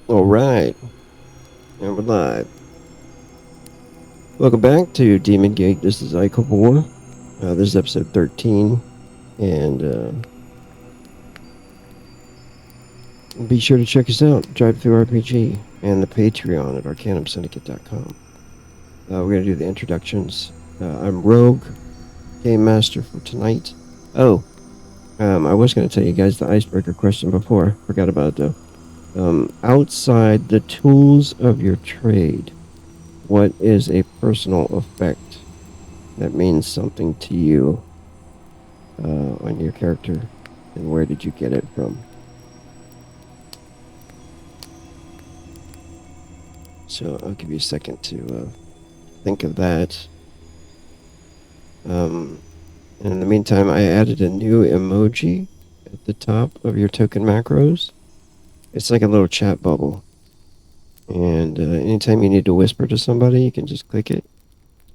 All right, and we're live. Welcome back to Demon Gate. This is Icobor. This is episode 13, and be sure to check us out, Drive Through RPG, and the Patreon at arcanumsyndicate.com. We're going to do the introductions. I'm Rogue, Game Master for tonight. Oh, I was going to tell you guys the icebreaker question before. Forgot about it though. Outside the tools of your trade, what is a personal effect that means something to you on your character, and where did you get it from? So I'll give you a second to think of that. And in the meantime, I added a new emoji at the top of your token macros. It's like a little chat bubble. And anytime you need to whisper to somebody, you can just click it.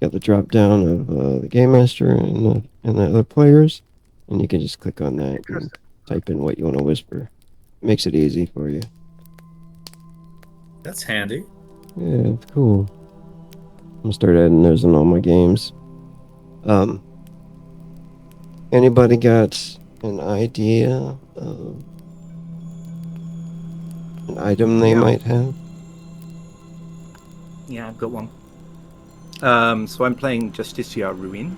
Got the drop down of the game master and the other players, and you can just click on that and Interesting. type in what you want to whisper. Makes it easy for you. That's handy. Yeah, it's cool. I'm gonna start adding those in all my games. Um, Anybody got an idea of an item they Yeah. might have? Yeah, I've got one. So I'm playing Justicia Ruin.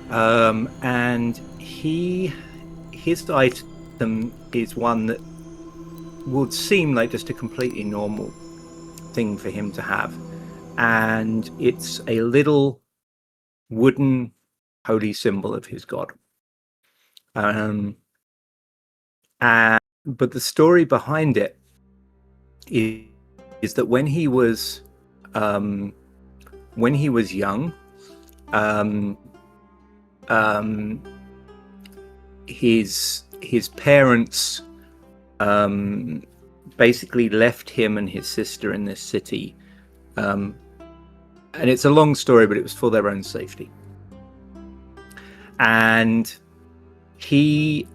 And his item is one that would seem like just a completely normal thing for him to have. And it's a little wooden holy symbol of his god. But the story behind it is that when he was young, his parents basically left him and his sister in this city, and it's a long story, but it was for their own safety. And he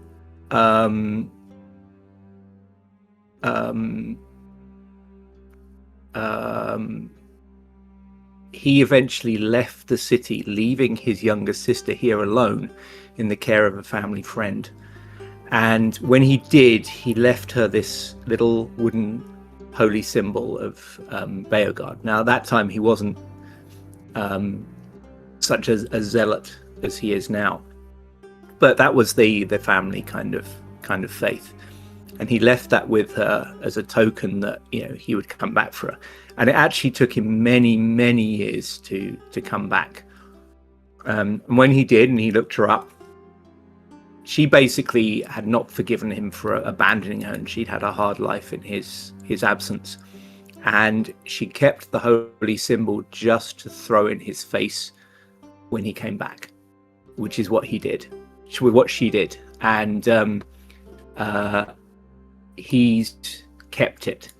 he eventually left the city, leaving his younger sister here alone in the care of a family friend. And when he did, he left her this little wooden holy symbol of Beogard. Now, at that time, he wasn't such a zealot as he is now, but that was the family kind of faith. And he left that with her as a token that he would come back for her. And it actually took him many years to come back. And when he did, and he looked her up, she basically had not forgiven him for abandoning her, and she'd had a hard life in his absence. And she kept the holy symbol just to throw in his face when he came back, which is what he did. What she did. And he's kept it.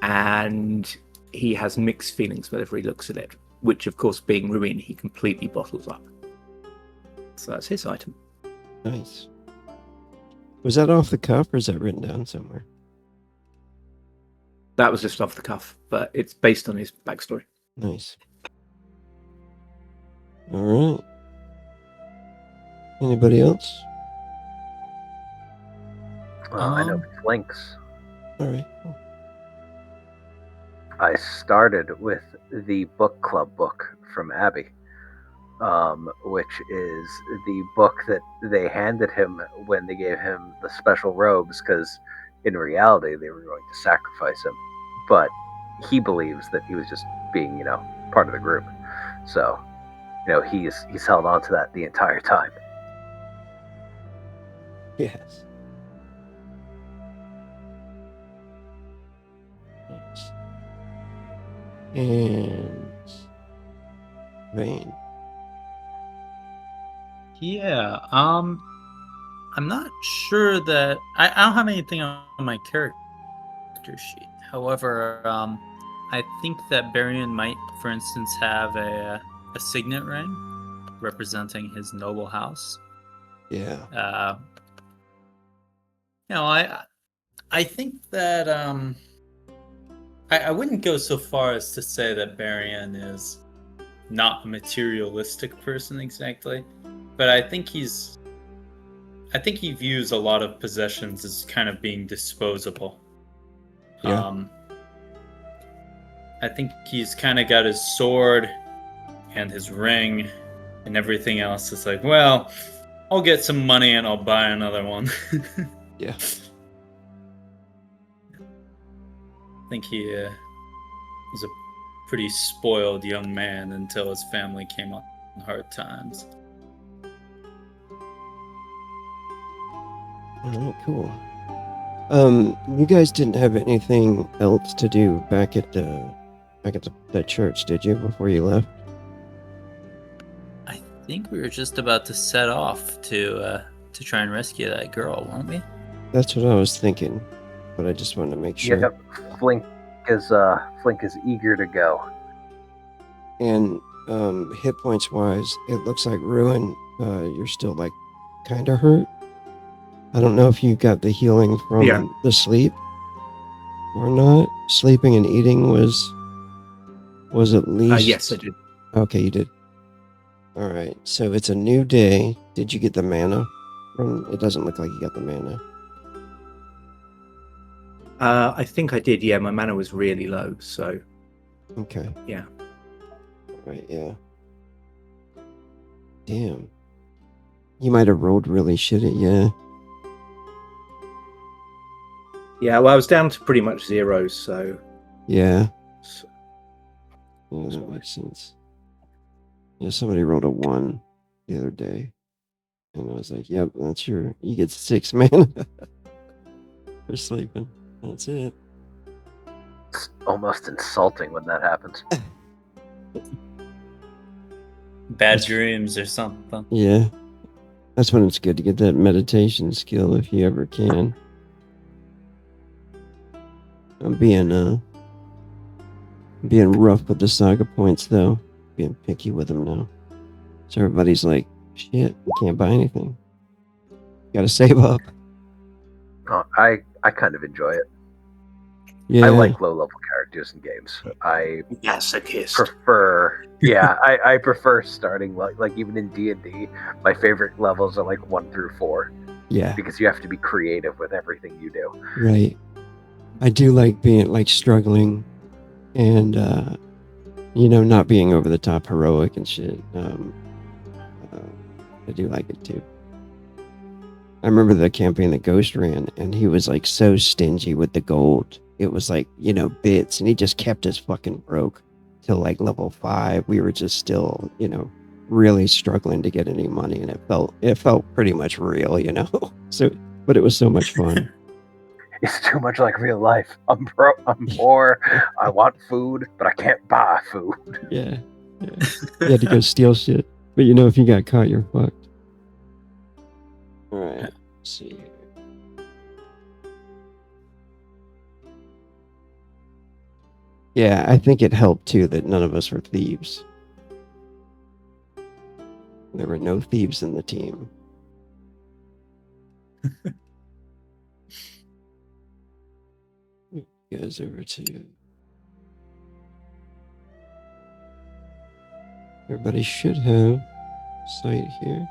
And he has mixed feelings whenever he looks at it, which, of course, being Ruin, he completely bottles up. So that's his item. Nice. Was that off the cuff, or is that written down somewhere? That was just off the cuff, but it's based on his backstory. Nice. All right. Anybody else? I know Flink's. All right. I started with the book club book from Abby, which is the book that they handed him when they gave him the special robes, because in reality they were going to sacrifice him, but he believes that he was just being, part of the group. So, he's held on to that the entire time. Yes. Nice. And Vane. Yeah, I'm not sure that I don't have anything on my character sheet. However, I think that Barian might, for instance, have a signet ring representing his noble house. Yeah. I think that I wouldn't go so far as to say that Barian is not a materialistic person exactly, but I think he views a lot of possessions as kind of being disposable. Yeah. I think he's kind of got his sword and his ring and everything else. It's like, well, I'll get some money and I'll buy another one. Yeah. I think he was a pretty spoiled young man until his family came on hard times. All right, cool. You guys didn't have anything else to do back at the church, did you, before you left? I think we were just about to set off to try and rescue that girl, weren't we? That's what I was thinking, but I just wanted to make sure. Yep, Flink is eager to go. And hit points wise, it looks like Ruin, you're still like kind of hurt. I don't know if you got the healing from the sleep or not. Sleeping and eating was at least. Yes, I did. Okay, you did. All right, so it's a new day. Did you get the mana from? It doesn't look like you got the mana. I think I did. Yeah, my mana was really low, so. Okay. Yeah. Right. Yeah. Damn. You might have rolled really shitty. Yeah. Yeah, well, I was down to pretty much zero, so. Yeah. Yeah, that makes sense. Yeah, somebody rolled a 1 the other day. And I was like, yep, that's you get 6 mana for sleeping. That's it. It's almost insulting when that happens. Bad dreams or something. Yeah. That's when it's good to get that meditation skill if you ever can. I'm being rough with the saga points though. Being picky with them now. So everybody's like, shit, we can't buy anything. Gotta save up. Oh, I kind of enjoy it. Yeah. I like low level characters in games. I Masochist. prefer I prefer starting like even in D&D, my favorite levels are like 1 through 4. Yeah. Because you have to be creative with everything you do. Right. I do like being like struggling and not being over the top heroic and shit. I do like it too. I remember the campaign that Ghost ran, and he was like so stingy with the gold. It was like, bits, and he just kept us fucking broke till like level 5. We were just still, really struggling to get any money, and it felt pretty much real, So, but it was so much fun. It's too much like real life. I'm poor. I want food, but I can't buy food. Yeah. You had to go steal shit. But if you got caught, you're fucked. Alright, let's see here. Yeah, I think it helped too that none of us were thieves. There were no thieves in the team. Goes over to everybody should have sight here.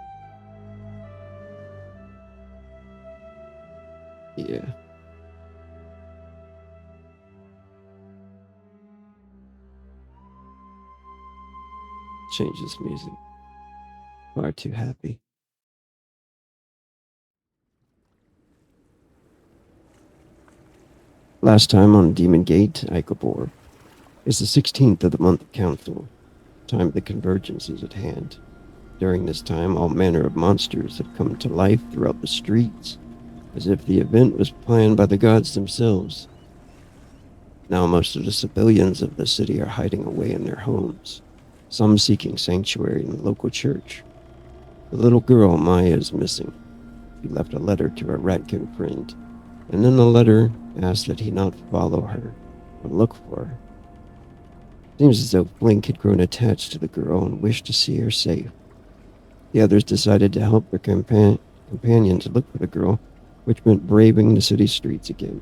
Yeah. Change this music. Far too happy. Last time on Demon Gate, Icobor. It's the 16th of the month of Council. Time of the convergence is at hand. During this time, all manner of monsters have come to life throughout the streets, as if the event was planned by the gods themselves. Now most of the civilians of the city are hiding away in their homes, some seeking sanctuary in the local church. The little girl, Maya, is missing. She left a letter to her ratkin friend, and in the letter asked that he not follow her, but look for her. Seems as though Flink had grown attached to the girl and wished to see her safe. The others decided to help their companion to look for the girl, which meant braving the city streets again.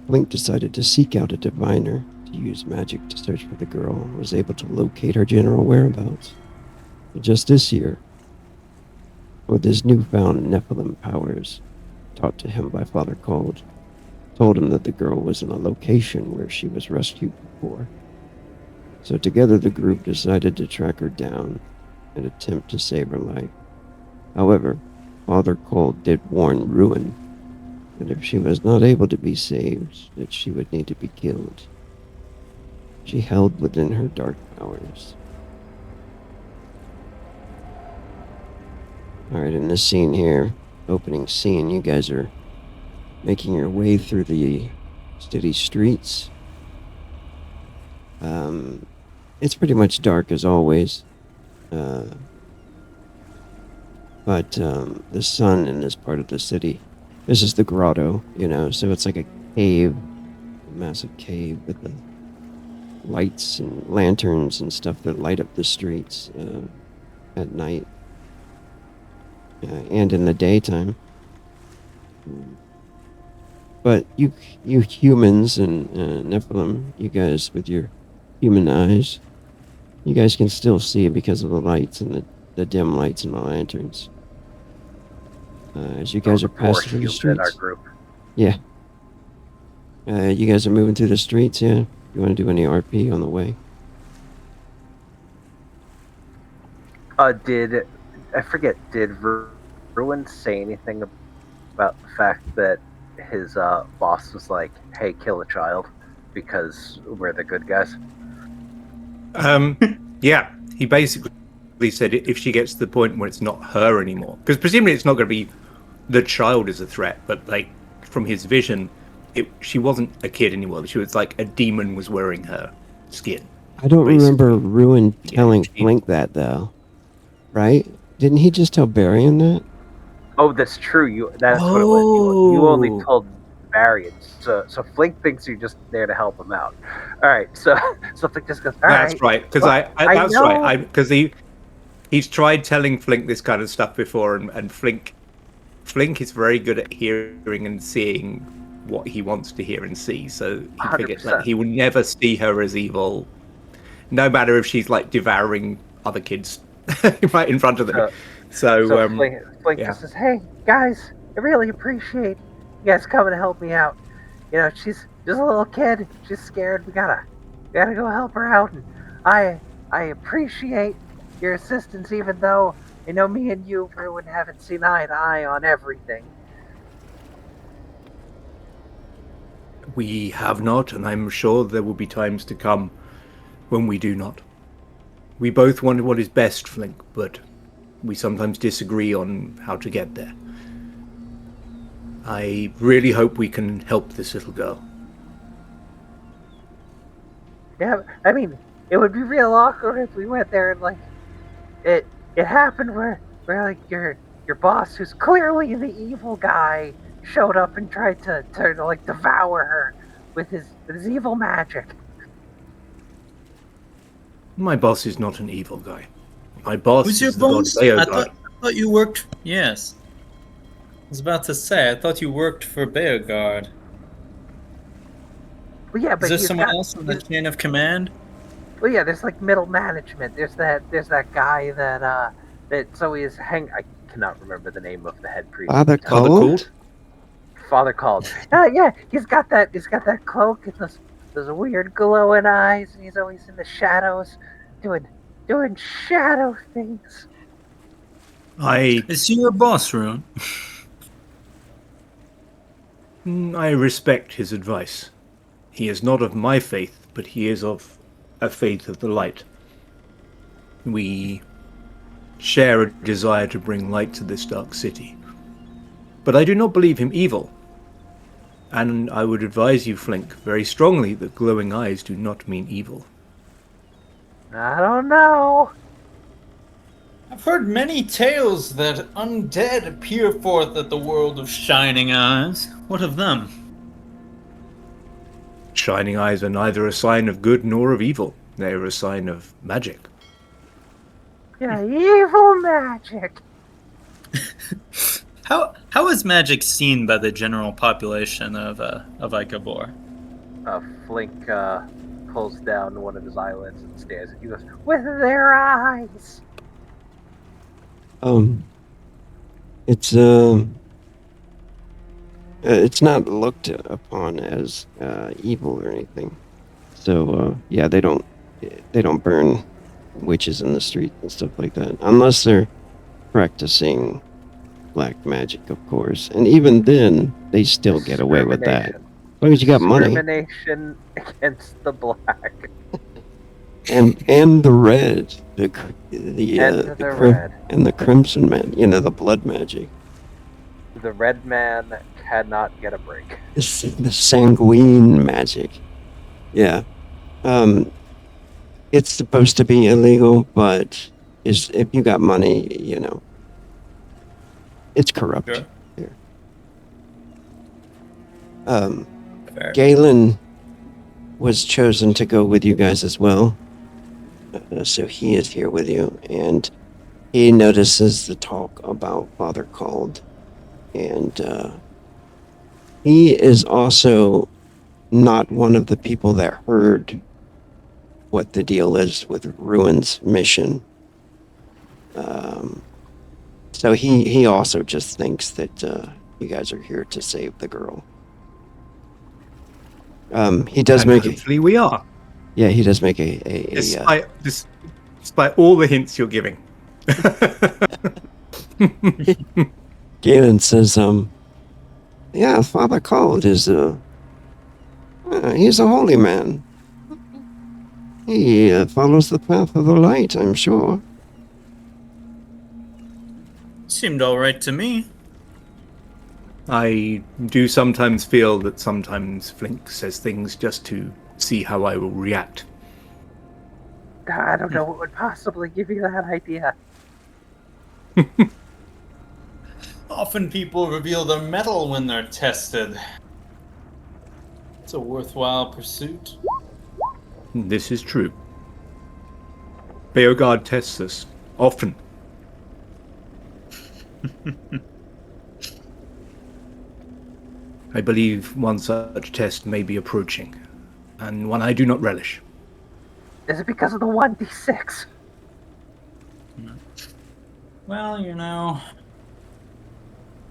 Flink decided to seek out a diviner to use magic to search for the girl and was able to locate her general whereabouts. But just this year, with his newfound Nephilim powers taught to him by Father Cold, told him that the girl was in a location where she was rescued before. So together the group decided to track her down and attempt to save her life. However, Father Cold did warn Ruin that if she was not able to be saved, that she would need to be killed. She held within her dark powers. Alright, in this scene here, opening scene, you guys are making your way through the city streets. It's pretty much dark as always. But the sun in this part of the city, this is the grotto, so it's like a cave, a massive cave with the lights and lanterns and stuff that light up the streets at night and in the daytime. But you humans and Nephilim, you guys with your human eyes, you guys can still see because of the lights and the dim lights and the lanterns. As you guys are passing through the streets. Our group. Yeah. You guys are moving through the streets, yeah? You want to do any RP on the way? Did Ruin say anything about the fact that his boss was like, hey, kill a child because we're the good guys? Yeah, he basically said if she gets to the point where it's not her anymore, because presumably it's not going to be the child as a threat, but like from his vision, she wasn't a kid anymore. She was like a demon was wearing her skin. I don't remember Ruin telling Flink that though, right? Didn't he just tell Barian that? Oh, that's true. That's what it was. You only told Barian. So Flink thinks you're just there to help him out. All right. So Flink just goes. That's right. Because that's right. Because he's tried telling Flink this kind of stuff before, and Flink is very good at hearing and seeing what he wants to hear and see. So he figured that he would never see her as evil, no matter if she's like devouring other kids right in front of them. So Flink just says, "Hey guys, I really appreciate you guys coming to help me out. She's just a little kid. She's scared. We gotta go help her out. And I appreciate your assistance, even though I know me and you, Ruin, haven't seen eye to eye on everything." We have not, and I'm sure there will be times to come when we do not. We both want what is best, Flink, but we sometimes disagree on how to get there. I really hope we can help this little girl. Yeah, I mean, it would be real awkward if we went there and like it happened where like your boss, who's clearly the evil guy, showed up and tried to like devour her with his evil magic. My boss is not an evil guy. My boss Who's your is the boss? god Leo I god. thought you worked. Yes, I was about to say. I thought you worked for Beogard. Well, yeah, but is there someone else in the chain of command? Well, yeah, there's like middle management. There's that guy that's always I cannot remember the name of the head priest. Father Cold? Father Cold. Yeah, he's got that cloak and those weird glowing eyes, and he's always in the shadows doing shadow things. Is he your boss, Rune? I respect his advice. He is not of my faith, but he is of a faith of the light. We share a desire to bring light to this dark city. But I do not believe him evil. And I would advise you, Flink, very strongly that glowing eyes do not mean evil. I don't know. I've heard many tales that undead appear forth at the world of shining eyes. What of them? Shining eyes are neither a sign of good nor of evil. They are a sign of magic. Yeah, evil magic. How is magic seen by the general population of Icobor? Flink pulls down one of his eyelids and stares at you. Goes, with their eyes. It's not looked upon as evil or anything. So yeah, they don't burn witches in the street and stuff like that, unless they're practicing black magic, of course. And even then, they still get away with that. As long as you got money. Discrimination against the black. And the red, the red. and the crimson man, the blood magic. The red man cannot get a break. The sanguine magic. Yeah. It's supposed to be illegal, but if you got money, it's corrupt. Sure. Here. Galen was chosen to go with you guys as well. So he is here with you, and he notices the talk about Father Called, and he is also not one of the people that heard what the deal is with Ruin's mission. So he also just thinks that you guys are here to save the girl. He does and make hopefully we are. Yeah, he does make a despite all the hints you're giving. Galen says, yeah, Father Called is he's a holy man. He follows the path of the light, I'm sure. Seemed all right to me. I do sometimes feel that sometimes Flink says things just to see how I will react. I don't know what would possibly give you that idea. Often people reveal their mettle when they're tested. It's a worthwhile pursuit. This is true. Beogard tests us often. I believe one such test may be approaching, and one I do not relish. Is it because of the 1d6? Well,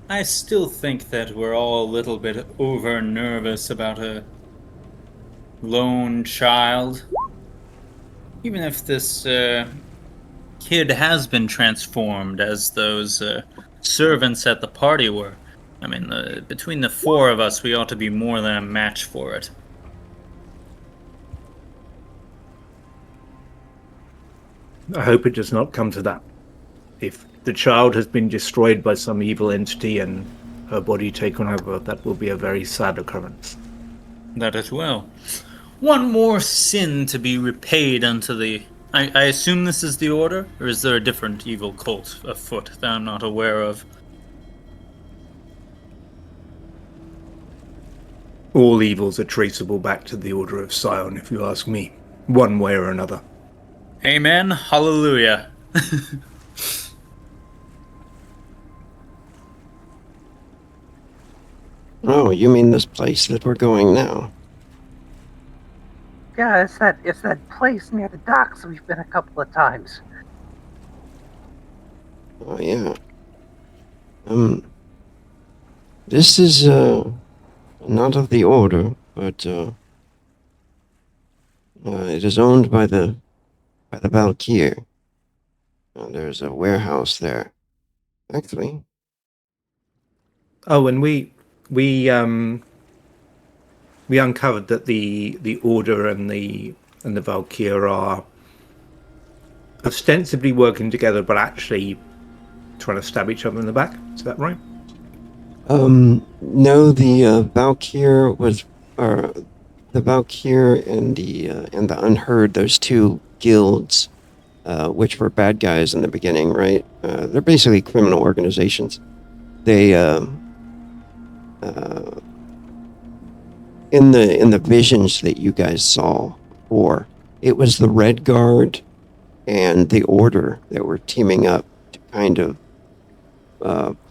I still think that we're all a little bit over nervous about a lone child. Even if this kid has been transformed as those servants at the party were. I mean, between the four of us, we ought to be more than a match for it. I hope it does not come to that. If the child has been destroyed by some evil entity and her body taken over, that will be a very sad occurrence. That it will. One more sin to be repaid unto the... I assume this is the Order? Or is there a different evil cult afoot that I'm not aware of? All evils are traceable back to the Order of Sion, if you ask me, one way or another. Amen. Hallelujah. Oh, you mean this place that we're going now? Yeah, it's that place near the docks we've been a couple of times. Oh, yeah. This is, not of the Order, but, it is owned by the Valkyr. There's a warehouse there. Actually. Oh, and we uncovered that the Order and the Valkyr are ostensibly working together, but actually trying to stab each other in the back. Is that right? No, the Valkyr was, the Valkyr and the Unheard, those two guilds, which were bad guys in the beginning, right? They're basically criminal organizations. They, in the visions that you guys saw before, it was the Red Guard and the Order that were teaming up to kind of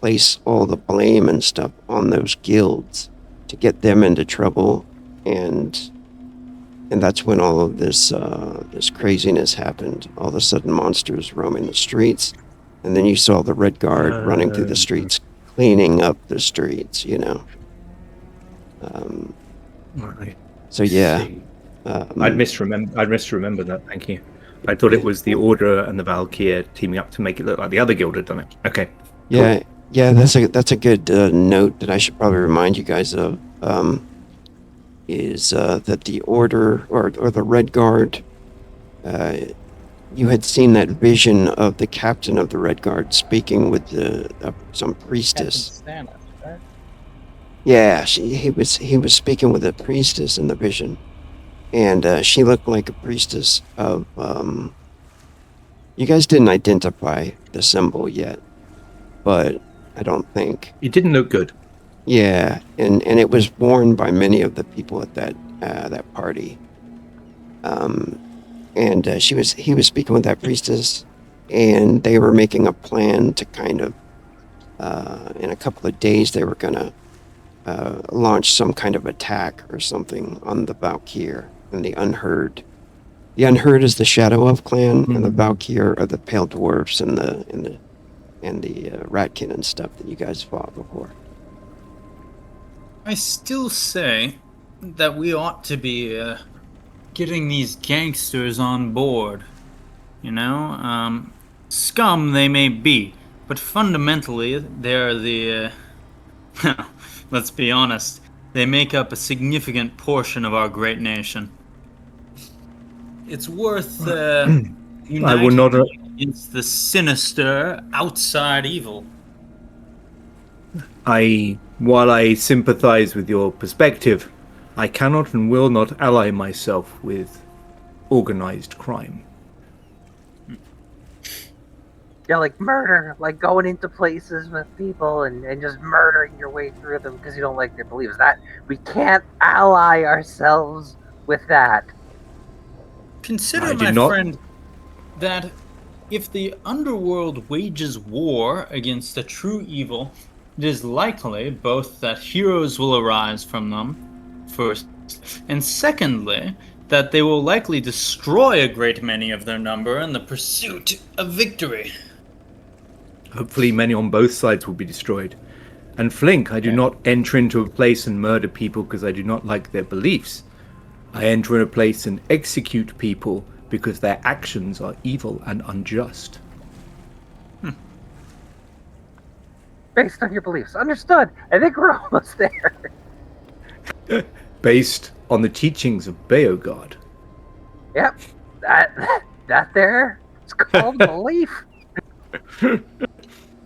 place all the blame and stuff on those guilds to get them into trouble, and that's when all of this this craziness happened. All of a sudden, monsters roaming the streets, and then you saw the Red Guard running through the streets, cleaning up the streets. Right. So yeah, See. I'd misremember that. Thank you. I thought it was the Order and the Valkyr teaming up to make it look like the other guild had done it. Okay. yeah, yeah. That's a good note that I should probably remind you guys of. Is that the Order or the Red Guard? You had seen that vision of the captain of the Red Guard speaking with some priestess. Stannis, right? Yeah, he was speaking with a priestess in the vision, and she looked like a priestess of. You guys didn't identify the symbol yet, but I don't think. It didn't look good. Yeah, and it was worn by many of the people at that party. And he was speaking with that priestess, and they were making a plan to kind of, in a couple of days, they were gonna launch some kind of attack or something on the Valkyr and the Unheard. The Unheard is the Shadow of clan, and the Valkyr are the Pale Dwarfs and the Ratkin and stuff that you guys fought before. I still say that we ought to be getting these gangsters on board. Scum they may be, but fundamentally they're the. Let's be honest, they make up a significant portion of our great nation. It's worth uniting I will not. against the sinister outside evil. While I sympathize with your perspective, I cannot and will not ally myself with organized crime. Yeah, like murder, like going into places with people and just murdering your way through them because you don't like their beliefs. That we can't ally ourselves with that. Consider, my friend, that if the underworld wages war against a true evil, it is likely both that heroes will arise from them, first, and secondly, that they will likely destroy a great many of their number in the pursuit of victory. Hopefully many on both sides will be destroyed. And Flink, I do not enter into a place and murder people because I do not like their beliefs. I enter in a place and execute people because their actions are evil and unjust. Based on your beliefs. Understood. I think we're almost there. Based on the teachings of Beogard. Yep. That there, it's called belief.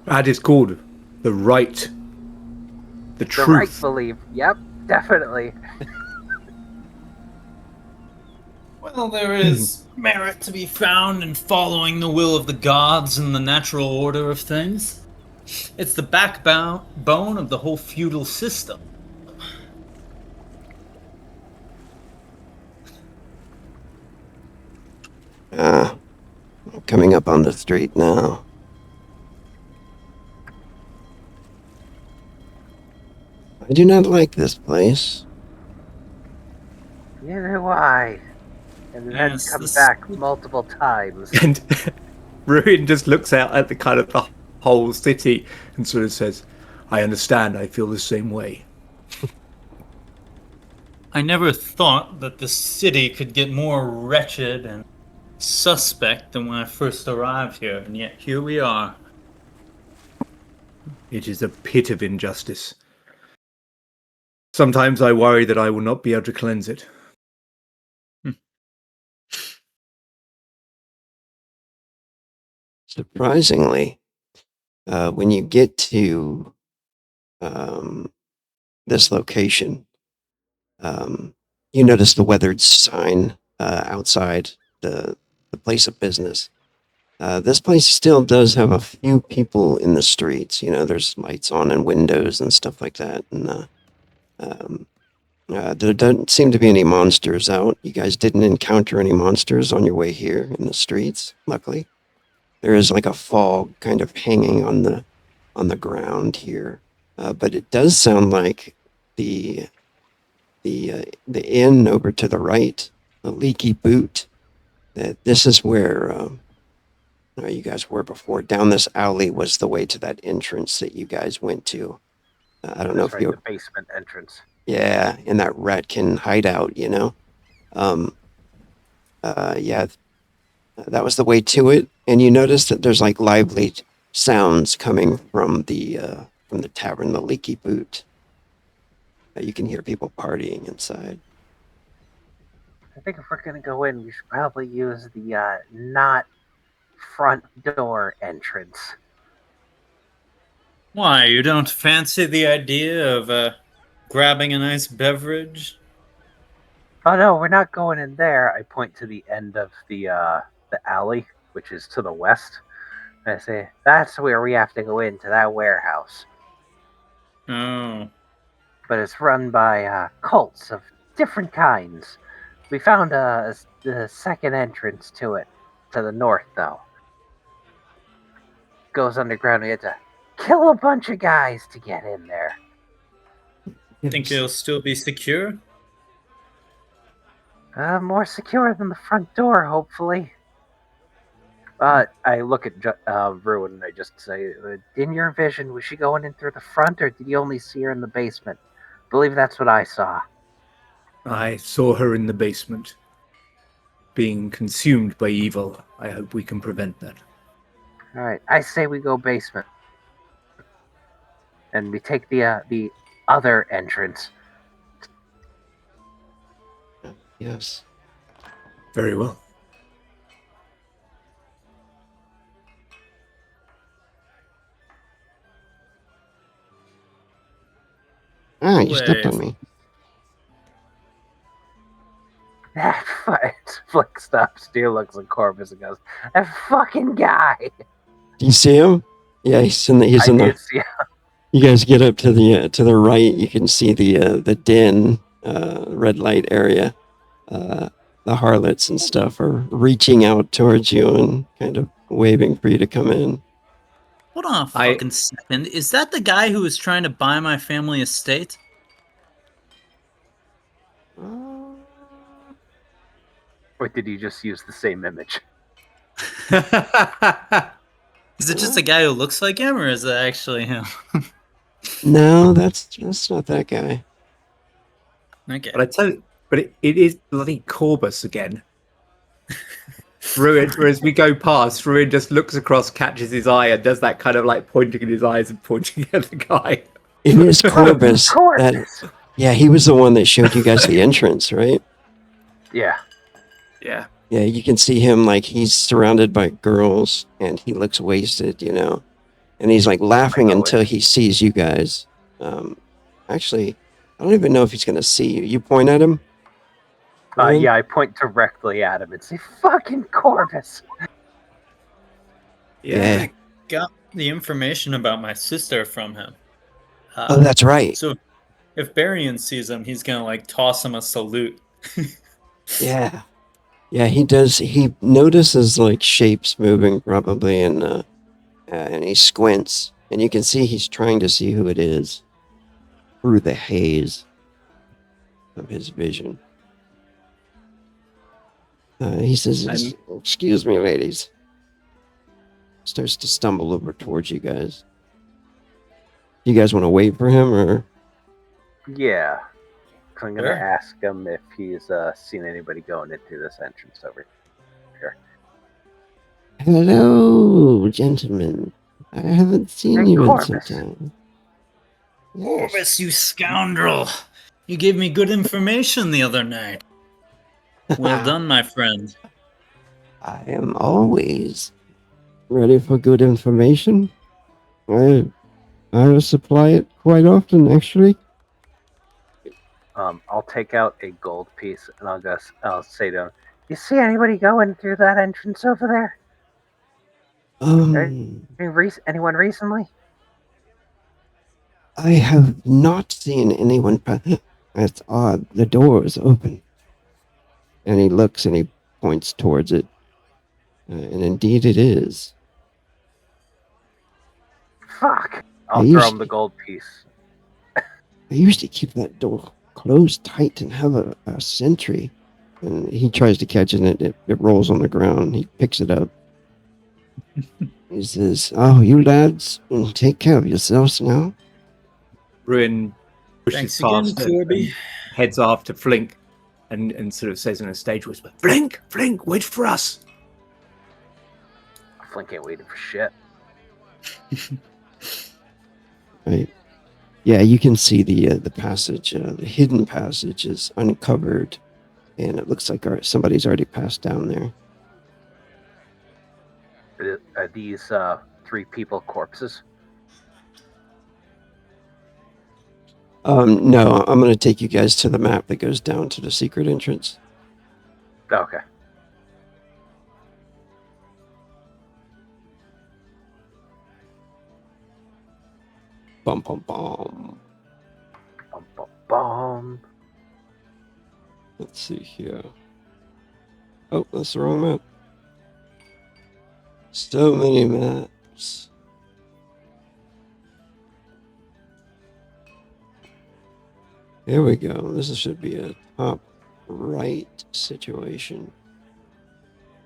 That is called the right. The truth. The right belief. Yep, definitely. Well, there is merit to be found in following the will of the gods and the natural order of things. It's the backbone of the whole feudal system. I'm coming up on the street now. I do not like this place. Neither do I. And then Yes, come this- back multiple times. And Ruin just looks out at the kind of the whole city and sort of says, I understand, I feel the same way. I never thought that the city could get more wretched and suspect than when I first arrived here, and yet here we are. It is a pit of injustice. Sometimes I worry that I will not be able to cleanse it. Surprisingly, when you get to this location, you notice the weathered sign outside the place of business. This place still does have a few people in the streets. There's lights on and windows and stuff like that. And there don't seem to be any monsters out. You guys didn't encounter any monsters on your way here in the streets, luckily. There is like a fog kind of hanging on on the ground here, but it does sound like the inn over to the right, the Leaky Boot. That this is where you guys were before. Down this alley was the way to that entrance that you guys went to. I don't know That's if right, you. the basement entrance. Yeah, in that Ratkin hideout, Um, yeah, that was the way to it. And you notice that there's like lively sounds coming from the tavern, the Leaky Boot. You can hear people partying inside. I think if we're gonna go in, we should probably use the not front door entrance. Why, you don't fancy the idea of grabbing a nice beverage? Oh no, we're not going in there. I point to the end of the alley, which is to the west. And I say, that's where we have to go into that warehouse. Oh. But it's run by cults of different kinds. We found the second entrance to it, to the north though. Goes underground. We had to kill a bunch of guys to get in there. Think it'll still be secure? More secure than the front door, hopefully. I look at Ruin and I just say, in your vision, was she going in through the front or did you only see her in the basement? I believe that's what I saw. I saw her in the basement, being consumed by evil. I hope we can prevent that. Alright, I say we go basement. And we take the other entrance. Yes. Very well. Ah, you stepped on me. That Flink stops, Steel looks at Corvus and goes, that fucking guy! Do you see him? Yeah, he's in the. I did see him. You guys get up to the right. You can see the den, red light area. The harlots and stuff are reaching out towards you and kind of waving for you to come in. Hold on a fucking second. Is that the guy who was trying to buy my family estate? Or did you just use the same image? Is it just a guy who looks like him, or is it actually him? No, that's not that guy. Okay. But I tell you, it is bloody Corbus again. Ruin, whereas we go past, Ruin just looks across, catches his eye, and does that kind of like pointing in his eyes and pointing at the guy. It is Corbus. Yeah, he was the one that showed you guys the entrance, right? Yeah. Yeah. Yeah, you can see him like he's surrounded by girls and he looks wasted, and he's like laughing until he sees you guys. Actually, I don't even know if he's gonna see you. You point at him? Yeah, I point directly at him and say, fucking Corvus! Yeah. I got the information about my sister from him. Oh, that's right. So if Barian sees him, he's gonna like toss him a salute. Yeah. Yeah, he does. He notices like shapes moving probably, and he squints, and you can see he's trying to see who it is through the haze of his vision. He says, "Excuse me, ladies." Starts to stumble over towards you guys. You guys want to wait for him, or? Yeah. I'm going to Sure. ask him if he's seen anybody going into this entrance over here. Hello, gentlemen. I haven't seen Hey, you Corvus. in some time. Corvus, you scoundrel! You gave me good information the other night. Well done, my friend. I am always ready for good information. I will supply it quite often, actually. I'll take out a gold piece and I'll say to him, you see anybody going through that entrance over there? Anyone recently? I have not seen anyone. That's odd. The door is open. And he looks and he points towards it. And indeed it is. Fuck. I'll They throw him the usually, gold piece. they usually keep that door closed tight and have a sentry. And he tries to catch it, and it rolls on the ground. He picks it up. He says, "Oh, you lads, take care of yourselves now." Ruin pushes Thanks again, past Corby. and heads after Flink and sort of says in a stage whisper, Flink, Flink, wait for us. Flink ain't waiting for shit. Right. Yeah, you can see the passage. The hidden passage is uncovered, and it looks like somebody's already passed down there. Are these 3 people corpses? No, I'm going to take you guys to the map that goes down to the secret entrance. Okay. Bum, bum, bum. Bum, bum, bum. Let's see here. Oh, that's the wrong map. So many maps. There we go. This should be a top right situation.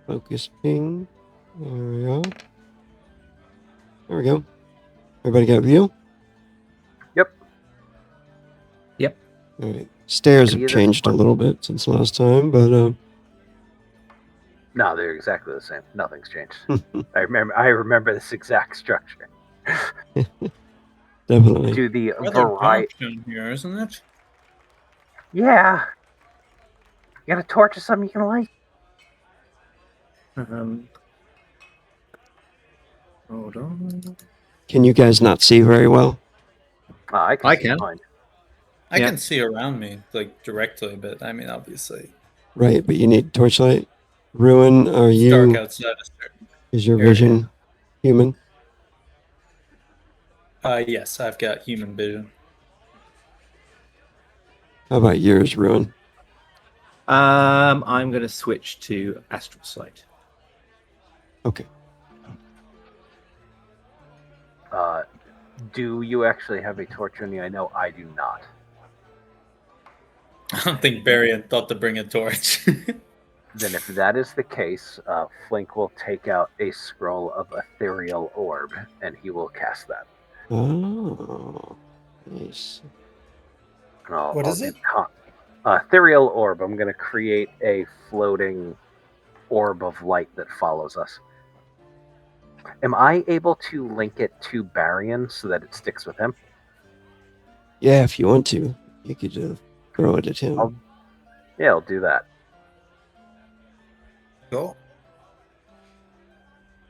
Focus ping. There we go. There we go. Everybody got view? Yep. Yep. All right. Stairs Can have you changed a just- little bit since last time, but No, they're exactly the same. Nothing's changed. I remember this exact structure. definitely. Do the Rather variety. dark down here, isn't it? Yeah. You got a torch or something you can light? Hold on. Can you guys not see very well? I I see can. fine. I Yeah. can see around me, like directly, but I mean, obviously, Right, but you need torchlight. Ruin, are it's dark you? outside a certain. Is your area. vision human? Yes, I've got human vision. How about yours, Ruin? I'm going to switch to Astral Sight. Okay. Do you actually have a torch on you? I know I do not. I don't think Barian thought to bring a torch. Then if that is the case, Flink will take out a scroll of ethereal orb, and he will cast that. Oh, nice. What is it? Ethereal orb. I'm going to create a floating orb of light that follows us. Am I able to link it to Barian so that it sticks with him? Yeah, if you want to, you could throw it at him. Yeah, I'll do that. Cool.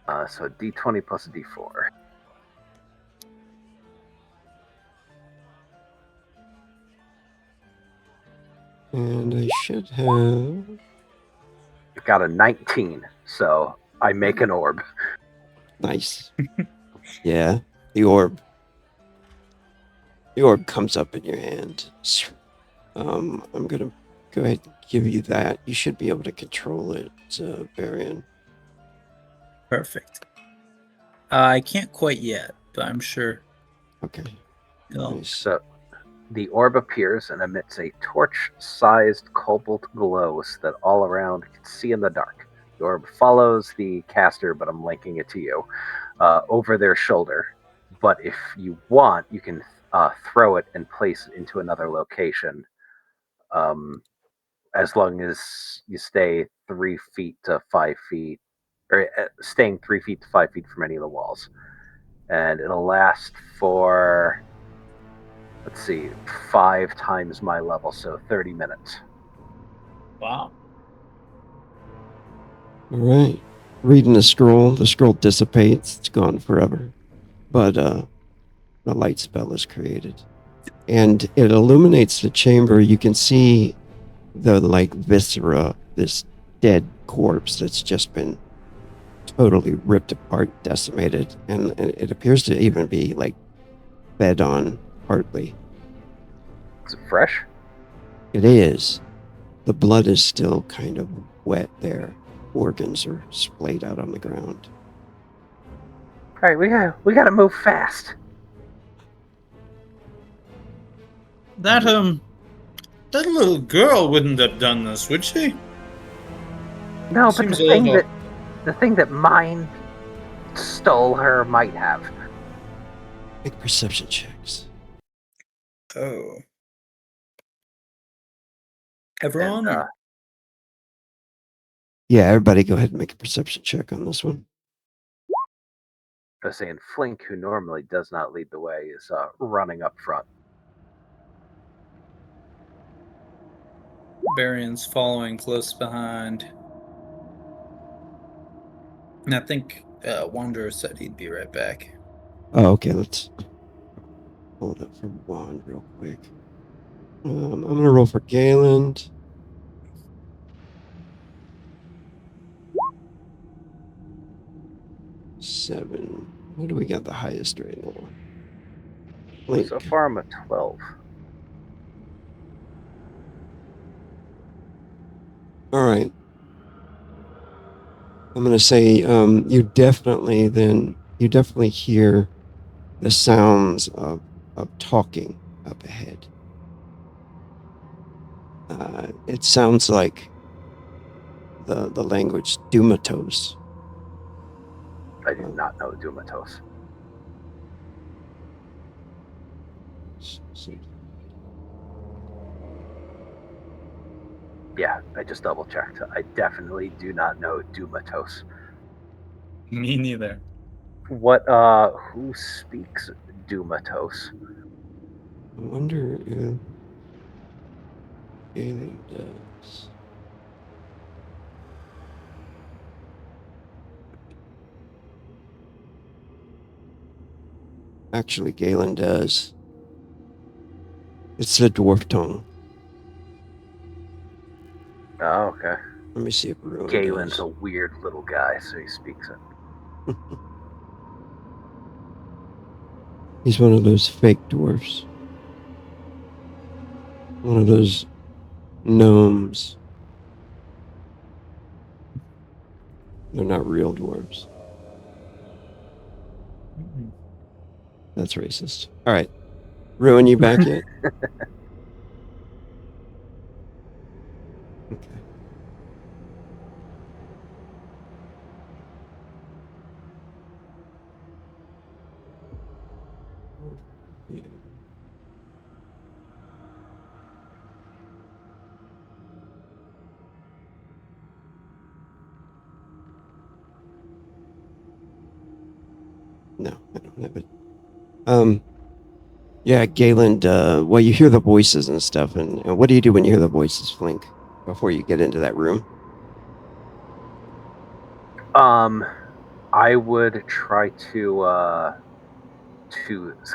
So D20 plus a D4. And I should have. I've got a 19, so I make an orb. Nice. Yeah, the orb. The orb comes up in your hand. I'm gonna go ahead and give you that. You should be able to control it, Varian. Perfect. I can't quite yet, but I'm sure. Okay. It'll- Nice. So the orb appears and emits a torch-sized cobalt glow so that all around can see in the dark. The orb follows the caster, but I'm linking it to you, over their shoulder. But if you want, you can throw it and place it into another location, as long as you stay 3 feet to 5 feet, or staying 3 feet to 5 feet from any of the walls. And it'll last for, let's see, 5 times my level, so 30 minutes. Wow. All right. Reading the scroll dissipates. It's gone forever. But the light spell is created. And it illuminates the chamber. You can see the viscera, this dead corpse that's just been totally ripped apart, decimated, and it appears to even be fed on partly. Is it fresh? It is. The blood is still kind of wet there. Organs are splayed out on the ground. All right, we gotta move fast. That little girl wouldn't have done this, would she? No, but Seems a little. the thing that mine stole her might have. Make perception checks. Oh. Everyone? And, or- Yeah, everybody go ahead and make a perception check on this one. I was saying Flink, who normally does not lead the way, is running up front. Barion's following close behind. And I think Wanderer said he'd be right back. Oh, okay, let's hold up for Wand real quick. I'm going to roll for Galen. Seven. Who do we got the highest right now? Flink. So far, I'm at 12. All right. I'm going to say you definitely hear the sounds of talking up ahead. It sounds like the language Dumatos. I do not know Dumatos. Yeah, I just double checked. I definitely do not know Dumatos. Me neither. Who speaks Dumatos? I wonder if Galen does. Actually, Galen does. It's the dwarf tongue. Oh, okay. Let me see if Ruin Galen's does. a weird little guy, so he speaks it. He's one of those fake dwarfs. One of those gnomes. They're not real dwarves. That's racist. All right. Ruin, you back yet? Okay. Yeah. No, I don't have it. Yeah, Galen, well, you hear the voices and stuff, and what do you do when you hear the voices, Flink, before you get into that room? I would try to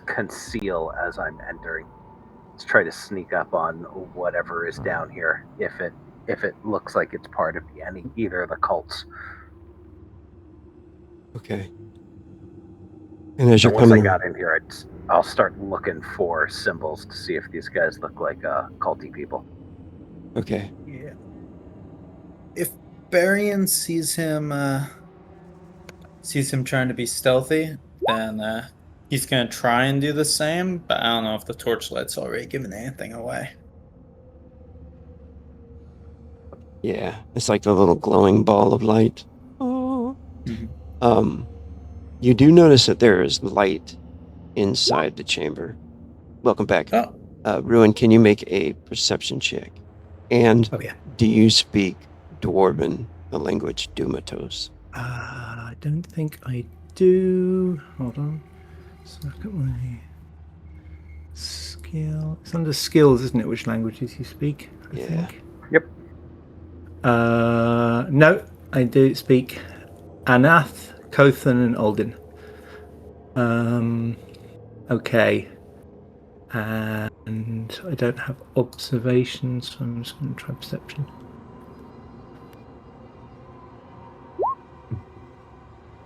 conceal as I'm entering. Let's try to sneak up on whatever is down here if it looks like it's part of either of the cults. Okay. And as So you're once I coming, got in here, I'll start looking for symbols to see if these guys look like culty people. okay, Yeah. If Barian sees him trying to be stealthy, then he's gonna try and do the same, but I don't know if the torchlight's already giving anything away. yeah, it's like a little glowing ball of light. Oh. You do notice that there is light inside the chamber. Welcome back. Oh. Ruin, can you make a perception check? And Oh, yeah. do you speak Dwarven, the language Dumatos? I don't think I do. Hold on. So look at my skill. It's under skills, isn't it? Which languages you speak? I think. Yep. No, I do speak Anath, Kothan, and Aldin. Okay. And I don't have observations, so I'm just going to try perception.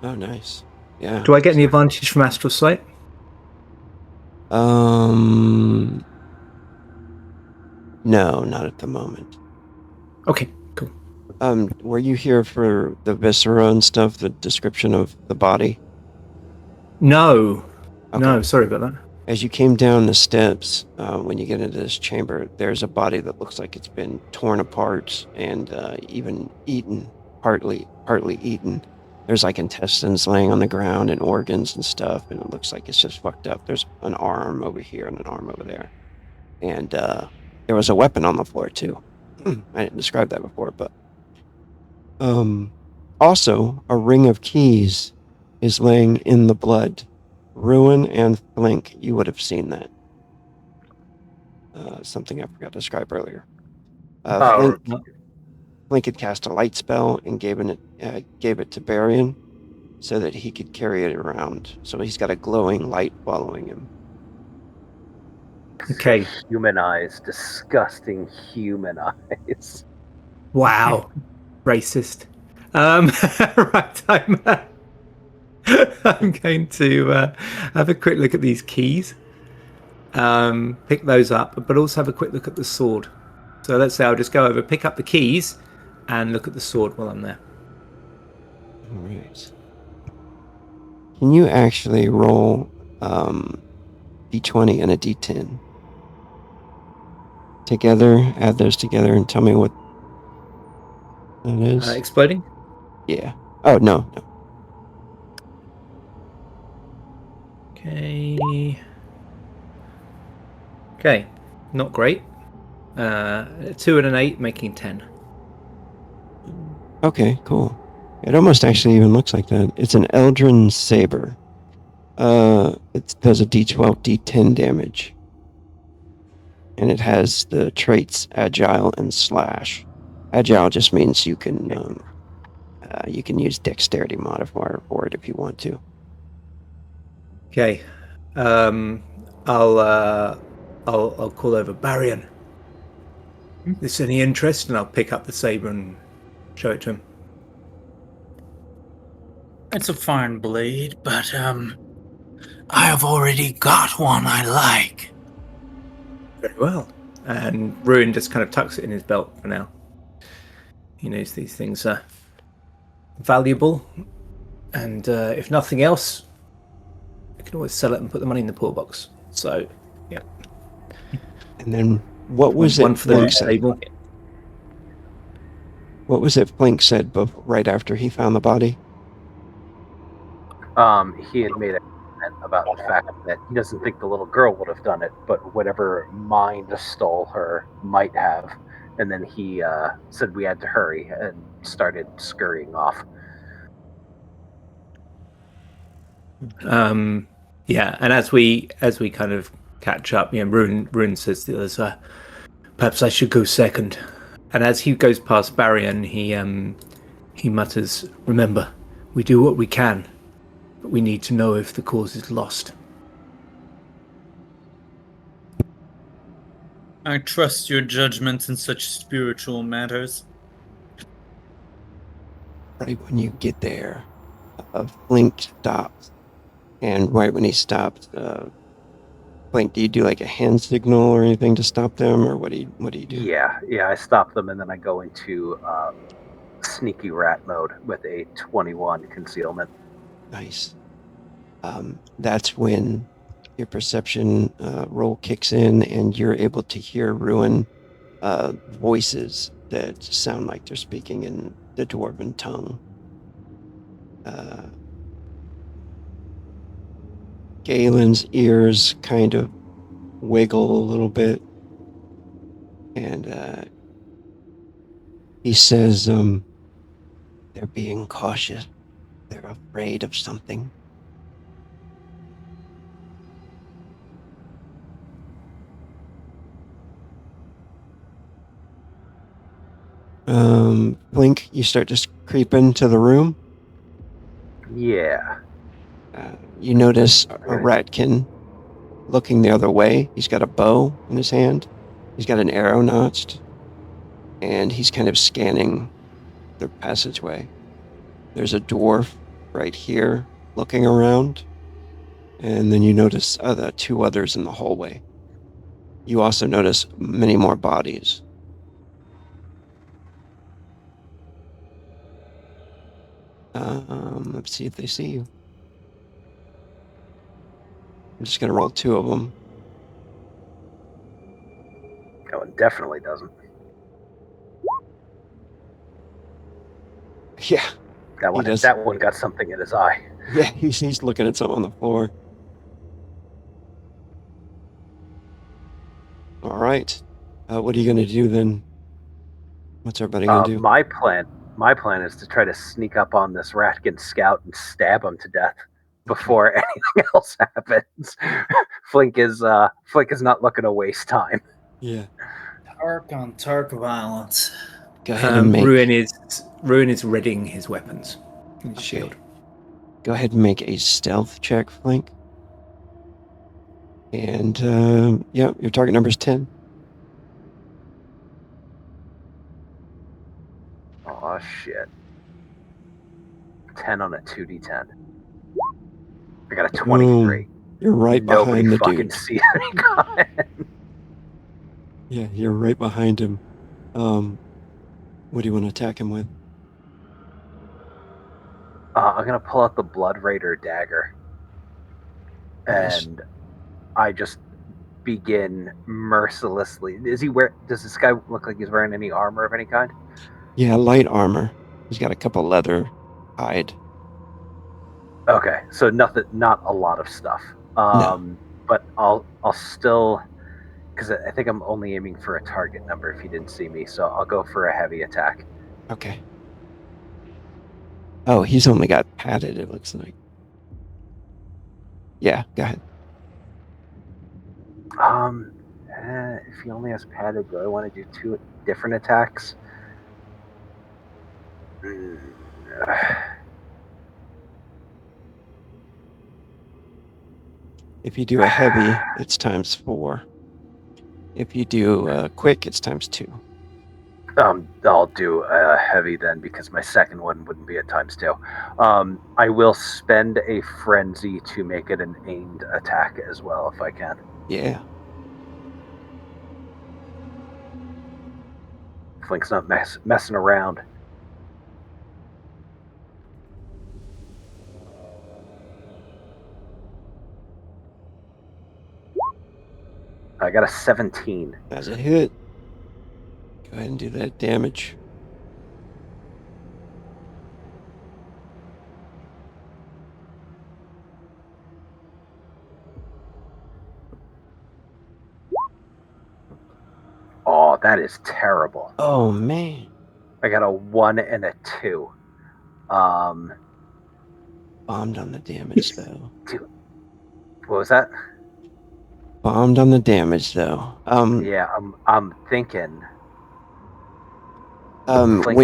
Oh, nice. Yeah. Do I get any advantage from astral sight? No, not at the moment. Okay, cool. Were you here for the viscera and stuff, the description of the body? No. Okay. No, sorry about that. As you came down the steps, when you get into this chamber, there's a body that looks like it's been torn apart and even eaten, partly eaten. There's like intestines laying on the ground and organs and stuff, and it looks like it's just fucked up. There's an arm over here and an arm over there, and there was a weapon on the floor too. I didn't describe that before, but also a ring of keys is laying in the blood. Ruin and Flink, you would have seen that. Something I forgot to describe earlier. Oh, Flink had cast a light spell and gave it to Barian so that he could carry it around. So he's got a glowing light following him. Okay. Human eyes, disgusting human eyes. Wow. Racist. Right. I'm going to have a quick look at these keys. Pick those up, but also have a quick look at the sword. So let's say I'll just go over, pick up the keys, and look at the sword while I'm there. All right. Can you actually roll d20 and a d10 together? Add those together and tell me what that is. Exploding? Yeah. Oh no. Okay. Okay. Not great. 2 and an 8, making 10. Okay, cool. It almost actually even looks like that. It's an Eldrin Saber. It does a d12, d10 damage. And it has the traits Agile and Slash. Agile just means you can use Dexterity modifier for it if you want to. Okay. I'll call over Barian. Is there any interest? And I'll pick up the saber and show it to him. It's a fine blade, but I have already got one I like. Very well. And Ruin just kind of tucks it in his belt for now. He knows these things are valuable, and if nothing else, you can always sell it and put the money in the poor box. So, yeah. And then what was one it for the Flink loot said? table? What was it Flink said right after he found the body? He had made a comment about the fact that he doesn't think the little girl would have done it, but whatever mind stole her might have. And then he said we had to hurry and started scurrying off. Yeah, and as we kind of catch up, Ruin says to the others, perhaps I should go second. And as he goes past Barian, he mutters, "Remember, we do what we can, but we need to know if the cause is lost." I trust your judgment in such spiritual matters. Right when you get there, Flink stops. And right when he stopped, Flink, do you do like a hand signal or anything to stop them, or what do you do? Yeah, I stop them and then I go into sneaky rat mode with a 21 concealment. Nice. That's when your perception roll kicks in, and you're able to hear Ruin voices that sound like they're speaking in the Dwarven tongue. Galen's ears kind of wiggle a little bit, and he says, "They're being cautious. They're afraid of something." Blink, you start to creep into the room. Yeah. You notice a ratkin looking the other way. He's got a bow in his hand. He's got an arrow notched, and he's kind of scanning the passageway. There's a dwarf right here looking around, and then you notice the two others in the hallway. You also notice many more bodies. Let's see if they see you. I'm just gonna roll 2 of them. That one definitely doesn't. Yeah, That one. does. That one got something in his eye. yeah, he's looking at something on the floor. All right. What are you gonna do then? What's everybody gonna do? My plan is to try to sneak up on this Ratkin scout and stab him to death before anything else happens. Flink is not looking to waste time. Yeah. Tark on Tark violence. Go ahead and make. Ruin is readying his weapons. His Okay. shield. Go ahead and make a stealth check, Flink. And yeah, your target number is 10. Oh shit! 10 on a 2d10. I got a 23. You're right Nobody behind the fucking dude. see me coming. Yeah, you're right behind him. What do you want to attack him with? I'm gonna pull out the Blood Raider dagger, Nice. and I just begin mercilessly. Does this guy look like he's wearing any armor of any kind? Yeah, light armor. He's got a couple leather hide. Okay, so nothing, not a lot of stuff. No. But I'll still, because I think I'm only aiming for a target number if you didn't see me, so I'll go for a heavy attack. Okay. Oh, he's only got padded, it looks like. Yeah, go ahead. If he only has padded, do I want to do 2 different attacks? If you do a heavy, it's times 4. If you do a quick, it's times 2. I'll do a heavy then because my second one wouldn't be at times 2. I will spend a frenzy to make it an aimed attack as well if I can. Yeah. Flink's not messing around. I got a 17. That's a hit. Go ahead and do that damage. Oh, that is terrible. Oh, man. I got a 1 and a 2. Bombed on the damage, though. Dude, what was that? Bombed on the damage, though. Yeah, I'm thinking. Flink,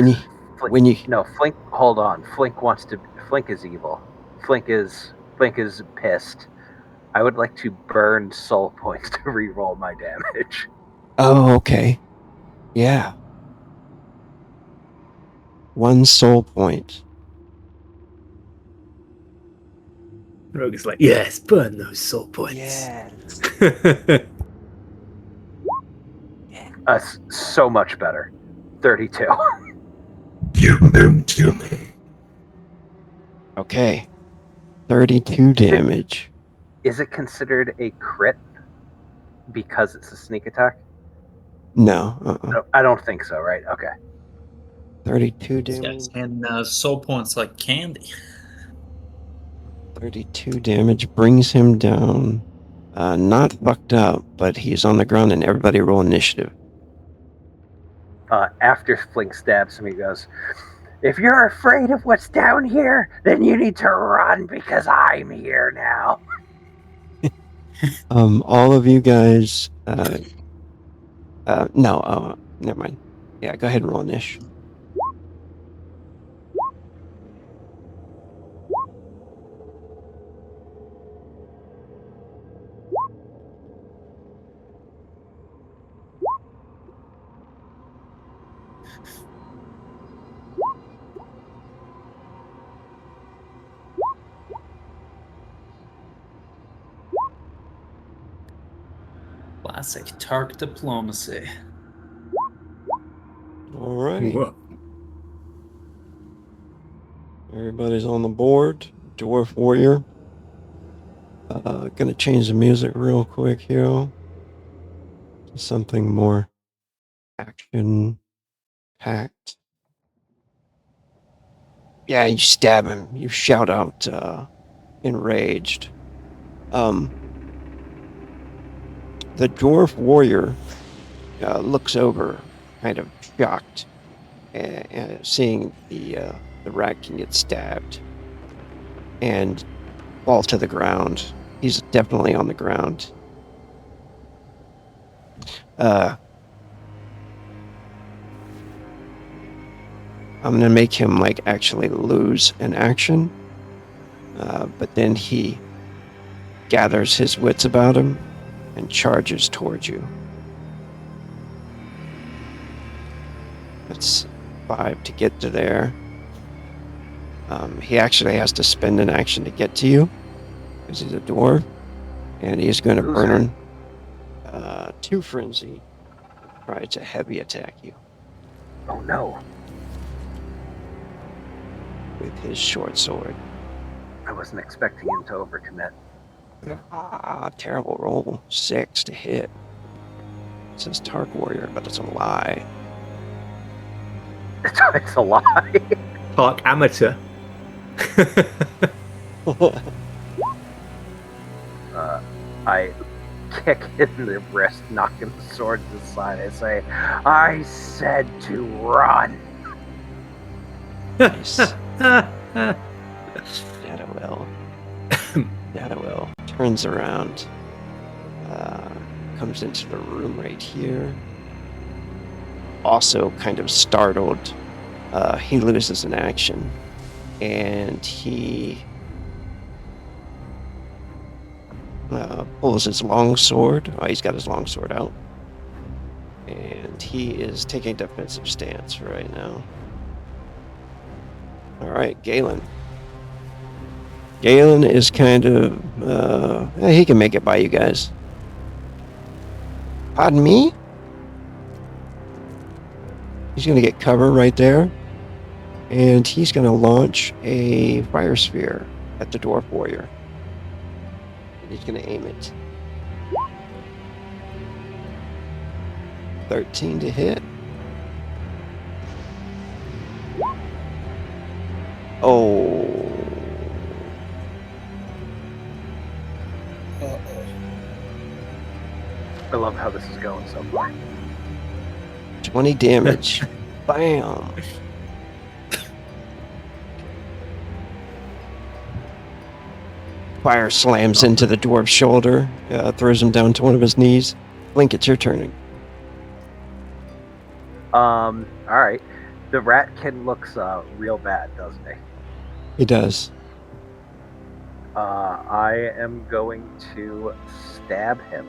when you No, Flink. Hold on. Flink is evil. Flink is pissed. I would like to burn soul points to re-roll my damage. Oh, okay. Yeah. 1 soul point. Rogue is like, yes, burn those soul points. Yeah. So much better. 32. Give them to me. Okay. 32 damage. Is it considered a crit because it's a sneak attack? No. No, I don't think so, right? Okay. 32 damage. Yes, and soul points like candy. 32 damage brings him down. Not fucked up, but he's on the ground and everybody roll initiative. After Flink stabs him, he goes, "If you're afraid of what's down here, then you need to run because I'm here now." All of you guys, no, never mind. Yeah, go ahead and roll initiative. Classic Tark diplomacy. All right. Whoa. Everybody's on the board. Dwarf warrior. Gonna change the music real quick here to something more action packed. Yeah, you stab him. You shout out, enraged. The dwarf warrior looks over, kind of shocked, seeing the rat can get stabbed and fall to the ground. He's definitely on the ground. I'm gonna make him like actually lose an action, but then he gathers his wits about him and charges towards you. That's 5 to get to there. He actually has to spend an action to get to you because he's a dwarf, and he's going to burn 2 frenzy. Try to heavy attack you Oh no. with his short sword. I wasn't expecting him to overcommit. Terrible roll. 6 to hit. It says Tark Warrior, but it's a lie. It's a lie. Park amateur. I kick him in the wrist, knock him the sword to the side. I say, I said to run. Nice. That I will. That I will. Turns around. Comes into the room right here. Also kind of startled. He loses an action. And he pulls his long sword. Oh, he's got his long sword out. And he is taking a defensive stance right now. All right, Galen. Galen is kind of... he can make it by you guys. Pardon me? He's going to get cover right there. And he's going to launch a fire sphere at the dwarf warrior. And he's going to aim it. 13 to hit. Oh. I love how this is going so far. 20 damage. Bam. Fire slams into the dwarf's shoulder, throws him down to one of his knees. Flink, it's your turn. All right. The ratkin looks real bad, doesn't he? He does. I am going to stab him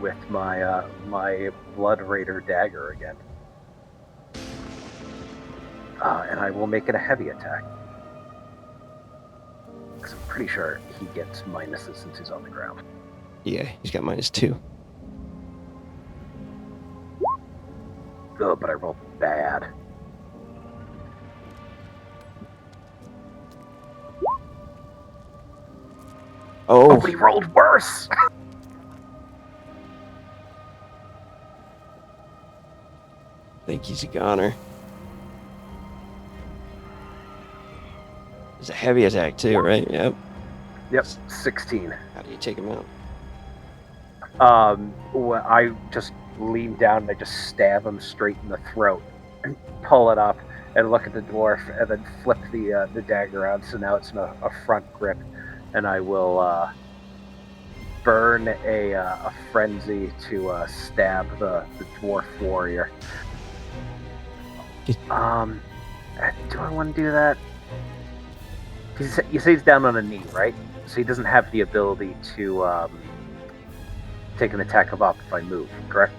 with my my Blood Raider dagger again. And I will make it a heavy attack. Because I'm pretty sure he gets minuses since he's on the ground. Yeah, he's got -2. Oh, but I rolled bad. Oh, But he rolled worse! I think he's a goner. It's a heavy attack too, right? Yep. Yep, 16. How do you take him out? Well, I just lean down and I just stab him straight in the throat and pull it up and look at the dwarf and then flip the dagger out so now it's in a front grip, and I will burn a frenzy to stab the dwarf warrior. Do I want to do that? You say he's down on a knee, right? So he doesn't have the ability to take an attack of up if I move, correct?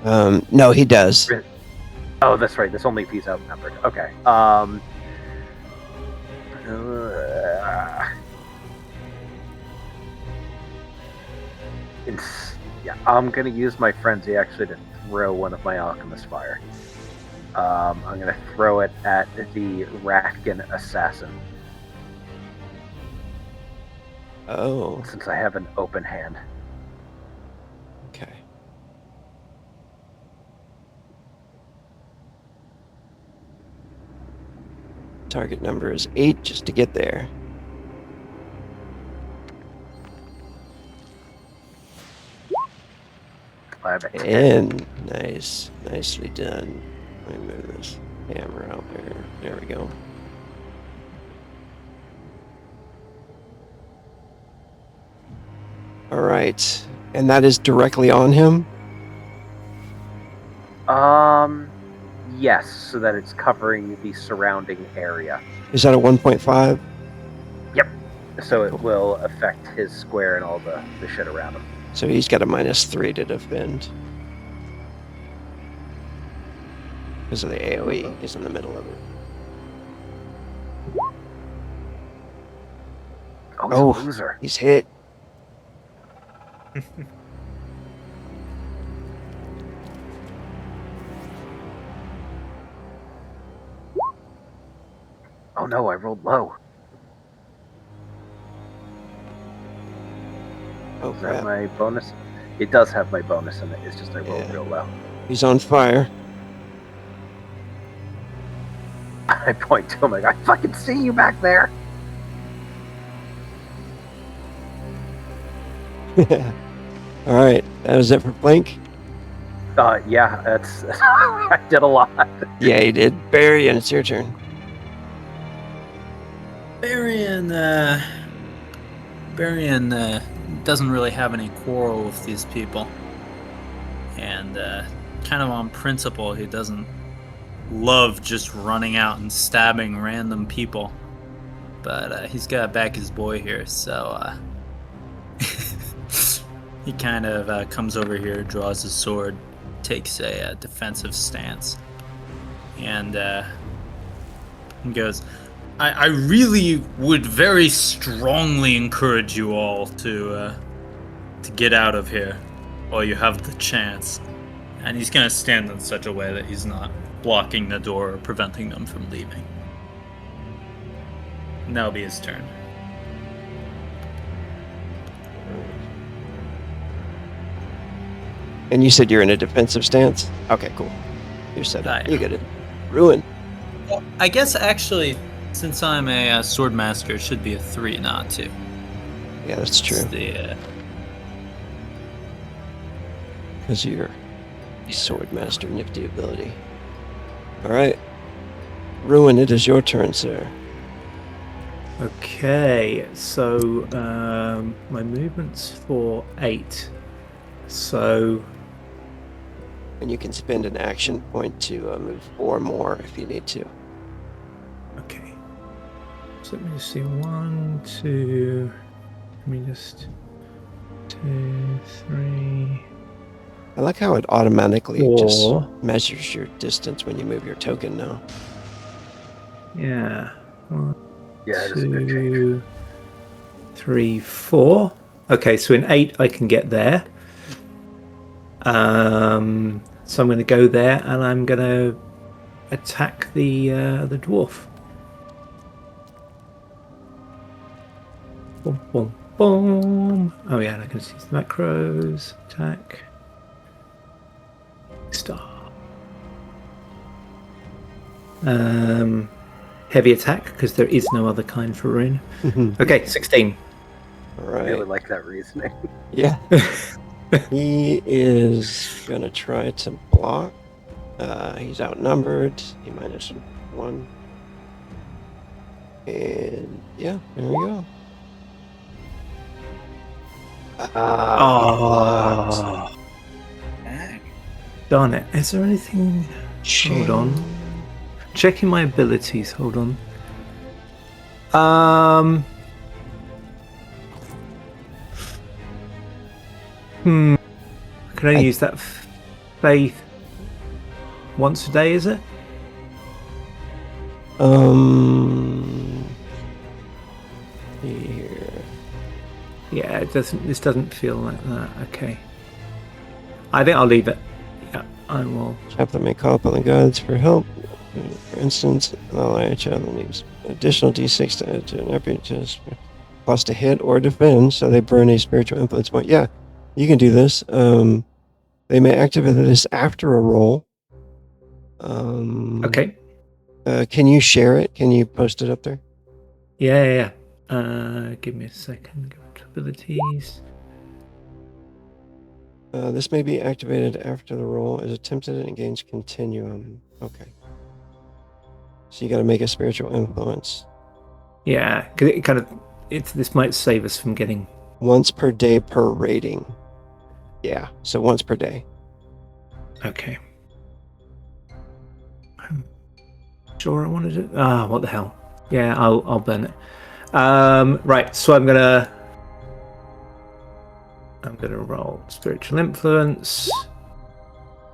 No, he does. Oh, that's right. That's only if he's outnumbered. Okay. Yeah, I'm gonna use my frenzy actually to throw one of my alchemist fire. I'm going to throw it at the Ratkin assassin Oh, since I have an open hand. okay. Target number is 8 just to get there. I have a 10. And nice. Nicely done. Let me move this hammer out there. There we go. All right. And that is directly on him? Yes, so that it's covering the surrounding area. Is that a 1.5? Yep. So it will affect his square and all the shit around him. So he's got a -3 to defend. Because of the AoE. He's in the middle of it. Oh, he's Oh. a loser. He's hit. Oh no, I rolled low. Oh, Is that crap. my bonus? It does have my bonus in it. It's just I rolled Yeah. real low. He's on fire. I point to him like, I fucking see you back there. All right. That was it for Flink? Yeah, that's I did a lot. Yeah, he did. Barry, and it's your turn. Barian doesn't really have any quarrel with these people. And kind of on principle, he doesn't love just running out and stabbing random people. But he's got to back his boy here, so he kind of comes over here, draws his sword, takes a defensive stance, and goes, I really would very strongly encourage you all to get out of here while you have the chance. And he's going to stand in such a way that he's not blocking the door or preventing them from leaving. And that'll be his turn. And you said you're in a defensive stance? Okay, cool. You're set up. I You am. get it. Ruin. Well, I guess actually, since I'm a sword master, it should be a 3, not 2. Yeah, that's true. It's the, Because of your sword master nifty ability. All right. Ruin, it is your turn, sir. Okay, so my movement's for 8. So And you can spend an action point to move 4 more if you need to. okay. So let me just see. 1, 2. Let me just 2, 3. I like how it automatically just 4. measures your distance when you move your token now. Yeah. 1, Yeah, it is a good change. 2, 3, 4. Okay, so in 8 I can get there. So I'm going to go there, and I'm going to attack the dwarf. Boom, boom, boom. Oh yeah, and I can see the macros. Attack. Star. Heavy attack, because there is no other kind for rune. Okay, 16. All I really right. like that reasoning. Yeah. He is going to try to block. He's outnumbered. He -1. And yeah, there we go. Oh, darn it. Is there anything? Hold on. Checking my abilities. Hold on. Can I use that faith once a day, is it? Here. Yeah, it doesn't. This doesn't feel like that. Okay. I think I'll leave it. Yeah, I will. Chaplain may call upon the gods for help. For instance, an ally chaplain needs additional d6 to add to an apparatus plus to hit or defend, so they burn a spiritual influence point. Yeah, you can do this. They may activate this after a roll. Okay. Can you share it? Can you post it up there? Yeah. Give me a second. Go to abilities. This may be activated after the roll is attempted and gains continuum. Okay. So you got to make a spiritual influence. Yeah, because this might save us from getting Once per day per rating. Yeah, so once per day. okay. I'm sure I wanted it. Ah, what the hell? Yeah, I'll burn it. Right, so I'm gonna roll spiritual influence.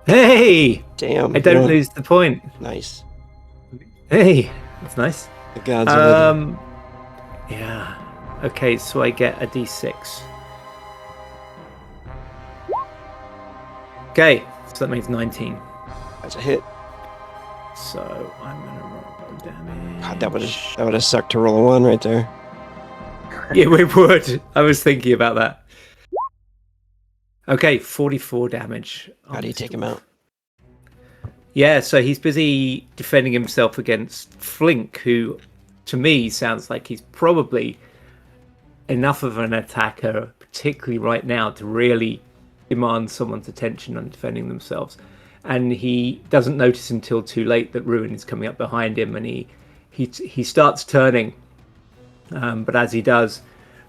Hey! Damn. I don't lose the point. Nice. Hey, that's nice. The gods are with you. Yeah. Okay, so I get a d6. Okay, so that means 19. That's a hit. So I'm gonna roll damage. God, that would have sucked to roll a 1 right there. Yeah, it would. I was thinking about that. Okay, 44 damage. How do you take him out? Yeah, so he's busy defending himself against Flink, who, to me, sounds like he's probably enough of an attacker, particularly right now, to really demand someone's attention on defending themselves. And he doesn't notice until too late that Ruin is coming up behind him, and he starts turning. But as he does,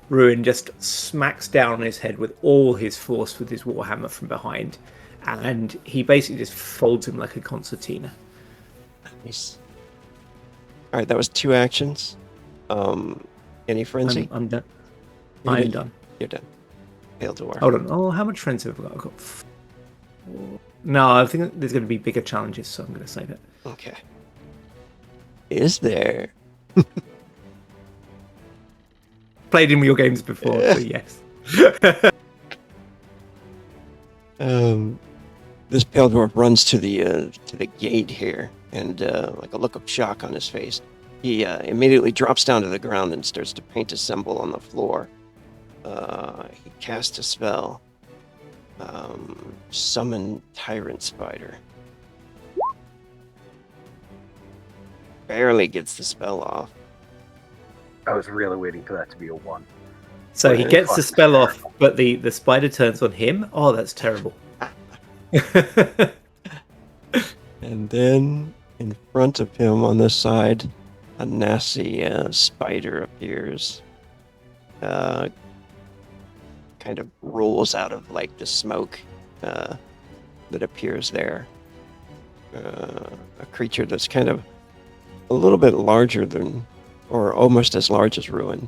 Ruin just smacks down on his head with all his force with his warhammer from behind, and he basically just folds him like a concertina. Nice. All right, that was 2 actions. Any frenzy? I'm done. I'm done. You're done. Pale Dwarf. Hold on. Oh, how much frenzy have I got? I've got 4. No, I think there's going to be bigger challenges, so I'm going to save it. Okay. Is there? Played in your games before, so yes. This pale dwarf runs to the gate here, and like a look of shock on his face, he immediately drops down to the ground and starts to paint a symbol on the floor. He casts a spell. Summon Tyrant Spider. Barely gets the spell off. I was really waiting for that to be a 1. So he gets the spell off, but the spider turns on him? Oh, that's terrible. And then in front of him on this side, a nasty spider appears. Kind of rolls out of like the smoke that appears there. A creature that's kind of a little bit larger than, or almost as large as Ruin.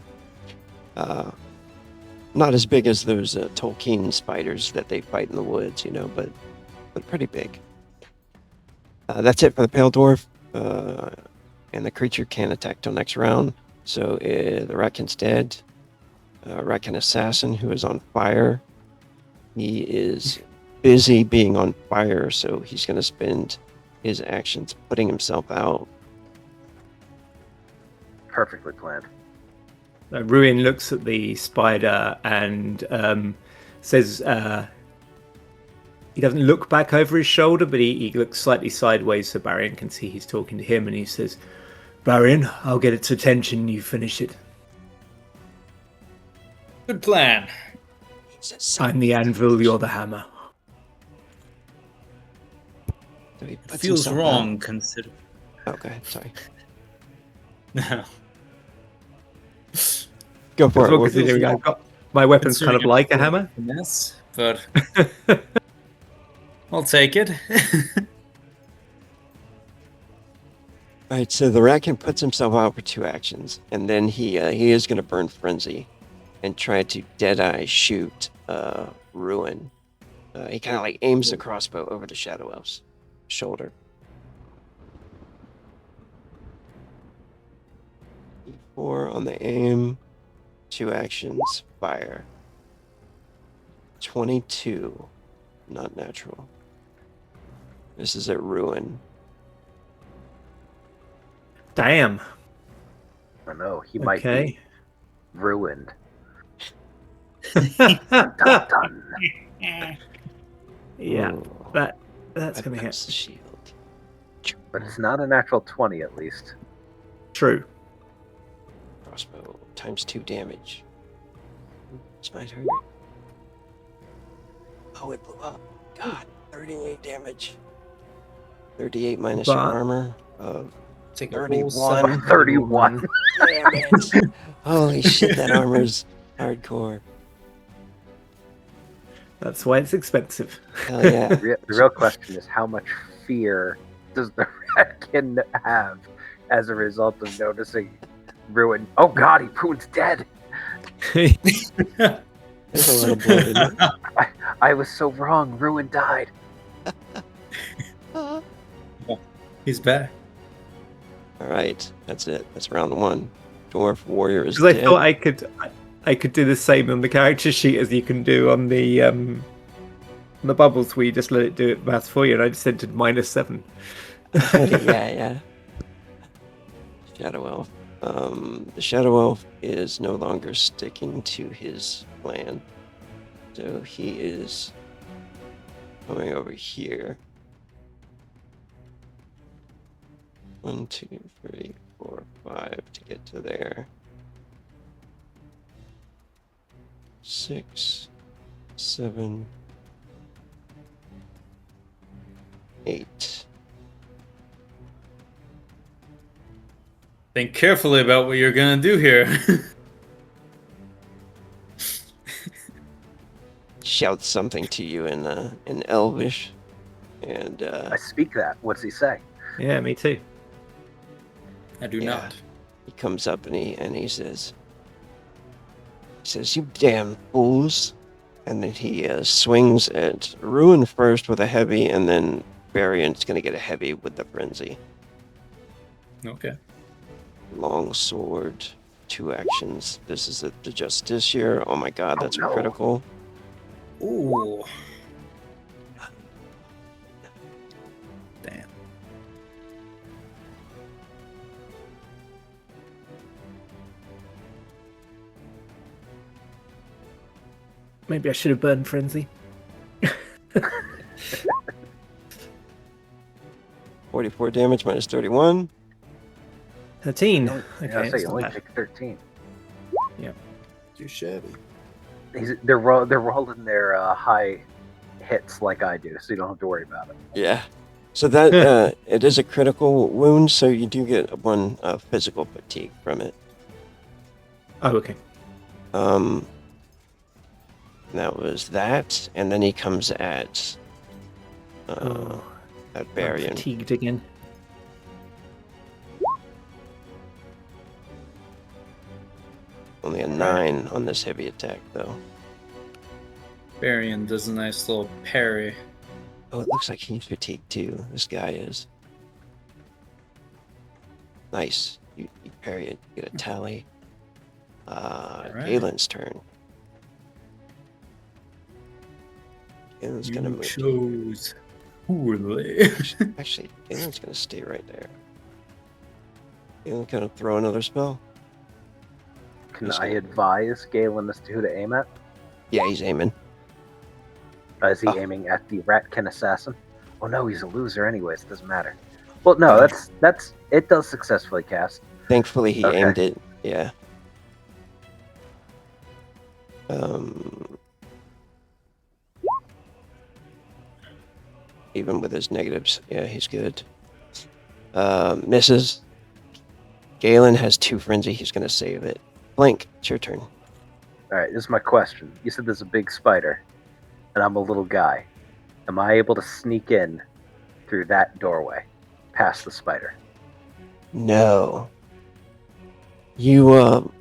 Not as big as those Tolkien spiders that they fight in the woods, but pretty big. That's it for the Pale Dwarf. And the creature can't attack till next round. So the Ratkin's dead. Ratkin Assassin, who is on fire. He is busy being on fire, so he's going to spend his actions putting himself out. Perfectly planned. Ruin looks at the spider and says he doesn't look back over his shoulder, but he looks slightly sideways so Barian can see he's talking to him, and he says, Barian, I'll get its attention, you finish it. Good plan. I'm the anvil, you're the hammer. So he It puts feels himself wrong, consider. Okay, sorry. No. Go for it. Well, considering I've got my weapon's kind of like a hammer. Yes, but I'll take it. Alright, so the Ratkin puts himself out for 2 actions, and then he is going to burn Frenzy and try to Deadeye shoot Ruin. He kind of like aims the crossbow over the Shadow Elf's shoulder. 4 on the aim, 2 actions, fire. 22, not natural. This is a ruin. Damn. I know he might be Okay. ruined. Dun, dun. Yeah, Oh, that's gonna weapons hit. shield. But it's not a natural 20 at least. True. Crossbow times 2 damage. This might hurt. Oh, it blew up. God, 38 damage. 38 minus your But- armor of Take a roll 31. 31. Damn it. Holy shit, that armor's hardcore. That's why it's expensive. Hell yeah. The real question is how much fear does the Ratkin have as a result of noticing Ruin? Oh god, Ruin's dead! There's a lot of blood in it. I was so wrong. Ruin died. He's back. Alright, that's it. That's round 1. Dwarf warrior is Because I dead. thought I could do the same on the character sheet as you can do on the bubbles where you just let it do it math for you, and I just entered -7. yeah. Shadow Elf. The Shadow Elf is no longer sticking to his plan. So he is coming over here. 1, 2, 3, 4, 5 to get to there. 6, 7, 8. Think carefully about what you're gonna do here. Shouts something to you in Elvish, and I speak that. What's he say? Yeah, me too. I do Yeah. not. he comes up and he says, "You damn fools!" And then he swings at Ruin first with a heavy, and then Variant's gonna get a heavy with the frenzy. Okay. Long sword, 2 actions. This is the Justiciar. Oh my god, that's no. critical. Ooh. Damn. Maybe I should have burned Frenzy. 44 damage minus 31. 13. I Okay, say that's you not only bad. take 13. Too shabby. They're rolling their high hits like I do, so you don't have to worry about it. Yeah. So that it is a critical wound, so you do get 1 physical fatigue from it. Oh, okay. That was that, and then he comes at Oh, at I'm Varian. fatigued again. Only a 9 on this heavy attack, though. Varian does a nice little parry. Oh, it looks like he's fatigued too. This guy is. Nice. You parry it, you get a tally. Alright. Galen's turn. Galen's gonna You move. chose poorly. Actually, Galen's gonna stay right there. Galen gonna throw another spell. Can Just I gonna- advise Galen as to who to aim at? Yeah, he's aiming. Is he Oh. aiming at the Ratkin assassin? Oh no, he's a loser anyways. Doesn't matter. Well, no, that's it. Does successfully cast. Thankfully, he Okay. aimed it. Yeah. Even with his negatives, yeah, he's good. Misses. Galen has 2 frenzy. He's gonna save it. Flink, it's your turn. All right, this is my question. You said there's a big spider, and I'm a little guy. Am I able to sneak in through that doorway, past the spider? No. You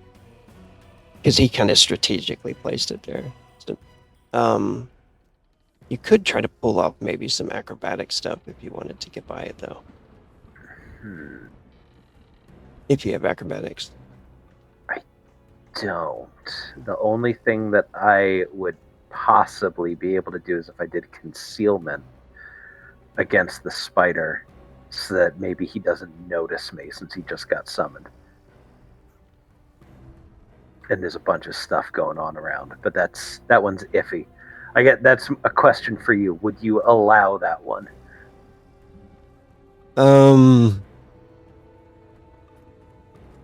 because he kind of strategically placed it there. So, you could try to pull off maybe some acrobatic stuff if you wanted to get by it, though. If you have acrobatics. Don't. The only thing that I would possibly be able to do is if I did concealment. against the spider so that maybe he doesn't notice me since he just got summoned. And there's a bunch of stuff going on around, but that one's iffy. That's a question for you. Would you allow that one?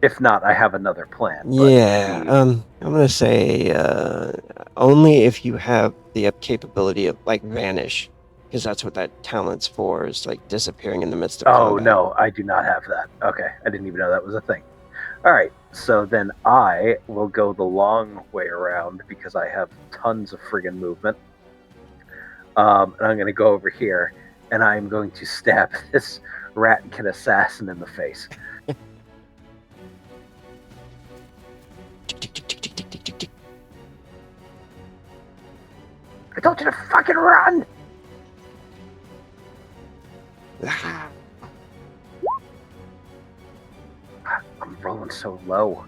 If not, I have another plan. Yeah, I'm gonna say only if you have the capability of like vanish, because that's what that talent's for, is like disappearing in the midst of combat. No, I do not have that. Okay, I didn't even know that was a thing. All right, so then I will go the long way around because I have tons of friggin' movement. And I'm going to go over here, and I'm going to stab this Ratkin assassin in the face. I told you to fucking run! I'm rolling so low.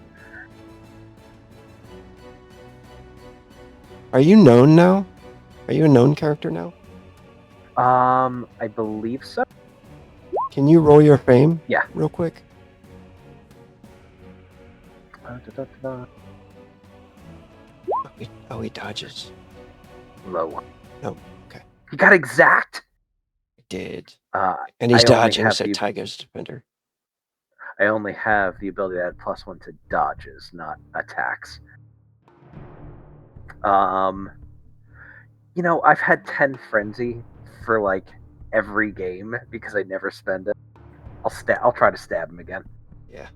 Are you known now? Are you a known character now? I believe so. Can you roll your fame? Yeah. Real quick. Oh, he dodges. Low. Oh, okay. You got exact? I did. And he's I only dodging, have so the- Tiger's defender. I only have the ability to add +1 to dodges, not attacks. I've had 10 frenzy for like every game because I never spend it. I'll try to stab him again. Yeah.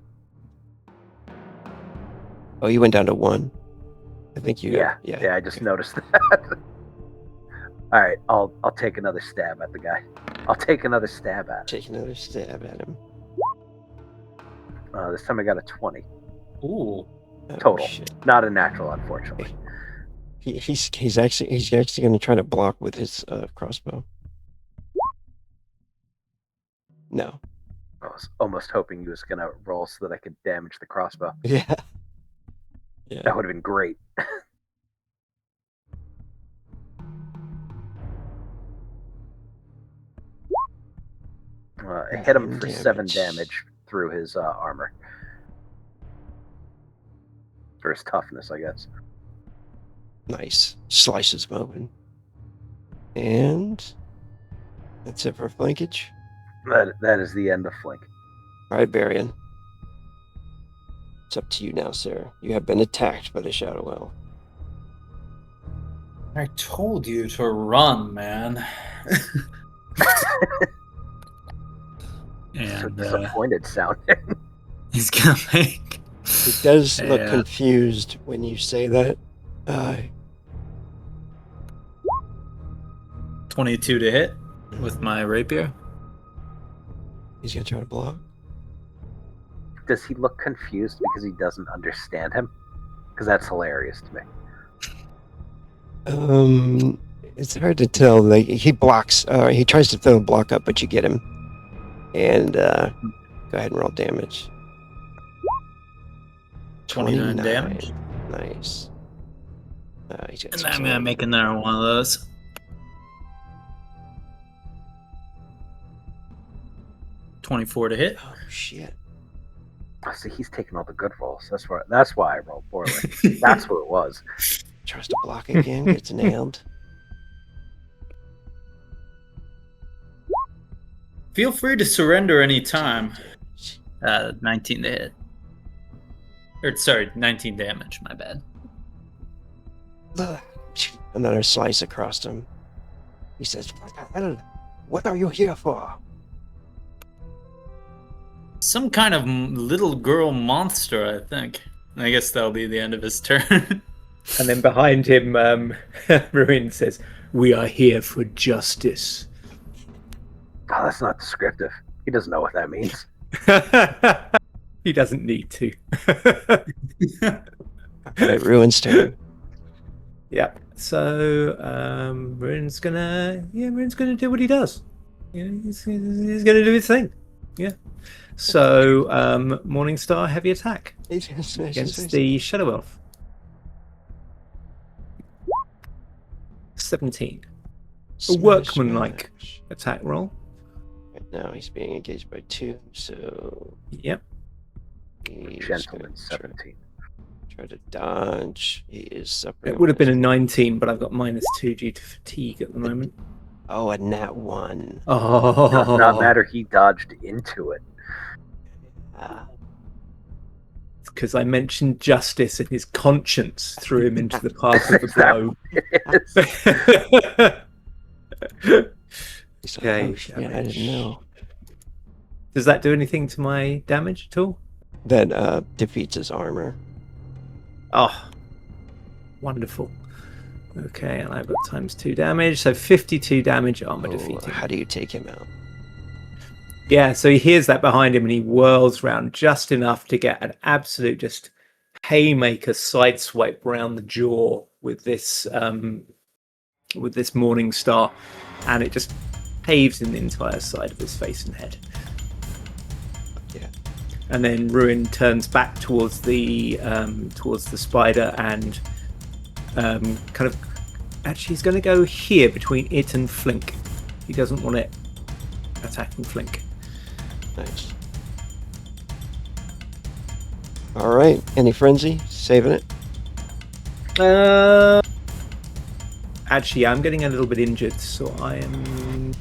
Oh, you went down to 1. I think you. Yeah, I just noticed that. All right, I'll take another stab at the guy. I'll take another stab at him. Take another stab at him. This time I got a 20 Ooh. Oh, total, shit. not a natural, unfortunately. He's actually going to try to block with his crossbow. No. I was almost hoping he was gonna roll so that I could damage the crossbow. Yeah. Yeah. That would have been great. I hit him for 7 damage through his armor. For his toughness, I guess. Nice. Slices him open. And that's it for flankage. That is the end of Flink. All right, Barian. It's up to you now, sir. You have been attacked by the Shadow Elf. I told you to run, man. So And disappointed sounding. he's gonna make. He does look Yeah. confused when you say that. 22 to hit with my rapier. He's gonna try to block. Does he look confused because he doesn't understand him? Because that's hilarious to me. It's hard to tell. Like he blocks. He tries to throw a block up, but you get him. And go ahead and roll damage. 29 damage. Nice. He's got And six I'm gonna on. make another one of those. 24 to hit. Oh shit! Oh, see, he's taking all the good rolls. That's why I rolled poorly. That's who it was. Tries to block again. Gets nailed. Feel free to surrender any time. 10 damage. 19 to hit. Or sorry, 19 damage. My bad. Another slice across him. He says, "What the hell? What are you here for?" Some kind of little girl monster, I think. I guess that'll be the end of his turn. And then behind him, Ruin says, "We are here for justice." Oh, that's not descriptive. He doesn't know what that means. He doesn't need to. It ruins turn. Yeah. So Ruin's gonna do what he does. He's gonna do his thing. Yeah. So Morningstar heavy attack against the Shadow Elf. 17. A workmanlike attack roll. now he's being engaged by 2, so Yep. he's Gentleman, gonna 17. try to dodge. He is suffering. It would have been a 19, but I've got -2 due to fatigue at the moment. Oh, a nat 1. Oh, Does not matter. He dodged into it. because I mentioned justice and his conscience threw him into the path of the Is that blow. what it is? He's like, Okay, oh, shit, I didn't know. Does that do anything to my damage at all? That defeats his armor. Oh, wonderful. Okay, and I've got ×2 damage, so 52 damage armor defeating. How do you take him out? Yeah, so he hears that behind him and he whirls round just enough to get an absolute just haymaker side swipe round the jaw with this Morning Star, and it just paves in the entire side of his face and head. Yeah. And then Ruin turns back towards the spider and kind of actually he's going to go here between it and Flink. He doesn't want it attacking Flink. Nice. All right. Any frenzy? Saving it? Actually, I'm getting a little bit injured, so I am.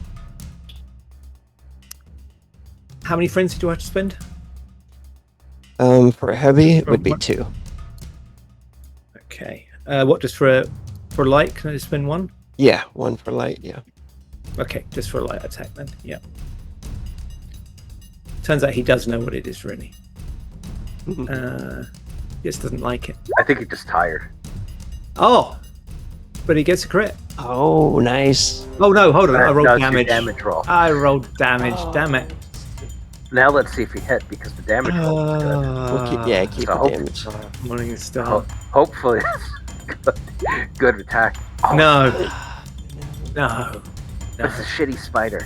How many frenzy do I have to spend? For a heavy, it would be 2. Okay. What, just for light? Can I just spend 1? Yeah, 1 for light. Yeah. Okay, just for a light attack then. Yeah. Turns out he does know what it is, really. Just doesn't like it. I think he's just tired. Oh, but he gets a crit. Oh, nice. Oh no, hold on! I rolled That's your damage. damage roll. I rolled damage. Damn it! Now let's see if he hit, because the damage roll is good. We'll keep So the damage. Morning Star. Hopefully, good attack. Oh, No. No. That's a shitty spider.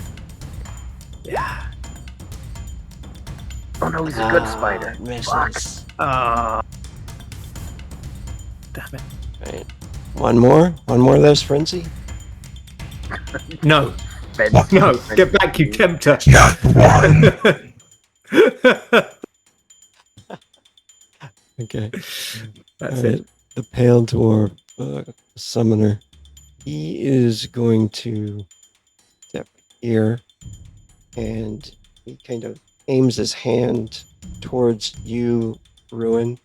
Yeah. Oh no, he's a good spider. Misses. Damn it. Right. One more of those frenzy. No. Ben, No. Get back, you tempter. Not one. Okay. That's All right. it. The pale dwarf summoner. He is going to step here, and he kind of aims his hand towards you, Ruin,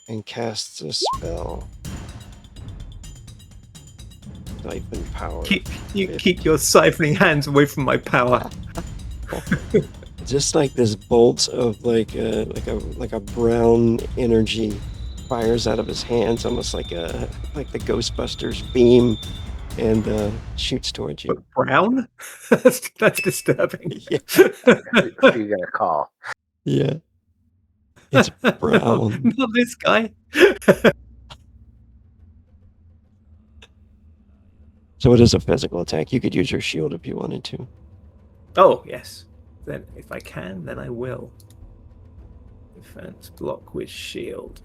and casts a spell. Siphon power. Keep your siphoning hands away from my power. Just like this bolt of like a brown energy fires out of his hands, almost like the Ghostbusters beam, and shoots towards you. But brown? That's disturbing. Yeah. you got a call. Yeah. It's brown. Not this guy. So it is a physical attack. You could use your shield if you wanted to. Oh, yes. Then if I can, then I will. Defense block with shield.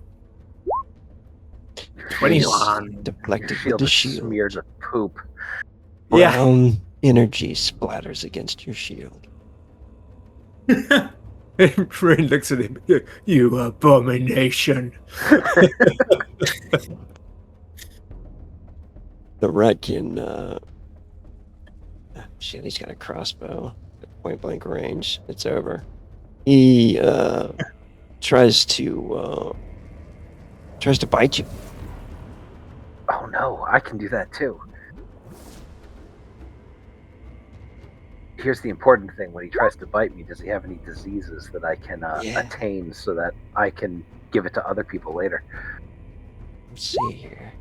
21. Deflected with Shield the is shield. smeared with poop. Yeah. Brown energy splatters against your shield. Rin looks at him. You abomination. The Redkin, shit, he's got a crossbow at point blank range. It's over. He tries to bite you. Oh no, I can do that too. Here's the important thing: when he tries to bite me, does he have any diseases that I can attain so that I can give it to other people later? Let's see here.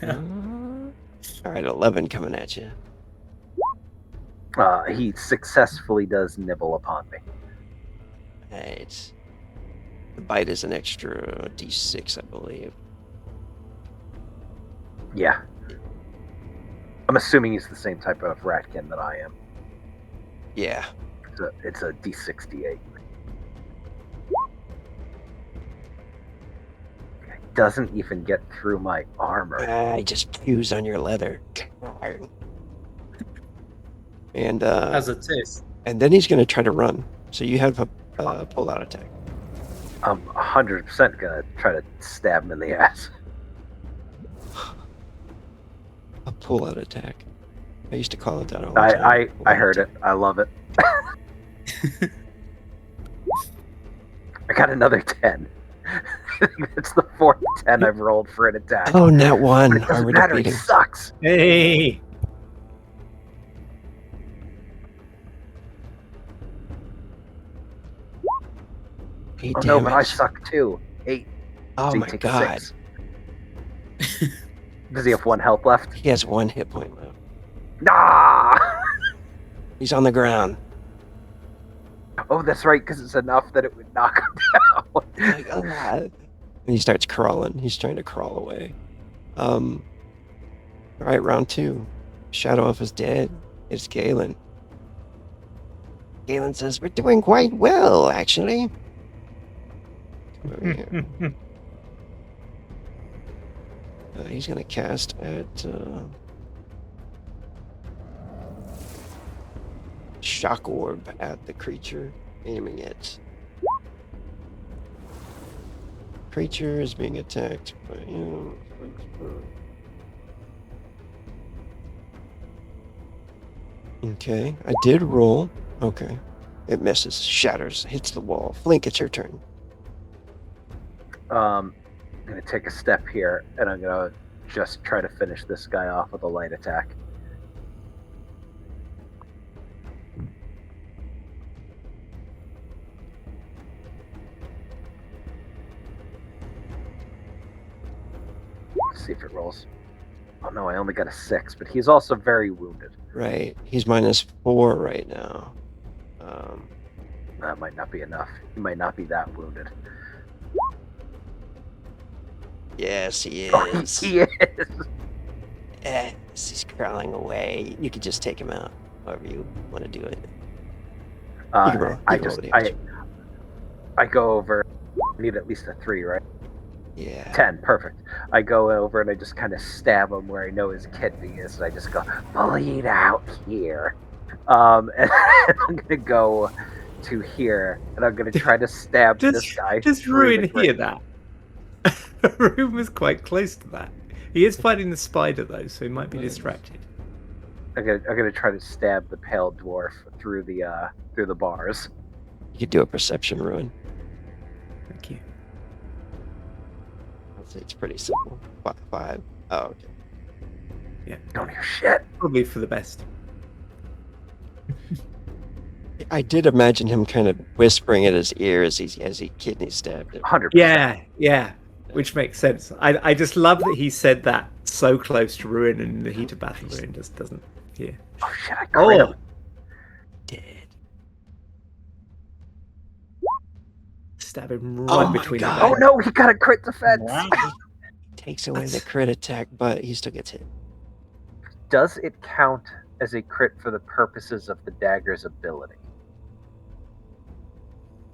All right, 11 coming at you. He successfully does nibble upon me. Right. The bite is an extra d6, I believe. Yeah. I'm assuming he's the same type of ratkin that I am. Yeah. It's a d68. Doesn't even get through my armor. I just fuse on your leather. And As it is. and then he's going to try to run. So you have a pull-out attack. I'm 100% gonna try to stab him in the ass. A pull-out attack. I used to call it that all the time. I Pull-out heard attack. it. I love it. I got another 10. It's the fourth 10 I've rolled for an attack. Oh, nat one. But it doesn't Armor matter. He defeating. sucks. Hey! Eight Oh no, but I damage. suck too. 8. Oh So you my take god. 6. Does he have 1 health left? He has 1 hit point left. Nah! He's on the ground. Oh, that's right, because it's enough that it would knock him down. Like, ah. And he starts crawling. He's trying to crawl away. All right, round 2. Shadow Elf is dead. It's Galen. Galen says, we're doing quite well, actually. Come over here. He's going to cast at... Shock Orb at the creature, aiming it. Creature is being attacked by you. Okay, I did roll. Okay. It misses, shatters, hits the wall. Flink, it's your turn. I'm going to take a step here, and I'm going to just try to finish this guy off with a light attack. Let's see if it rolls. Oh no, I only got a 6, but he's also very wounded. Right, he's -4 right now. That might not be enough. He might not be that wounded. Yes, he Oh, is. he is! Yes, he's crawling away. You could just take him out, however you want to do it. You can roll. You I can roll just, the damage. I go over. I need at least a 3, right? Yeah. 10, perfect. I go over and I just kind of stab him where I know his kidney is, and I just go, bleed out here. And I'm gonna go to here, and I'm gonna try to stab this guy. Does through Ruin the hear grate. that? Ruin was quite close to that. He is fighting the spider though, so he might be distracted. I'm gonna try to stab the pale dwarf through the bars. You could do a perception ruin. Thank you. I'd say it's pretty simple. 5. Oh, okay. Yeah, Don't hear shit. probably for the best. I did imagine him kind of whispering at his ear as he kidney stabbed him. 100%. Yeah, which makes sense. I just love that he said that so close to Ruin, and in the heat of battle, Ruin just doesn't hear. Oh shit! I crit him. Dead. Stab him Oh right my between God. the Oh legs. no! He got a crit defense. Wow. Takes away the crit attack, but he still gets hit. Does it count as a crit for the purposes of the dagger's ability?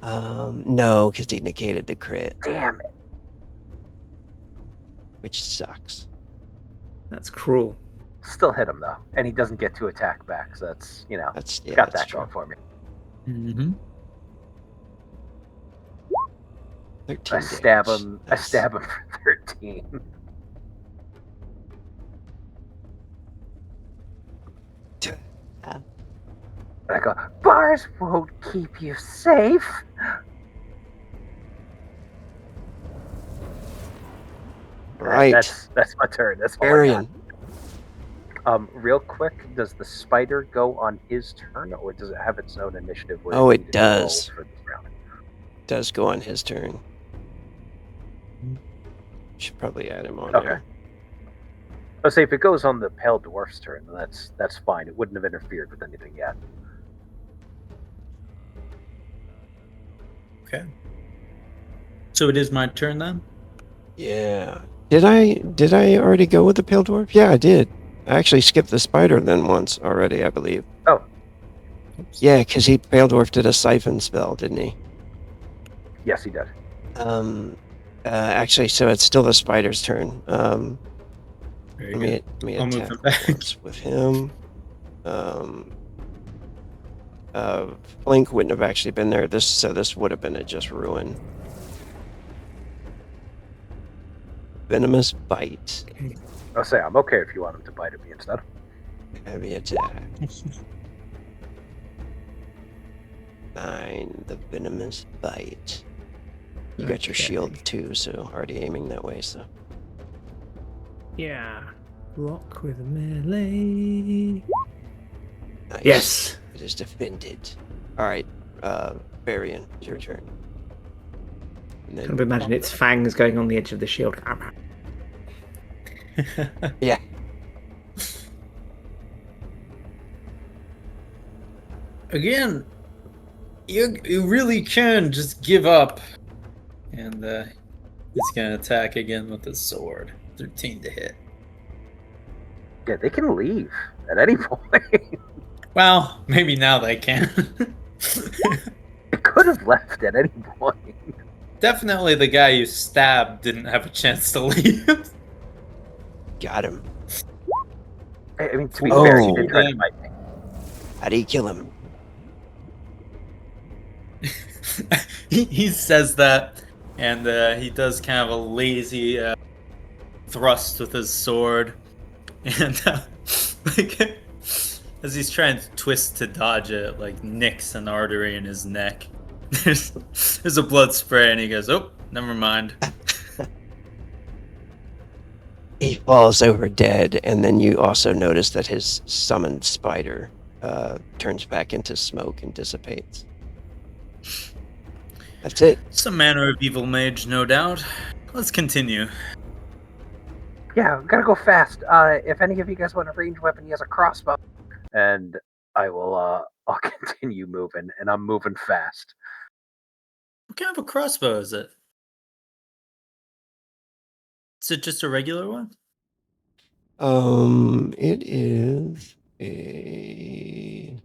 No, because he negated the crit, Damn it! which sucks. That's cruel. Still hit him though, and he doesn't get to attack back. So that's That's yeah, got that's that true. going for me. Mm-hmm. 13 I stab damage. him. I Nice. stab him for 13. And I go, bars won't keep you safe. Right. That's my turn. That's all I Arian. got. Real quick, does the spider go on his turn, or does it have its own initiative? Where Oh, it needed to roll does. for this round? Does go on his turn. Should probably add him on Okay. there. Let's say if it goes on the pale dwarf's turn, then that's fine. It wouldn't have interfered with anything yet. Okay. So it is my turn then? Yeah. Did I already go with the pale dwarf? Yeah, I did. I actually skipped the spider then once already, I believe. Oh, Yeah, because pale dwarf did a siphon spell, didn't he? yes, he did. Actually, so it's still the spider's turn. Very Let good. me I'll move attack him back. once with him. Flink wouldn't have actually been there. This would have been a just ruin. Venomous bite. I'll say I'm okay if you want him to bite at me instead. Heavy attack. 9. The venomous bite. You got your Okay. shield too, so already aiming that way. So Yeah. Block with melee. nice. Yes. It is defended. All right, Varian, it's your turn. And Kind of imagine its fangs going on the edge of the shield. yeah. Again, you really can just give up. And he's gonna attack again with his sword. 13 to hit. Yeah, they can leave at any point. Well, maybe now they can. They could have left at any point. Definitely the guy you stabbed didn't have a chance to leave. Got him. I mean, to be Oh. fair, he did try to fight me. How do you kill him? he says that, and he does kind of a lazy thrust with his sword, and like as he's trying to twist to dodge it, like nicks an artery in his neck. There's a blood spray, and he goes, "Oh, never mind." He falls over dead, and then you also notice that his summoned spider turns back into smoke and dissipates. That's it. Some manner of evil mage, no doubt. Let's continue. Yeah, we gotta go fast. If any of you guys want a ranged weapon, he has a crossbow. And I will, I'll continue moving, and I'm moving fast. What kind of a crossbow is it? Is it just a regular one? It is a.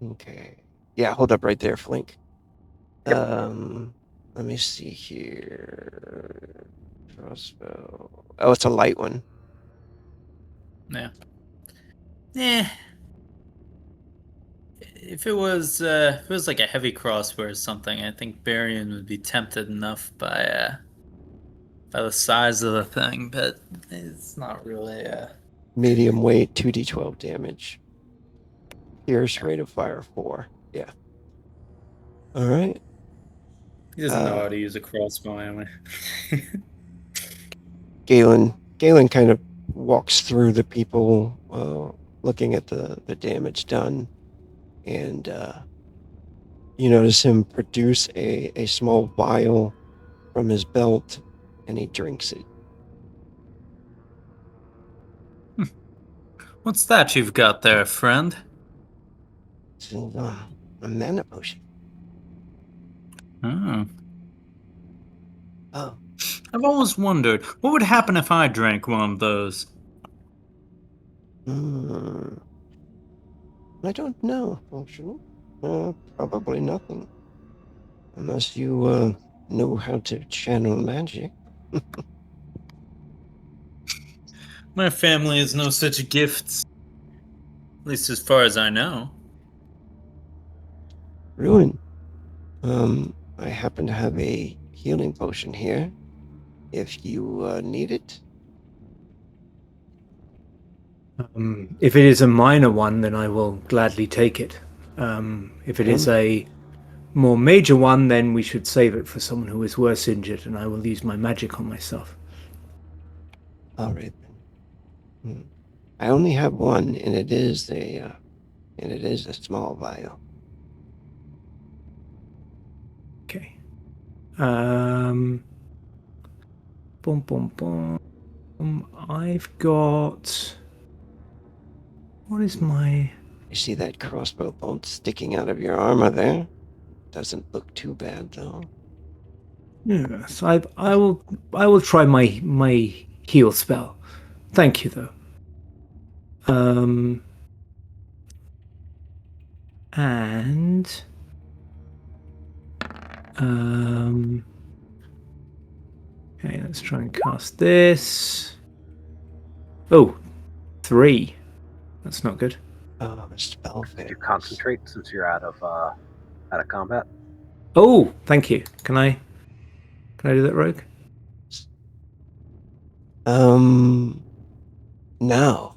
Okay. Yeah, hold up right there, Flink. Yep. Let me see here. Crossbow. Oh, it's a light one. Yeah. If it was like a heavy crossbow or something, I think Barian would be tempted enough by the size of the thing, but it's not really. Medium weight, 2d12 damage. Pierce rate of fire 4. Yeah. All right. He doesn't know how to use a crossbow anyway. Galen kind of walks through the people, looking at the damage done, and you notice him produce a small vial from his belt, and he drinks it. What's that you've got there, friend? It's a mana potion. Oh. Oh, I've always wondered what would happen if I drank one of those. I don't know, actually. Probably nothing. Unless you know how to channel magic. My family has no such gifts. At least as far as I know. Ruin. I happen to have a healing potion here. If you need it. If it is a minor one, then I will gladly take it. If it is a more major one, then we should save it for someone who is worse injured, and I will use my magic on myself. All right then. I only have one, and it is a small vial. Okay. Boom, boom, boom. I've got. What is my? You see that crossbow bolt sticking out of your armor there? Doesn't look too bad though. Yes, I will try my heal spell. Thank you though. And okay, let's try and cast this. Oh, 3. That's not good. Spell Did you fails. concentrate since you're out of combat? Oh, thank you. Can I do that, Rogue? No. No?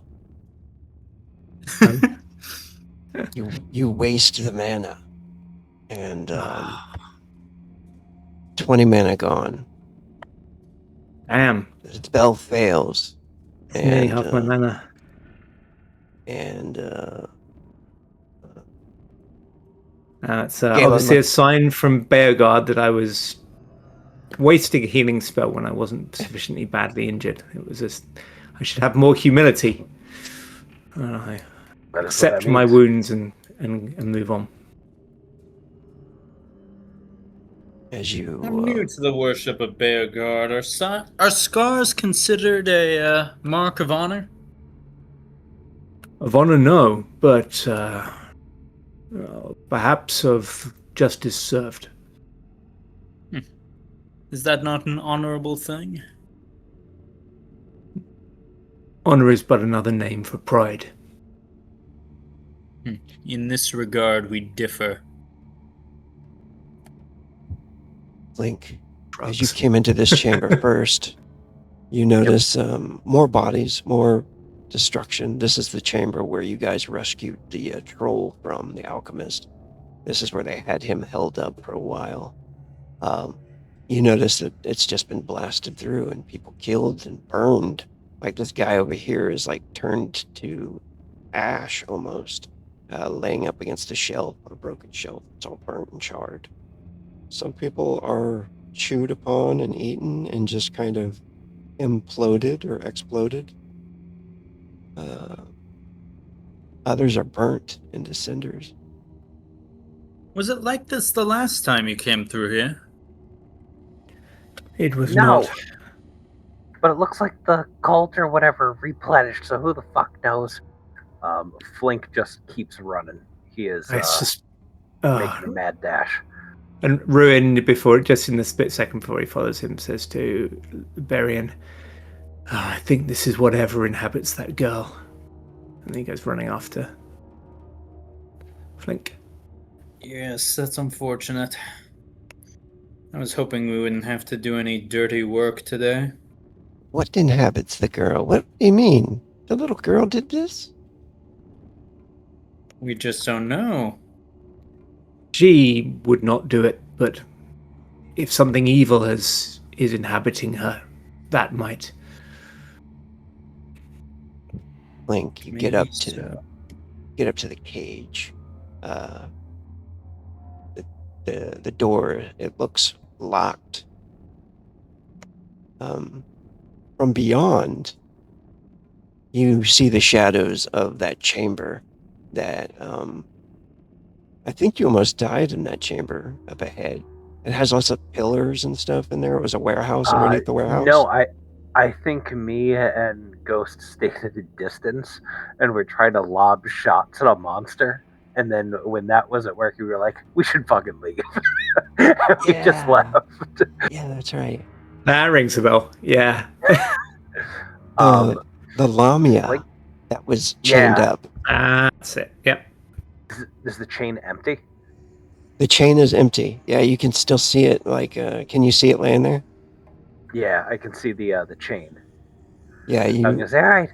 You waste the mana. And 20 mana gone. Damn. The spell fails. Nearly And half my mana. and It's Okay, obviously well, a sign from Beogard that I was wasting a healing spell when I wasn't sufficiently badly injured. It was just I should have more humility. I That is what accept that my means. wounds and move on. as you I'm new to the worship of Beogard. Are scars considered a mark of honor? Of honor, no, but perhaps of justice served. Is that not an honorable thing? Honor is but another name for pride. In this regard, we differ. Flink, as Drugs. you came into this chamber first, you notice more bodies, more destruction. This is the chamber where you guys rescued the troll from the alchemist. This is where they had him held up for a while. You notice that it's just been blasted through and people killed and burned. Like this guy over here is like turned to ash almost, laying up against a shelf, a broken shelf. It's all burnt and charred. Some people are chewed upon and eaten and just kind of imploded or exploded. Others are burnt into cinders. Was it like this the last time you came through here? It was No. not. But it looks like the cult or whatever replenished, so who the fuck knows? Flink just keeps running. He is It's just. making a mad dash. And Ruin, before, just in the split second before he follows him, says to Berian, I think this is whatever inhabits that girl. And he goes running after Flink. Yes, that's unfortunate. I was hoping we wouldn't have to do any dirty work today. What inhabits the girl? What do you mean? The little girl did this? We just don't know. She would not do it, but if something evil is inhabiting her, that might. Link, you get up to the cage. The door, it looks locked. From beyond, you see the shadows of that chamber that I think you almost died in that chamber up ahead. It has lots of pillars and stuff in there. It was a warehouse underneath the warehouse. No, I think me and Ghost stayed at a distance and we're trying to lob shots at a monster. And then when that wasn't working, we were like, we should fucking leave. We just left. Yeah, that's right. That rings a bell. Yeah. The Lamia like- that was chained Yeah. up. That's it. Yep. Is the chain empty? The chain is empty. Yeah, you can still see it. Like, can you see it laying there? Yeah, I can see the chain. Yeah, I'm gonna say, all right.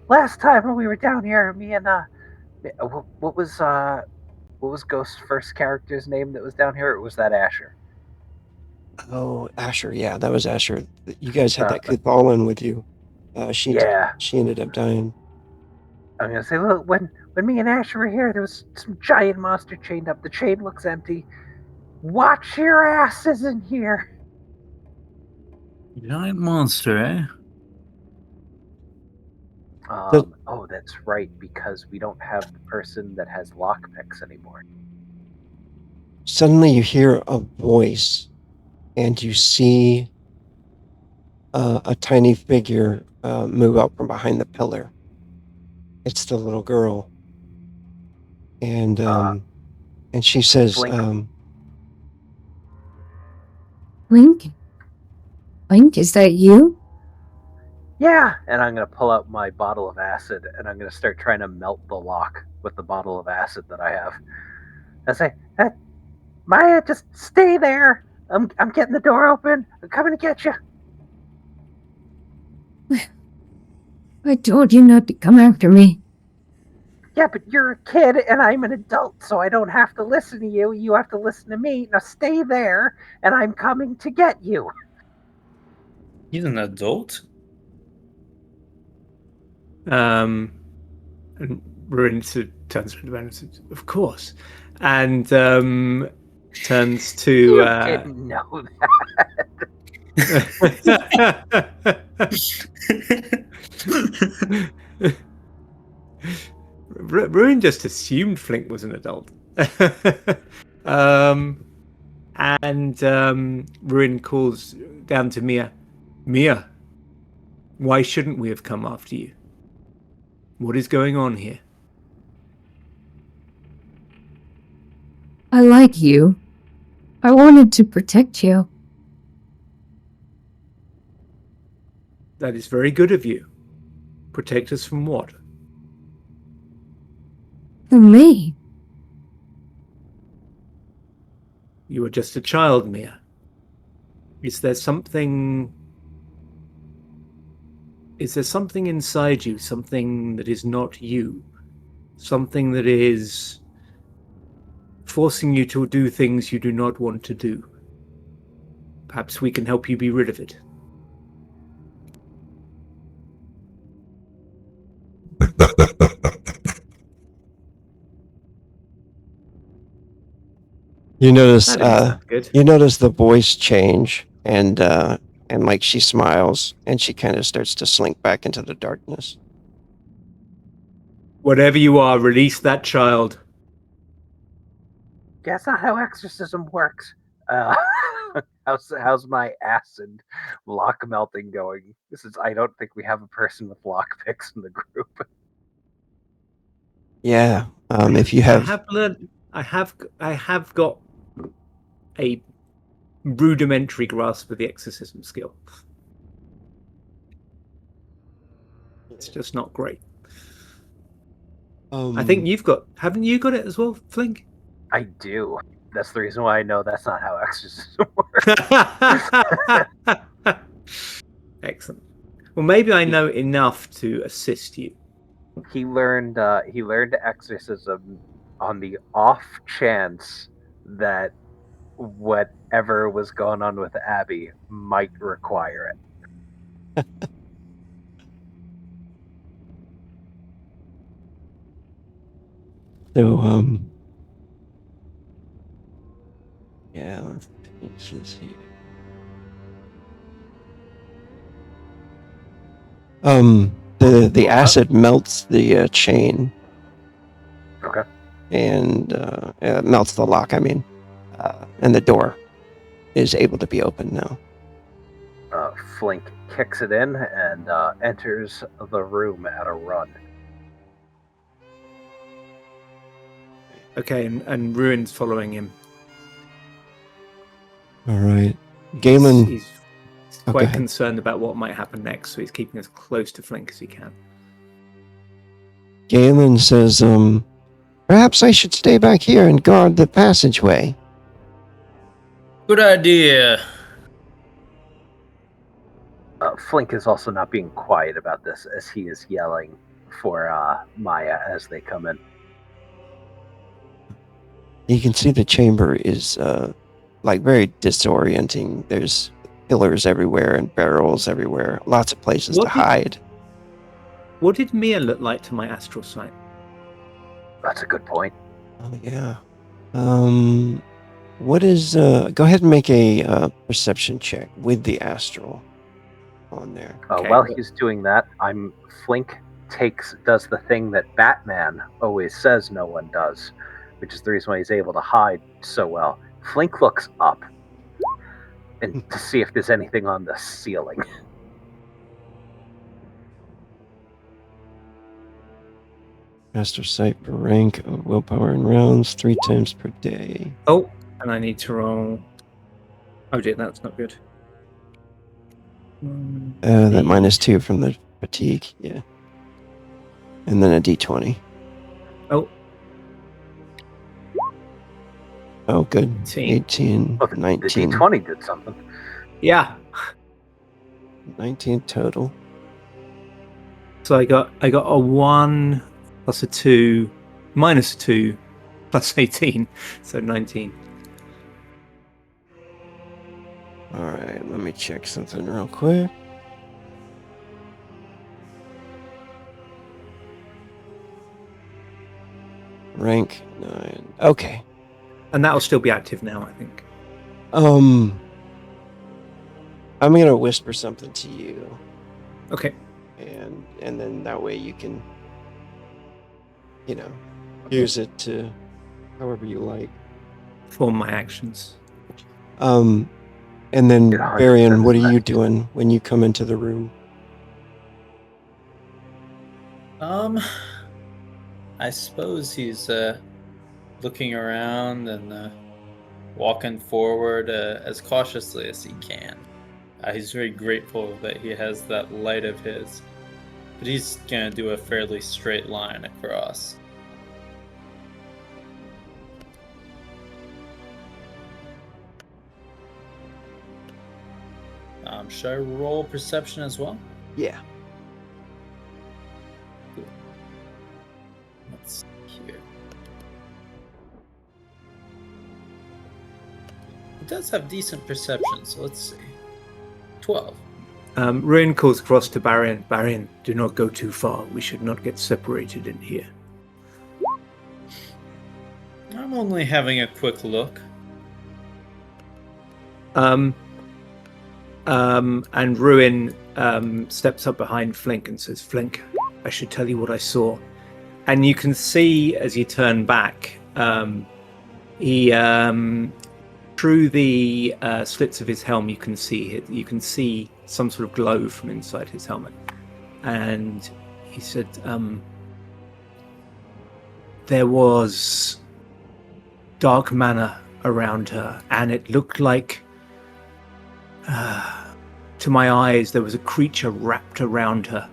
Last time when we were down here, me and what was Ghost's first character's name that was down here? It was that Asher. Oh, Asher. Yeah, that was Asher. You guys had that Cthulhu with you. She ended up dying. I'm gonna say, look, when me and Asher were here, there was some giant monster chained up. The chain looks empty. Watch your asses in here. Giant monster, eh? Oh, that's right, because we don't have the person that has lockpicks anymore. Suddenly you hear a voice and you see a tiny figure move out from behind the pillar. It's the little girl. And she says, Flink. Flink? Flink, is that you? Yeah, and I'm going to pull out my bottle of acid and I'm going to start trying to melt the lock with the bottle of acid that I have. I say, hey, Maya, just stay there. I'm getting the door open. I'm coming to get you. I told you not to come after me. Yeah, but you're a kid and I'm an adult, so I don't have to listen to you. You have to listen to me. Now stay there, and I'm coming to get you. He's an adult? And Ruin turns around and says, "Of course," and turns to. You didn't know Ruin just assumed Flink was an adult. And Ruin calls down to Mia. Mia, why shouldn't we have come after you? What is going on here? I like you. I wanted to protect you. That is very good of you. Protect us from what? From me. You are just a child, Mia. Is there something inside you, something that is not you? Something that is forcing you to do things you do not want to do? Perhaps we can help you be rid of it. You notice, That didn't sound good. you notice the voice change, and like she smiles, and she kind of starts to slink back into the darkness. Whatever you are, release that child. that's not how exorcism works. How's my acid lock melting going? I don't think we have a person with lock picks in the group. Yeah. If you have, I have learned. I have got a rudimentary grasp of the exorcism skill. It's just not great. I think haven't you got it as well, Flink? I do. That's the reason why I know that's not how exorcism works. Excellent. Well, maybe I know enough to assist you. He learned exorcism on the off chance that whatever was going on with Abby might require it. so yeah, let's finish this here. The acid melts the chain. Okay. And it melts the lock. I mean, and the door is able to be opened now. Flink kicks it in and enters the room at a run. Okay, and Ruin's following him. All right, Galen. He's quite concerned about what might happen next, so he's keeping as close to Flink as he can. Galen says, perhaps I should stay back here and guard the passageway. Good idea. Flink is also not being quiet about this as he is yelling for Maya as they come in. You can see the chamber is like very disorienting. There's pillars everywhere and barrels everywhere. Lots of places to hide. What did Mia look like to my astral sight? That's a good point. Oh yeah. What is? Go ahead and make a perception check with the astral on there. Okay. While he's doing that, Flink does the thing that Batman always says no one does, which is the reason why he's able to hide so well. Flink looks up and to see if there's anything on the ceiling. Master sight for rank of willpower in rounds 3 times per day. Oh, and I need to roll. Oh dear, that's not good. That -2 from the fatigue, yeah. And then a d20. Oh, Oh, good. 18. 18, Well, the 19. D20 did something. yeah. 19 total. So I got a 1 plus a 2 minus a 2 plus 18, so 19. All right, let me check something real quick. Rank 9. Okay. And that'll still be active now, I think. I'm gonna whisper something to you, Okay. and then that way you can, use it to however you like. Form my actions. And then Get 100% Varian, what are you effect. doing when you come into the room? I suppose he's looking around and walking forward as cautiously as he can. He's very grateful that he has that light of his, but he's gonna do a fairly straight line across. Should I roll perception as well? Yeah. Let's see here. It does have decent perception, so let's see. 12. Ruin calls across to Barian. Barian, do not go too far. We should not get separated in here. I'm only having a quick look. And Ruin steps up behind Flink and says, Flink, I should tell you what I saw. And you can see as you turn back, he through the slits of his helm, you can see some sort of glow from inside his helmet. And he said, there was dark mana around her, and it looked like, to my eyes, there was a creature wrapped around her.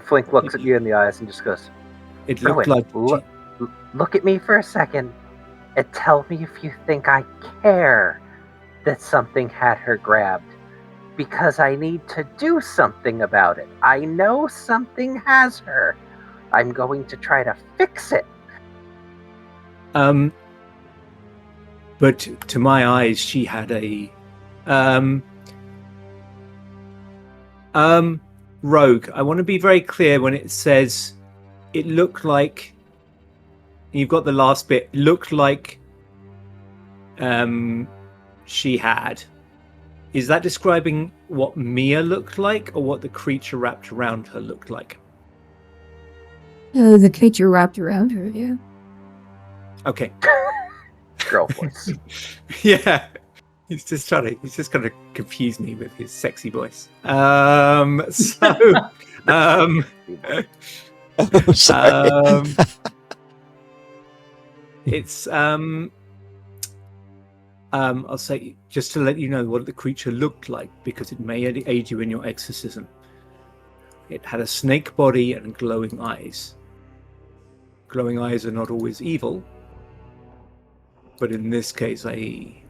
Flink looks at you in the eyes and just goes, It looked Ruin, like look at me for a second and tell me if you think I care that something had her grabbed. Because I need to do something about it. I know something has her. I'm going to try to fix it. But to my eyes, she had a rogue. I want to be very clear when it says it looked like, you've got the last bit, looked like she had. Is that describing what Mia looked like, or what the creature wrapped around her looked like? The creature wrapped around her, yeah. Okay. Girl voice. Yeah. He's just going to confuse me with his sexy voice. So, Oh, sorry. it's I'll say, just to let you know what the creature looked like, because it may aid you in your exorcism. It had a snake body and glowing eyes. Glowing eyes are not always evil, but in this case, I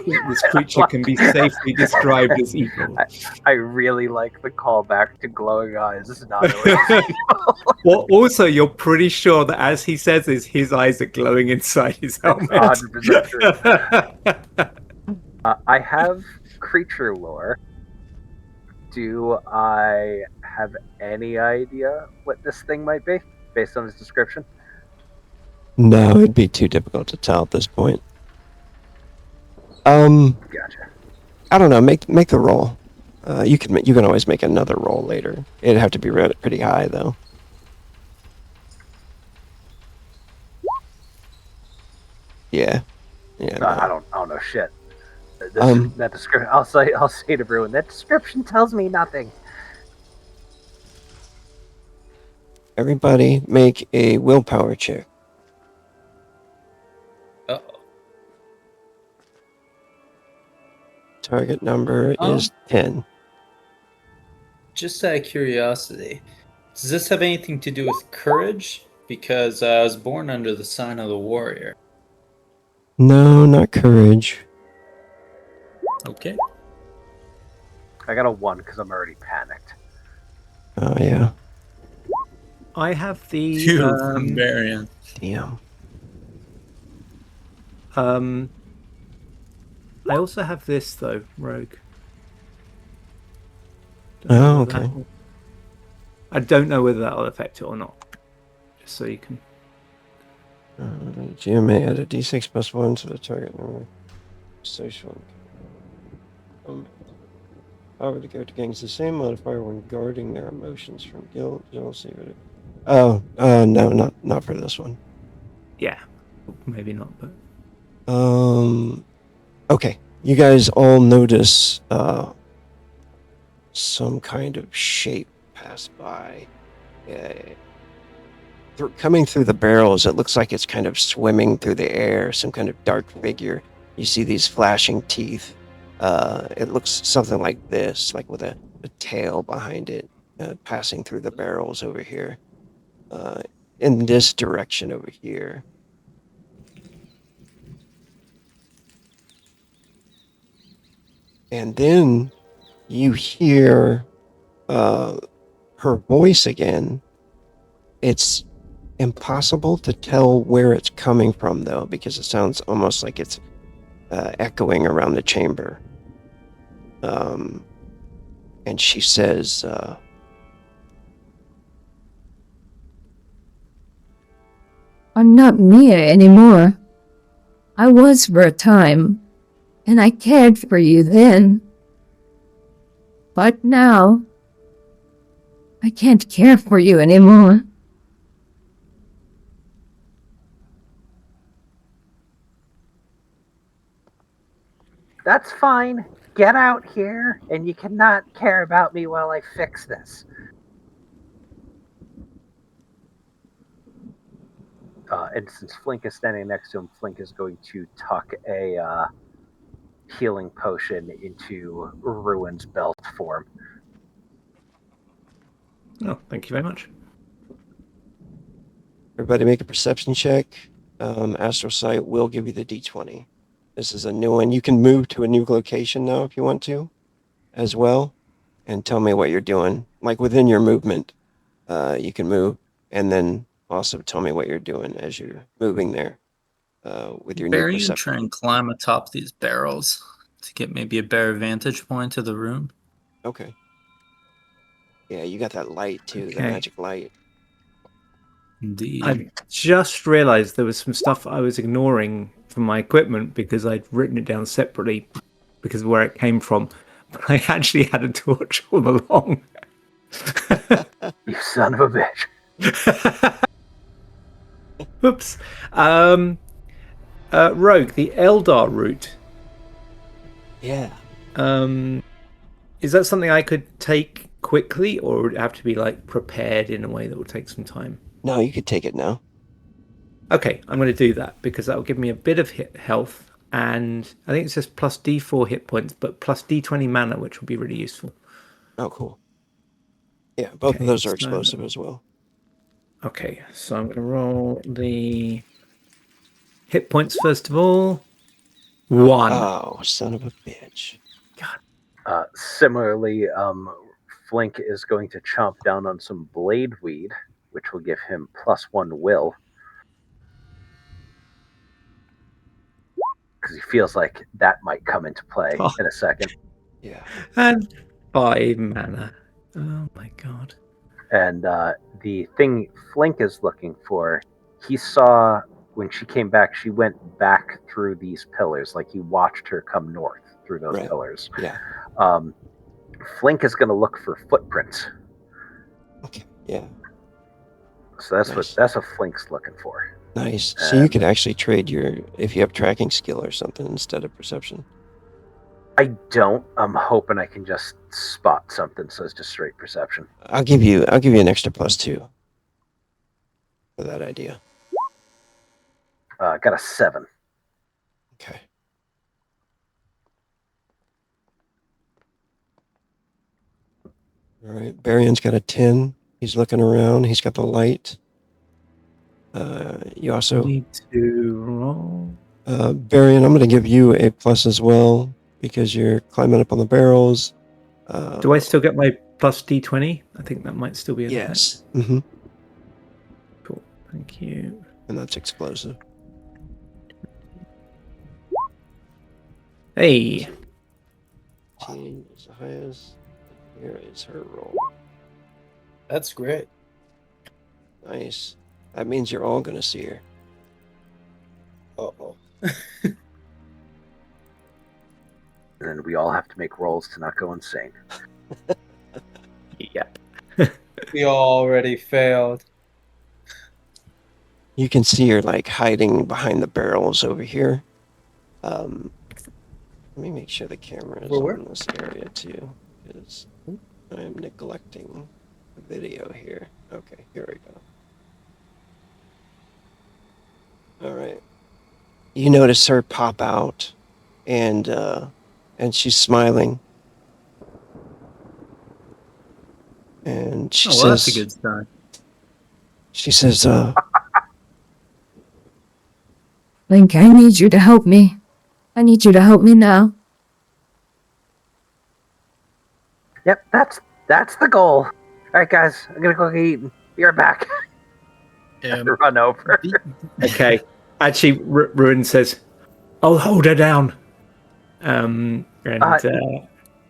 think this creature can be safely described as evil. I really like the callback to glowing eyes. This is not always Well, also, you're pretty sure that as he says this, his eyes are glowing inside his helmet. 100% true. I have creature lore. Do I have any idea what this thing might be, based on his description? No, it'd be too difficult to tell at this point. Gotcha. I don't know. Make the roll. You can always make another roll later. It'd have to be pretty high though. Yeah. Yeah. No. I don't know shit. That description. I'll say to Bruin, that description tells me nothing. Everybody make a willpower check. Uh-oh. target number is 10. Just out of curiosity, does this have anything to do with courage? Because I was born under the sign of the warrior. No, not courage. Okay. I got a 1 because I'm already panicked. Oh, yeah. I have the 2 from Varian. Damn. I also have this though, Rogue. Oh, okay. I don't know whether that'll affect it or not. Just so you can. GMA add a d6 plus 1 to the target number. Social. Power to go to gangs the same modifier when guarding their emotions from guilt, jealousy. Oh, no, not for this one. Yeah, maybe not, but. Okay. You guys all notice some kind of shape pass by. Coming through the barrels, it looks like it's kind of swimming through the air, some kind of dark figure. You see these flashing teeth. It looks something like this, like with a tail behind it, passing through the barrels over here. In this direction over here. And then you hear her voice again. It's impossible to tell where it's coming from, though, because it sounds almost like it's echoing around the chamber. And she says, I'm not Mia anymore. I was for a time, and I cared for you then. But now, I can't care for you anymore. That's fine. Get out here, and you cannot care about me while I fix this. And since Flink is standing next to him, Flink is going to tuck a healing potion into Ruin's belt form. Oh, thank you very much. everybody make a perception check. Astral Sight will give you the d20. This is a new one. You can move to a new location now if you want to, as well, and tell me what you're doing. Like within your movement, you can move, and then also tell me what you're doing as you're moving there with your new Varian perception. try and climb atop these barrels to get maybe a better vantage point to the room. Okay. Yeah, you got that light too, the Okay. magic light. Indeed. I just realized there was some stuff I was ignoring from my equipment because I'd written it down separately because of where it came from. But I actually had a torch all along. You son of a bitch. Whoops. Rogue, the Eldar route. Yeah. Is that something I could take quickly, or would it have to be like prepared in a way that would take some time? No, you could take it now. Okay, I'm going to do that because that will give me a bit of health, and I think it's just plus D4 hit points, but plus D20 mana, which will be really useful. Oh, cool. Yeah, both of those are explosive as well. Okay, so I'm going to roll the hit points first of all. 1. Oh, son of a bitch. Similarly, Flink is going to chomp down on some blade weed, which will give him +1 will. Because he feels like that might come into play in a second. Yeah. And 5 mana. Oh my god. And the thing Flink is looking for, he saw when she came back, she went back through these pillars. Like he watched her come north through those pillars. Yeah. Flink is going to look for footprints. Okay. Yeah. So that's what Flink's looking for. Nice. So you could actually trade if you have tracking skill or something instead of perception. I don't. I'm hoping I can just spot something, so it's just straight perception. I'll give you an extra +2 for that idea. Got a 7. Okay. All right. Barion's got a 10. He's looking around. He's got the light. You also... Need to roll. Barion, I'm going to give you a plus as well because you're climbing up on the barrels. Do I still get my plus D20? I think that might still be in Yes. Mm-hmm. Cool. Thank you. And that's explosive. Hey. 18 is the highest. Here is her roll. That's great. Nice. That means you're all going to see her. Uh-oh. And then we all have to make rolls to not go insane. Yep. We already failed. You can see her like hiding behind the barrels over here. Let me make sure the camera is Where? on this area too, because I am neglecting the video here. Okay, here we go. All right. You notice her pop out, and she's smiling, and she Well, says, that's a good sign. She says, Flink, I need you to help me. I need you to help me now. Yep, that's the goal. All right, guys, I'm gonna go get eaten. Be right back. Run over. Okay. Actually, Ruin says, "I'll hold her down." And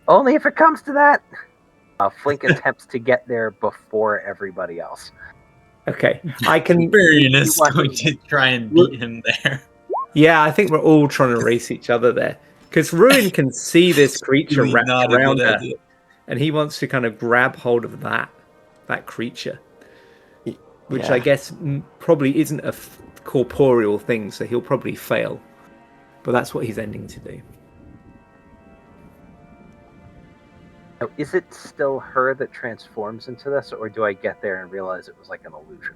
Only if it comes to that. Flink attempts to get there before everybody else. okay, I can. Barion is wants- going to try and beat him there. Yeah, I think we're all trying to race each other there because Ruin can see this creature Really wrapped not a around good her, idea. and he wants to kind of grab hold of that creature, which Yeah. I guess probably isn't a corporeal thing, so he'll probably fail. But that's what he's ending to do. Now, is it still her that transforms into this, or do I get there and realize it was like an illusion?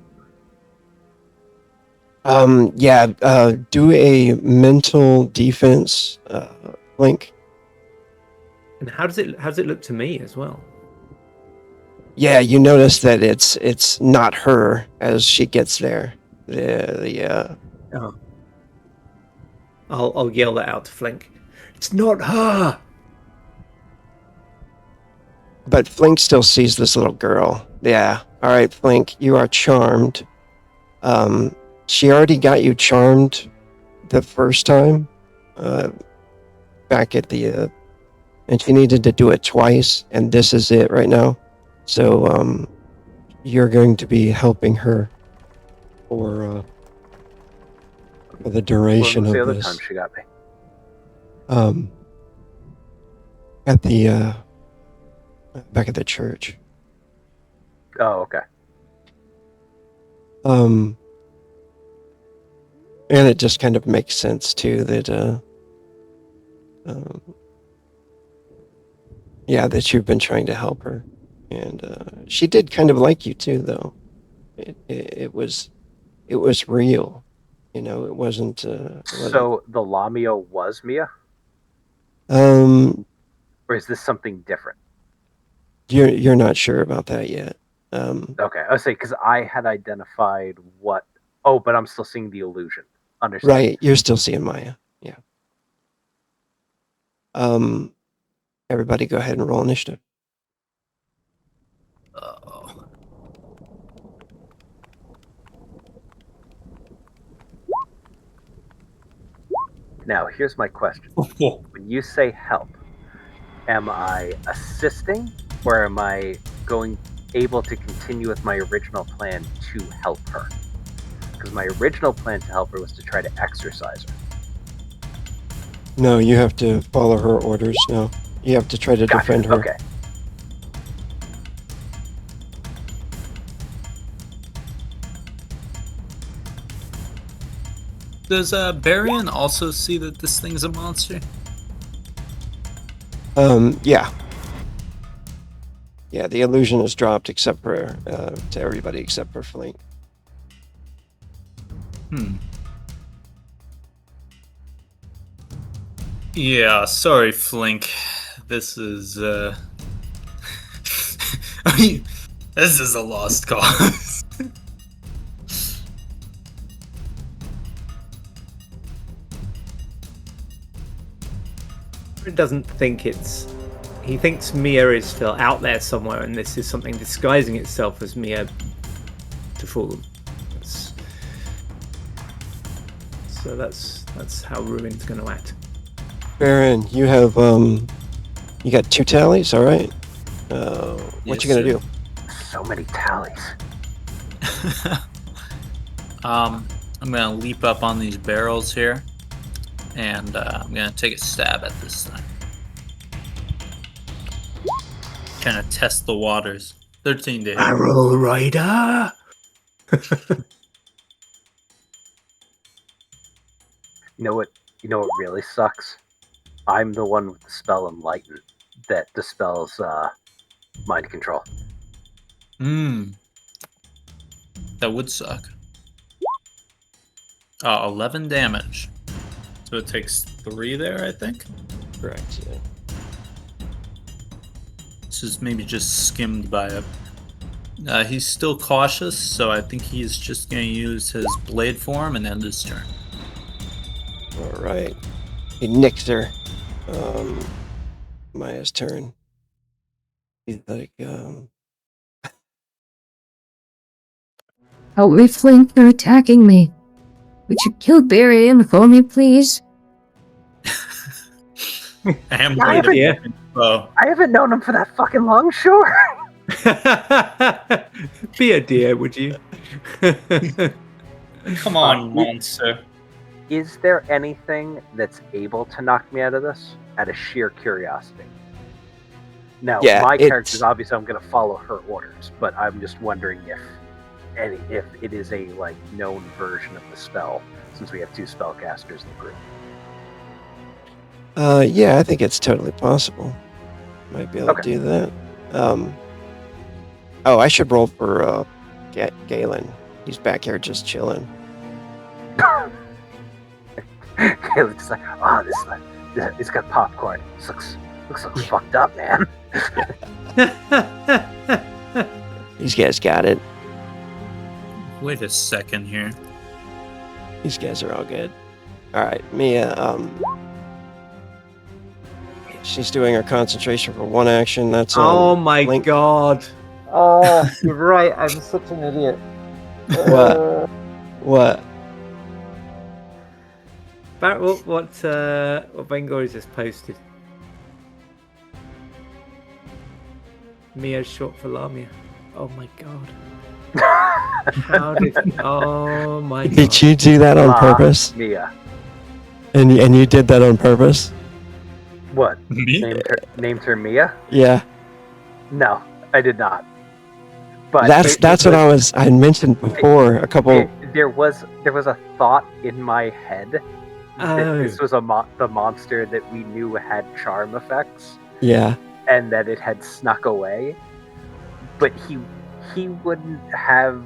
do a mental defense link. And how does it look to me as well? Yeah, you notice that it's not her as she gets there. Oh. I'll yell that out to Flink. It's not her. But Flink still sees this little girl. Yeah. All right, Flink, you are charmed. She already got you charmed the first time, back at the, and she needed to do it twice, and this is it right now. So, you're going to be helping her for the duration When was the of other this. time she got me? At the back at the church. Oh, okay. And it just kind of makes sense too that that you've been trying to help her, and she did kind of like you too, though. It was real, it wasn't. So the Lamia was Mia, Um, or is this something different? you're not sure about that yet. Okay, I was saying because I had identified what. Oh, but I'm still seeing the illusion. Understand? Right, you're still seeing Maya. Yeah. Everybody, go ahead and roll initiative. Oh. Now, here's my question. When you say help, am I assisting, or am I able to continue with my original plan to help her? Because my original plan to help her was to try to exorcise her. No, you have to follow her orders now. You have to try to Gotcha. defend her. Okay. Does Barion also see that this thing's a monster? Yeah. Yeah, the illusion is dropped except for to everybody except for Flink. Yeah, sorry, Flink. This is This is a lost cause. He doesn't think it's. He thinks Mia is still out there somewhere, and this is something disguising itself as Mia to fool them. So that's how Ruin's going to act. Baron, you have you got 2 tallies, all right? What Yes, you gonna sir. do? So many tallies. I'm gonna leap up on these barrels here, and I'm gonna take a stab at this thing. Kind of test the waters. 13 days. Arrow Rider. You know what really sucks? I'm the one with the spell Enlighten that dispels mind control. That would suck. 11 damage. So it takes 3 there, I think. Correct. Yeah. This is maybe just skimmed by it. He's still cautious, so I think he's just going to use his blade form and end his turn. All right. He nicks her. Maya's turn. He's like, Help me, Flink, they're attacking me. Would you kill Barian for me, please? I am I going to haven't- bow. I haven't known him for that fucking long, sure. Be a dear, would you? Come on, monster. Is there anything that's able to knock me out of this? Out of sheer curiosity. Now, Yeah, my it's- character's obviously I'm going to follow her orders, but I'm just wondering if it is a known version of the spell, since we have 2 spellcasters in the group. yeah, I think it's totally possible. Might be able Okay. to do that. Oh, I should roll for Galen. He's back here just chilling. Caleb's just like, oh, it's got popcorn. This looks fucked up, man. These guys got it. Wait a second here. These guys are all good. All right, Mia. She's doing her concentration for 1 action. That's Oh my Flink. god. Oh, you're right. I'm such an idiot. What? What? What Bengori's just posted. Mia's short for Lamia. Oh my god. How did? Oh my god. Did you do that on purpose? Mia. And you did that on purpose? What? Me? Named her Mia? Yeah. No, I did not. But That's what I mentioned before. A couple. There was a thought in my head that Oh. this was the monster that we knew had charm effects, Yeah. and that it had snuck away. But he wouldn't have,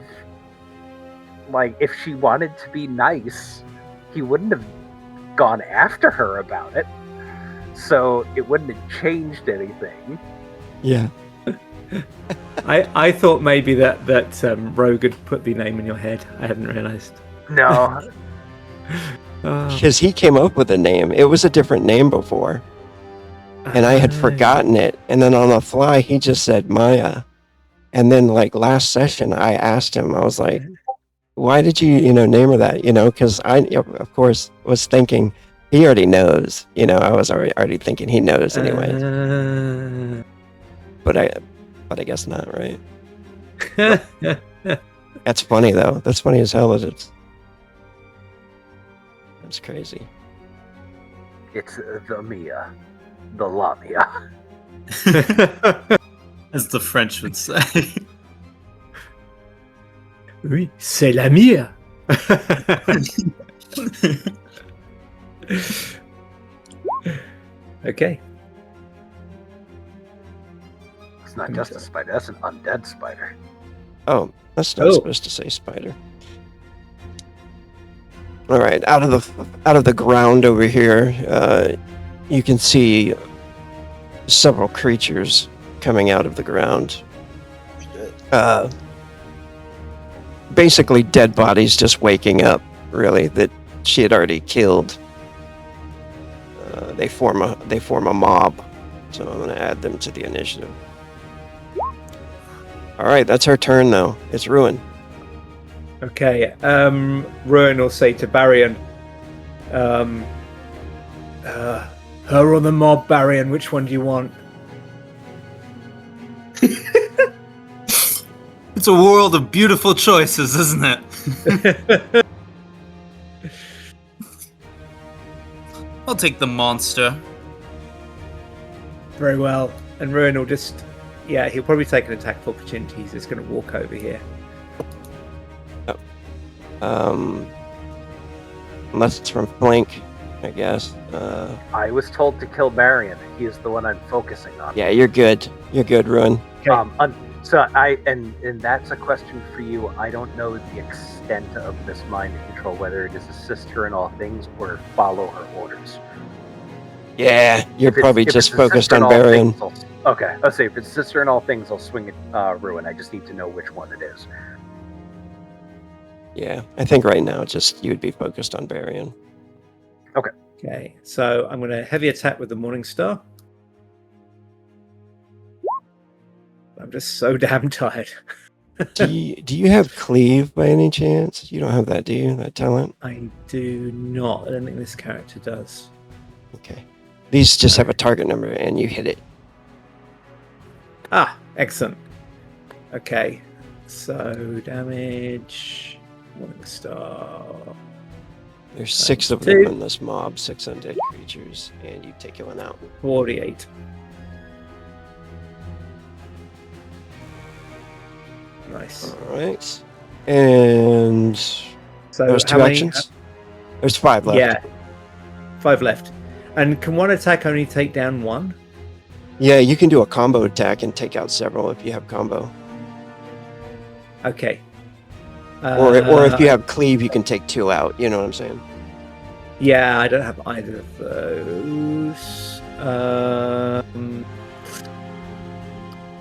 if she wanted to be nice, he wouldn't have gone after her about it. So it wouldn't have changed anything. Yeah. I thought maybe that Rogue had put the name in your head. I hadn't realised. No. Oh. Because he came up with a name. It was a different name before. And I had forgotten it. And then on the fly, he just said Maya. And then last session, I asked him, I was like, why did you, name her that? Because I, of course, was thinking he already knows. I was already thinking he knows anyways. But I guess not, right? That's funny, though. That's funny as hell. That's crazy. It's the Mia. The Lamia. As the French would say. Oui, c'est la Mia. Okay. It's not just a spider, that's an undead spider. Oh, that's not supposed to say spider. All right, out of the ground over here, you can see several creatures coming out of the ground. basically dead bodies just waking up, really, that she had already killed. They form a mob, so I'm going to add them to the initiative. All right, that's our turn now. It's Ruin. Okay, Ruin will say to Barrion, her or the mob, Barrion, which one do you want? It's a world of beautiful choices, isn't it? I'll take the monster. Very well. And Ruin will just, he'll probably take an attack of opportunity. He's just going to walk over here. Unless it's from Flink, I guess. I was told to kill Barrion. He is the one I'm focusing on. Yeah, you're good. You're good, Ruin. Okay. And that's a question for you. I don't know the extent of this mind control, whether it is assist her in all things or follow her orders. Yeah, you're probably just it's focused assist her on in all Barrion. things, okay, let's say if it's assist her in all things, I'll swing it Ruin. I just need to know which one it is. Yeah, I think right now just you would be focused on Barrion. Okay, so I'm going to heavy attack with the Morning Star. I'm just so damn tired. Do you have Cleave by any chance? You don't have that, do you? That talent? I do not. I don't think this character does. Okay. These just have a target number and you hit it. Ah, excellent. Okay, so damage, Morning Star. There's 6 of them in this mob, 6 undead creatures, and you take one out. 48. Nice. Alright. And So there's how 2 many- actions? There's 5 left. Yeah, 5 left. And can one attack only take down one? Yeah, you can do a combo attack and take out several if you have combo. Okay. Or if you have Cleave, you can take 2 out. You know what I'm saying? Yeah, I don't have either of those.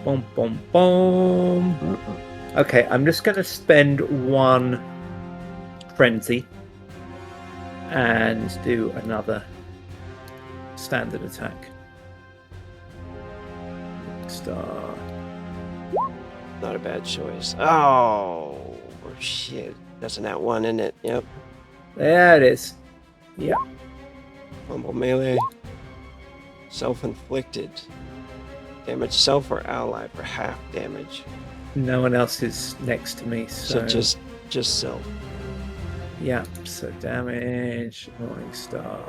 Boom, boom, boom. Okay, I'm just going to spend 1 frenzy and do another standard attack. Star. Not a bad choice. Oh, shit. That's an @1, isn't it? Yep. There it is. Yeah. Fumble melee. Self-inflicted. Damage self or ally for half damage. No one else is next to me, So so just self. yeah. So damage, Morning Star.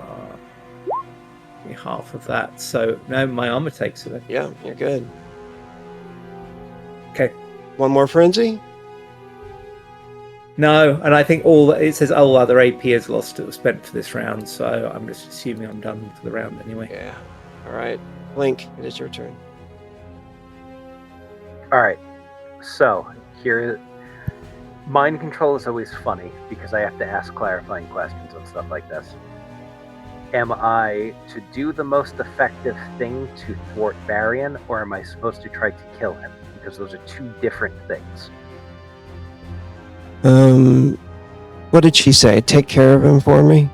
Give me half of that. So no, my armor takes it. Yeah, you're good. Okay. One more frenzy? No, and I think it says all other AP is lost or spent for this round, so I'm just assuming I'm done for the round anyway. Yeah. Alright. Link, it is your turn. Alright, so here, mind control is always funny because I have to ask clarifying questions and stuff like this. Am I to do the most effective thing to thwart Barrion, or am I supposed to try to kill him? Because those are 2 different things. What did she say? Take care of him for me?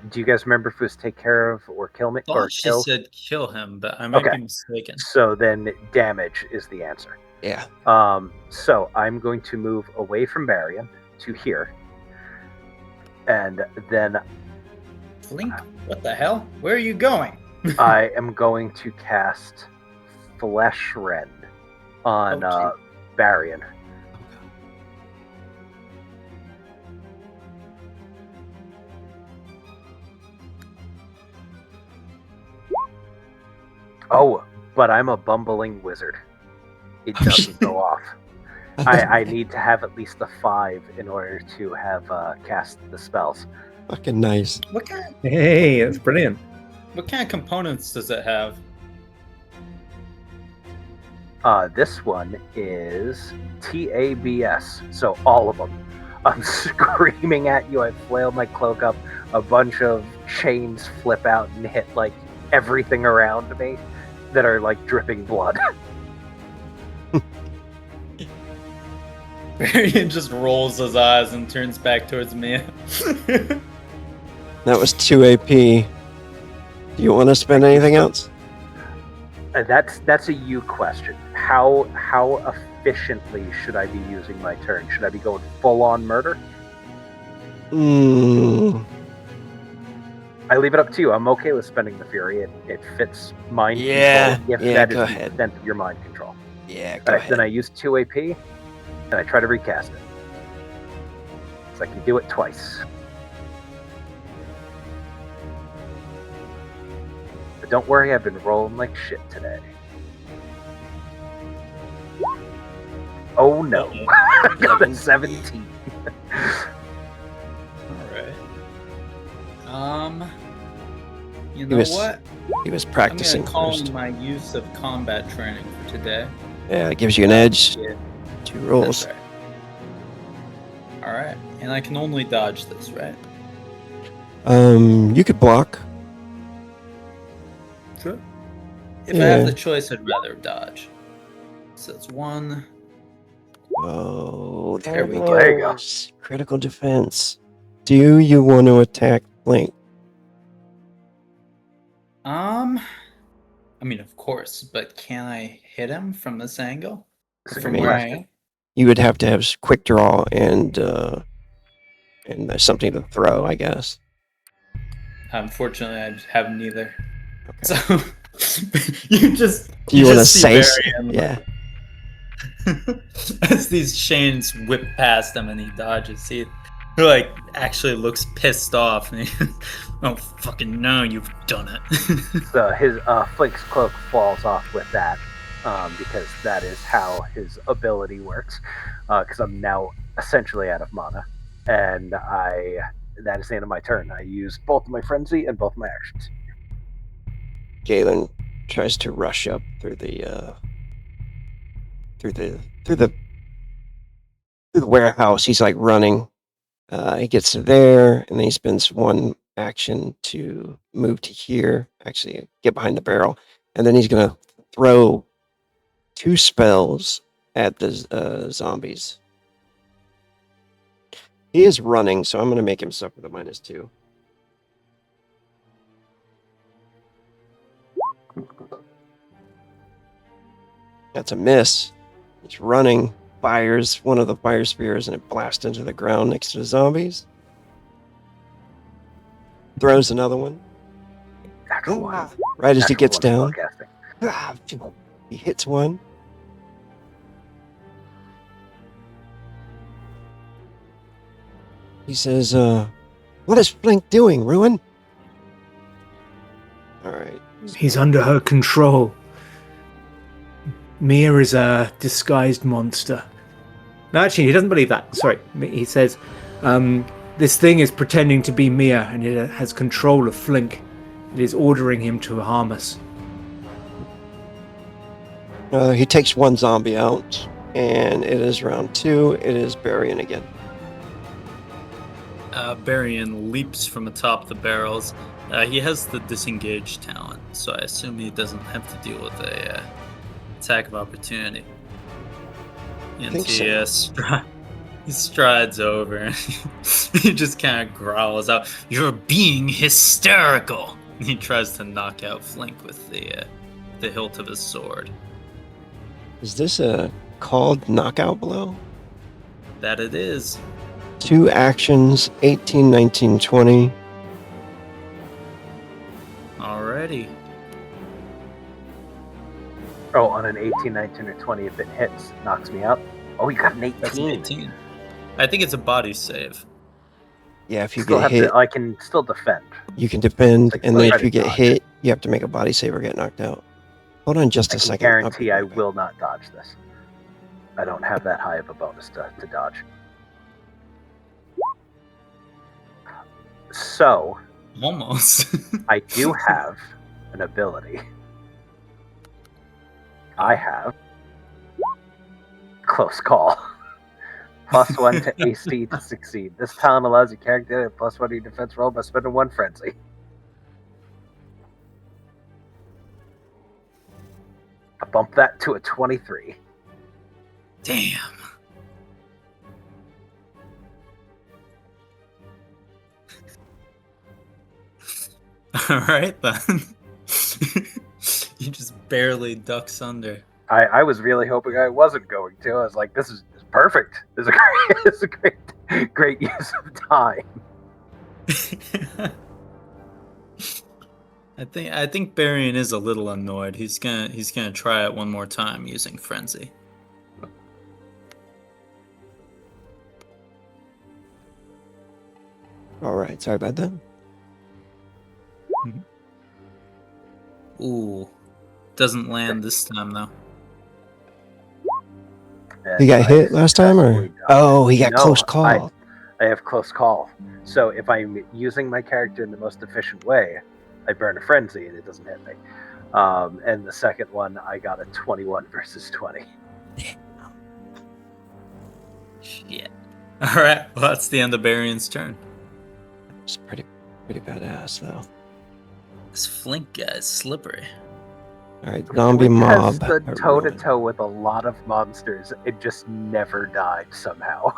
Do you guys remember if it was take care of or kill me? I Or thought she kill? said kill him, but I might Okay. be mistaken. So then damage is the answer. Yeah. So I'm going to move away from Barrion to here. And then Flink, what the hell? Where are you going? I am going to cast Flesh Rend on Okay. Barrion. Oh, but I'm a bumbling wizard. It doesn't go off. I need to have at least a 5 in order to have cast the spells. Fucking nice. What kind Hey, that's brilliant. of components does it have? This one is TABS, so all of them. I'm screaming at you. I flail my cloak up. A bunch of chains flip out and hit like everything around me that are like dripping blood. Varian just rolls his eyes and turns back towards me. That was 2 AP. Do you want to spend anything else? That's a you question. How efficiently should I be using my turn? Should I be going full on murder? I leave it up to you. I'm okay with spending the fury. It fits mind control if that is the extent of your mind control. Yeah, go ahead. Then I use 2 AP and I try to recast it. So I can do it twice. But don't worry, I've been rolling like shit today. Oh no. I got a 17. Alright. You know what? He was practicing I'm gonna first. call my use of combat training for today. Yeah, it gives you an edge. Yeah. 2 rolls. That's right. Alright. And I can only dodge this, right? You could block. Sure. If I have the choice, I'd rather dodge. So it's 1. Oh, There we go. There you go. Critical defense. Do you want to attack Flink? I mean, of course, but can I hit him from this angle? That's a From good where I question. am? You would have to have quick draw and there's something to throw, I guess. Unfortunately, I have neither. Okay. So you just Do you want to see say? Varian Yeah. as these chains whip past him and he dodges. He like actually looks pissed off and he, oh fucking no, you've done it. So his Flink's cloak falls off with that, because that is how his ability works. Because I'm now essentially out of mana, and that is the end of my turn. I used both of my frenzy and both of my actions. Galen tries to rush up through the warehouse. He's like running. He gets to there, and then he spends 1 action to move to here. Actually, get behind the barrel, and then he's gonna throw 2 spells at the zombies. He is running, so I'm gonna make him suffer the -2. That's a miss. He's running, fires one of the fire spears, and it blasts into the ground next to the zombies. Throws another one. Natural one. Right as he Natural gets one down. spellcasting. He hits one. He says, what is Flink doing, Ruin? Alright. He's under her control. Mia is a disguised monster. No, actually, he doesn't believe that. Sorry. He says, this thing is pretending to be Mia, and it has control of Flink. It is ordering him to harm us. He takes 1 zombie out, and it is round 2. It is Barian again. Varian leaps from atop the barrels. He has the disengage talent, so I assume he doesn't have to deal with a attack of opportunity. And he strides over and he just kind of growls out, "You're being hysterical!" And he tries to knock out Flink with the hilt of his sword. Is this a called knockout blow? That it is. 2 actions, 18, 19, 20. Alrighty. Oh, on an 18, 19, or 20, if it hits, knocks me out. Oh, you got an 18. That's an 18. I think it's a body save. Yeah, if you Still get have hit, I can still defend. you can defend, Like, and still then try if to you get dodge. hit, you have to make a body save or get knocked out. Hold on just I a can second. I'll be guarantee I right back. will not dodge this. I don't have that high of a bonus to dodge. So, Almost. I do have an ability. I have Close Call. +1 to AC to succeed. This talent allows your character to +1 to your defense roll by spending 1 frenzy. I bump that to a 23. Damn. All right then. He just barely ducks under. I was really hoping I wasn't going to. I was like, this is perfect. This is a great use of time. I think Barian is a little annoyed. He's gonna try it one more time using frenzy. All right, sorry about that. Ooh, doesn't land this time though. And He got I hit last time, or successfully dodged. oh, he got No, close call. I have close call. So if I'm using my character in the most efficient way, I burn a frenzy and it doesn't hit me. And the second one, I got a 21 versus 20. Shit. All right, well that's the end of Barian's turn. It's pretty badass though. This Flink guy is slippery. All right, zombie Flink mob. has stood are toe to ruined. toe with a lot of monsters. It just never died somehow.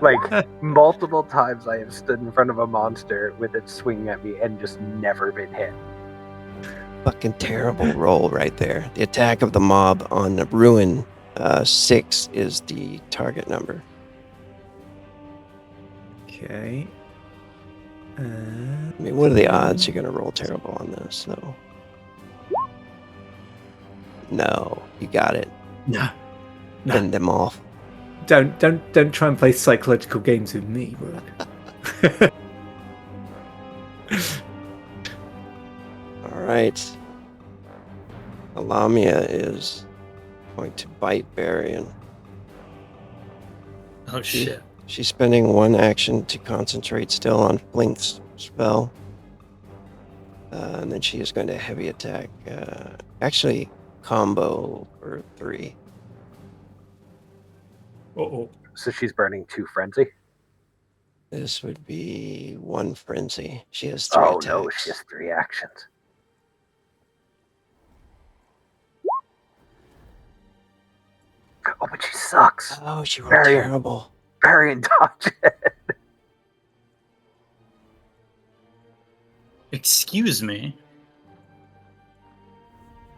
Like multiple times, I have stood in front of a monster with it swinging at me and just never been hit. Fucking terrible roll right there. The attack of the mob on the ruin 6 is the target number. Okay. I mean, what are the odds you're gonna roll terrible on this? though? No, you got it. No. No. Fend them off. Don't try and play psychological games with me, bro. All right. Alamia is going to bite Barian. Oh shit. She's spending one action to concentrate still on Flink's spell. And then she is going to heavy attack. Actually, combo for 3. Uh-oh. So she's burning 2 frenzy. This would be 1 frenzy. She has 3 Oh attacks. no, she has 3 actions. Oh, but she sucks. Oh, she rolled Very- terrible. Very dodge it. Excuse me.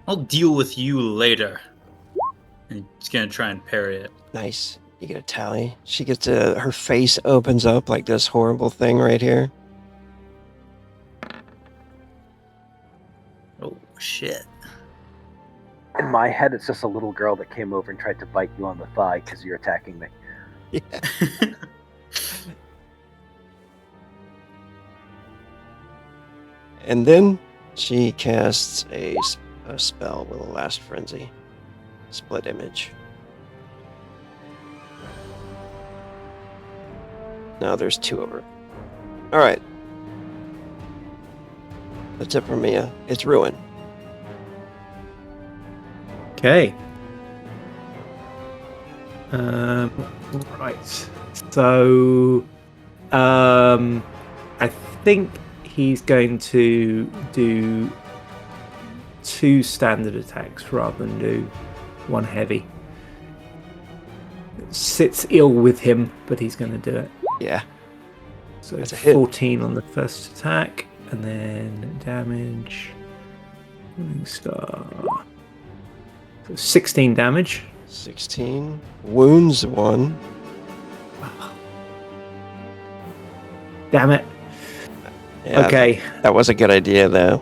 I'll deal with you later. And he's gonna try and parry it. Nice. You get a tally. She gets her face opens up like this horrible thing right here. Oh shit. In my head, it's just a little girl that came over and tried to bite you on the thigh because you're attacking me. Yeah. And then she casts a spell with a last frenzy. Split image. Now there's 2 over. Alright. That's it for Mia. It's ruin. Okay. Right. So, I think he's going to do 2 standard attacks rather than do 1 heavy. It sits ill with him, but he's going to do it. Yeah. So That's a hit. 14 on the first attack, and then damage. Morning Star. So 16 damage. 16. Wounds 1. Damn it. Yeah, Okay. That was a good idea, though.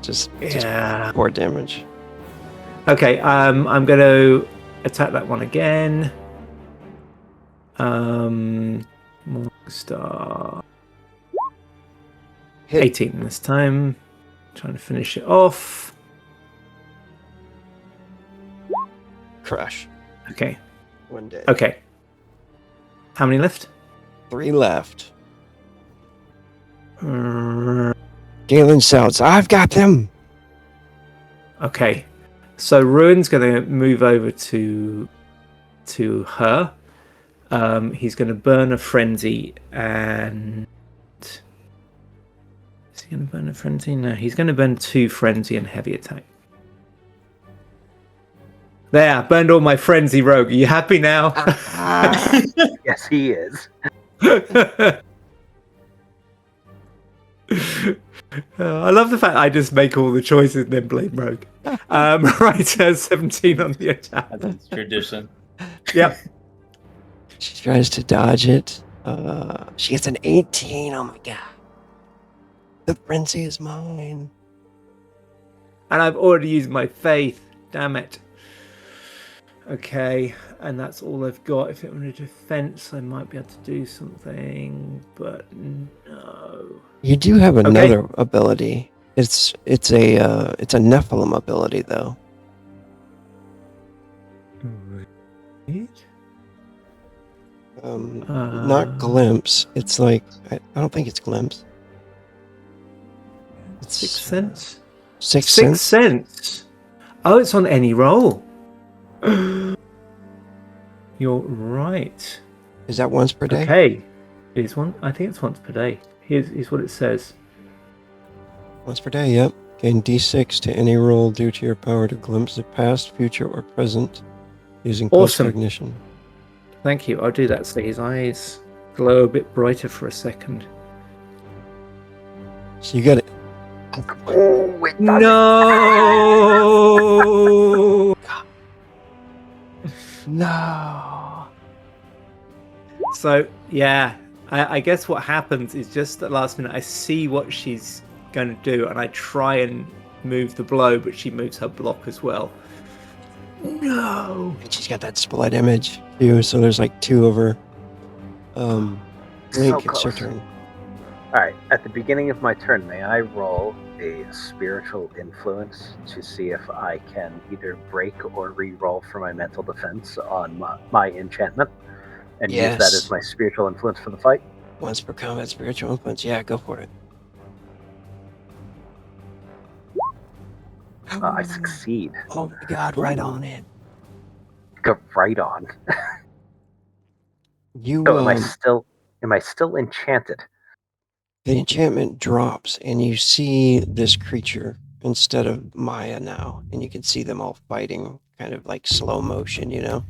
Just Yeah. poor damage. Okay. I'm going to attack that one again. Morning Star. Hit. 18 this time. Trying to finish it off. Crush. Okay. 1 day. Okay. How many left? 3 left. Uh, Galen shouts, I've got them! Okay. So Ruin's going to move over to her. He's going to burn a frenzy and... Is he going to burn a frenzy? No, he's going to burn 2 frenzy and heavy attack. There, burned all my frenzy, Rogue. Are you happy now? Yes, he is. I love the fact I just make all the choices and then blame Rogue. Right, 17 on the attack. That's tradition. Yep. She tries to dodge it. She gets an 18. Oh my god. The frenzy is mine. And I've already used my faith. Damn it. Okay, and that's all I've got. If it were a defense, I might be able to do something, but no. You do have another ability. It's a Nephilim ability though. Right. Not glimpse. It's like I don't think it's glimpse. It's Sixth Sense? Sixth Sixth Sense. Sense. Oh, it's on any roll. You're right. Is that once per day? Okay. It is one. I think it's once per day. Here's what it says. Once per day, yep. Gain D6 to any roll due to your power to glimpse the past, future, or present using Awesome. post-cognition. Thank you. I'll do that so his eyes glow a bit brighter for a second. So you got it. No! No. So, yeah. I guess what happens is just at the last minute, I see what she's going to do, and I try and move the blow, but she moves her block as well. No! And she's got that split image too, so there's like two of her. Link, it's your close. turn. Alright, at the beginning of my turn, may I roll a spiritual influence to see if I can either break or re-roll for my mental defense on my enchantment? And use that as my spiritual influence for the fight? Once per combat spiritual influence. Yeah, go for it. I succeed. Oh my god, right on it. Go right on. You So am I still enchanted? the enchantment drops and you see this creature instead of Maya now, and you can see them all fighting kind of like slow motion, you know?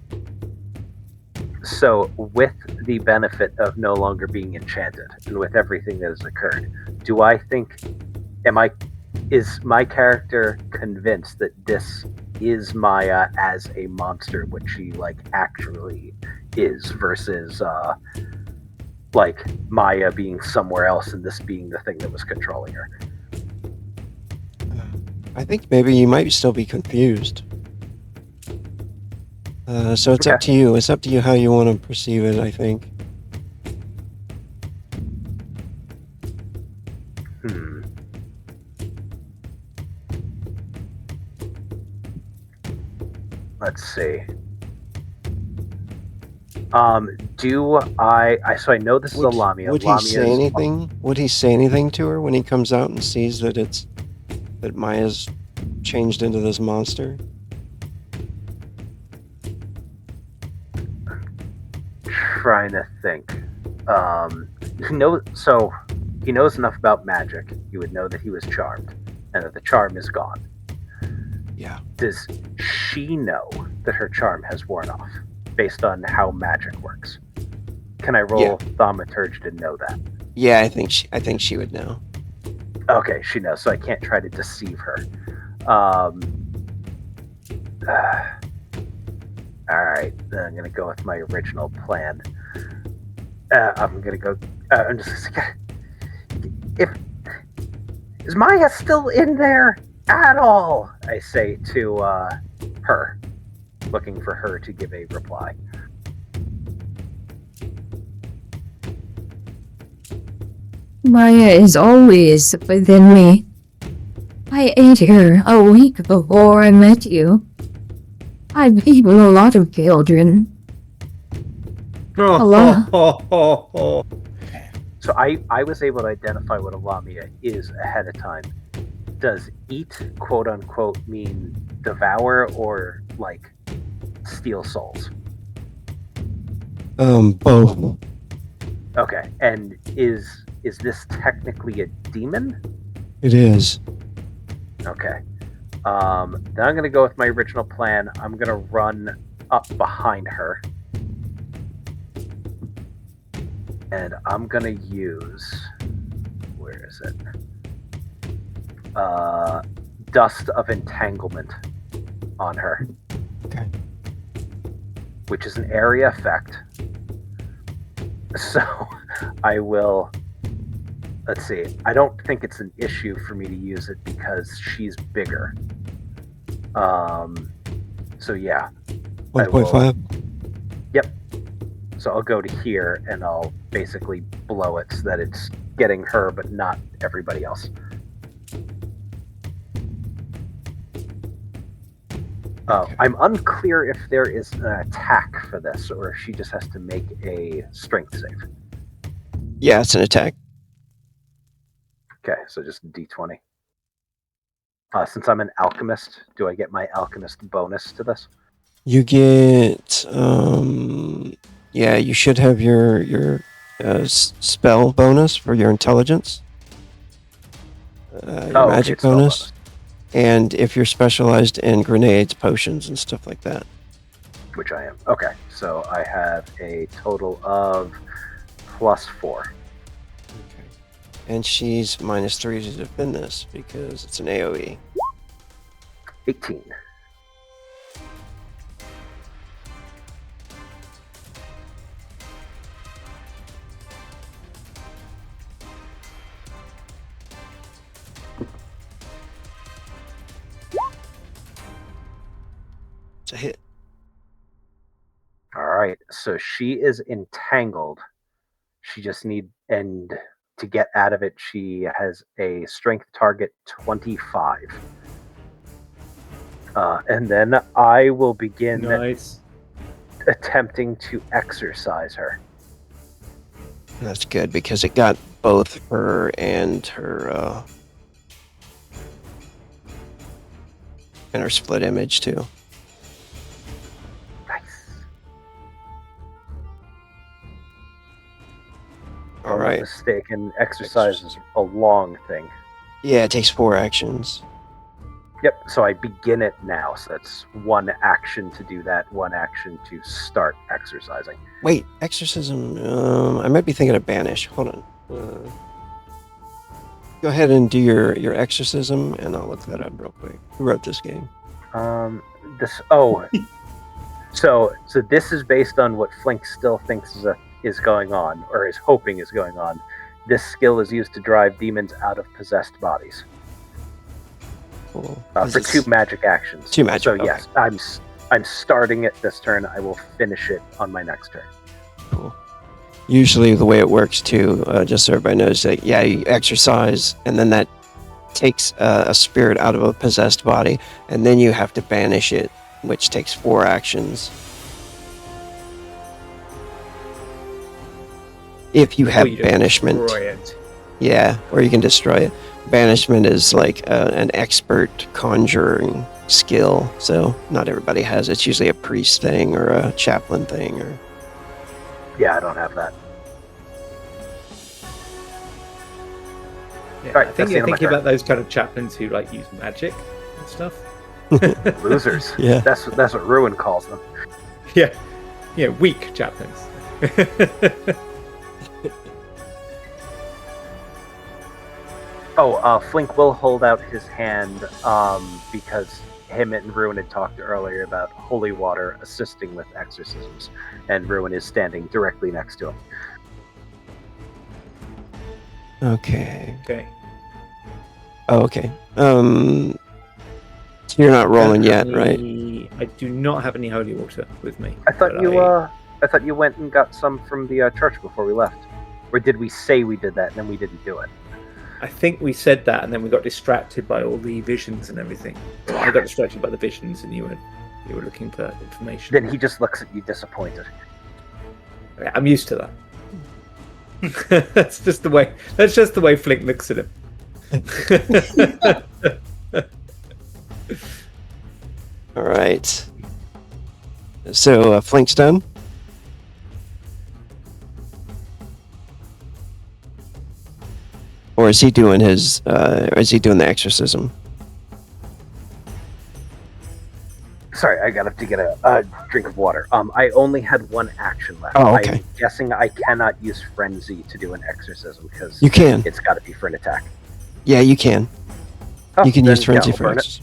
So, with the benefit of no longer being enchanted, and with everything that has occurred, do I think, is my character convinced that this is Maya as a monster, which she actually is, versus Maya being somewhere else and this being the thing that was controlling her? I think maybe you might still be confused. So it's up to you. It's up to you how you want to perceive it, I think. Let's see. So I know this is a Lamia. Would he say anything? Would he say anything to her when he comes out and sees that that Maya's changed into this monster? Trying to think. He knows enough about magic. He would know that he was charmed, and that the charm is gone. Yeah. Does she know that her charm has worn off, based on how magic works? Can I roll thaumaturgy to know that? Yeah, I think she would know. Okay, she knows, so I can't try to deceive her. Alright, then I'm gonna go with my original plan. I'm just is Maya still in there at all? I say to her, looking for her to give a reply. Maya is always within me. I ate her a week before I met you. I've eaten a lot of children. Oh. So I was able to identify what a Lamia is ahead of time. Does eat, quote unquote, mean devour or steal souls? Both. Okay, and is this technically a demon? It is. Okay. Then I'm going to go with my original plan. I'm going to run up behind her. And I'm going to use... Where is it? Dust of Entanglement on her. Okay. Which is an area effect. So I will... Let's see. I don't think it's an issue for me to use it because she's bigger. So yeah. 1.5? Yep. So I'll go to here and I'll basically blow it so that it's getting her but not everybody else. I'm unclear if there is an attack for this or if she just has to make a strength save. Yeah, it's an attack. Okay, so just D20. Since I'm an alchemist, do I get my alchemist bonus to this? You get, yeah, you should have your spell bonus for your intelligence. Your magic spell bonus. And if you're specialized in grenades, potions, and stuff like that. Which I am. Okay, so I have a total of +4. Okay. And she's -3 to defend this because it's an AoE. 18. It's a hit. All right, so she is entangled. She just and to get out of it, she has a strength target 25. And then I will begin attempting to exorcise her. That's good because it got both her and her split image too. I'm All right. not mistaken, exercise is a long thing. Yeah, it takes 4 actions. Yep, so I begin it now. So that's 1 action to do that, 1 action to start exercising. Wait, exorcism. I might be thinking of banish. Hold on. Go ahead and do your exorcism, and I'll look that up real quick. Who wrote this game? So this is based on what Flink still thinks is going on, or is hoping is going on. This skill is used to drive demons out of possessed bodies. Cool. For 2 magic actions. 2 magic. So okay. yes, I'm starting it this turn. I will finish it on my next turn. Cool. Usually the way it works too, just so everybody knows that, yeah, you exercise, and then that takes a spirit out of a possessed body, and then you have to banish it, which takes 4 actions. If you have banishment. Destroy it. Yeah, or you can destroy it. Banishment is like an expert conjuring skill, so not everybody has it. It's usually a priest thing or a chaplain thing. Or Yeah, I don't have that. Yeah, Right, I that's think the you're end of my thinking turn. about those kind of chaplains who like use magic and stuff. Losers. Yeah. That's what Ruin calls them. Yeah, weak chaplains. Flink will hold out his hand because him and Ruin had talked earlier about holy water assisting with exorcisms, and Ruin is standing directly next to him. Okay. Okay. Oh, okay. So you're not rolling yet, right? I do not have any holy water with me. I thought but I thought you went and got some from the church before we left, or did we say we did that and then we didn't do it? I think we said that, and then we got distracted by all the visions and everything. I got distracted by the visions, and you were looking for information. Then he just looks at you disappointed. Yeah, I'm used to that. That's just the way Flink looks at him. All right. So Flink's done. Or is he doing his? Is he doing the exorcism? Sorry, I got to get a drink of water. I only had 1 action left. Oh, okay. I'm guessing I cannot use frenzy to do an exorcism because You can. It's got to be for an attack. Yeah, you can. Oh, You can then, use frenzy I'll for burn it. X.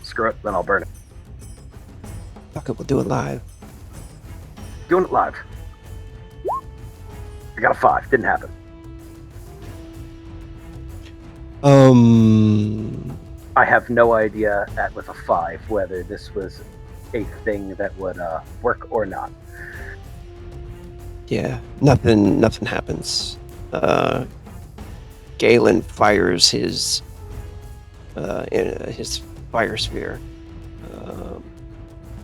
Screw it, then I'll burn it. Fuck it, we'll do it live. Doing it live. I got a 5. Didn't happen. I have no idea with a 5 whether this was a thing that would work or not. Yeah, nothing happens. Galen fires his fire sphere.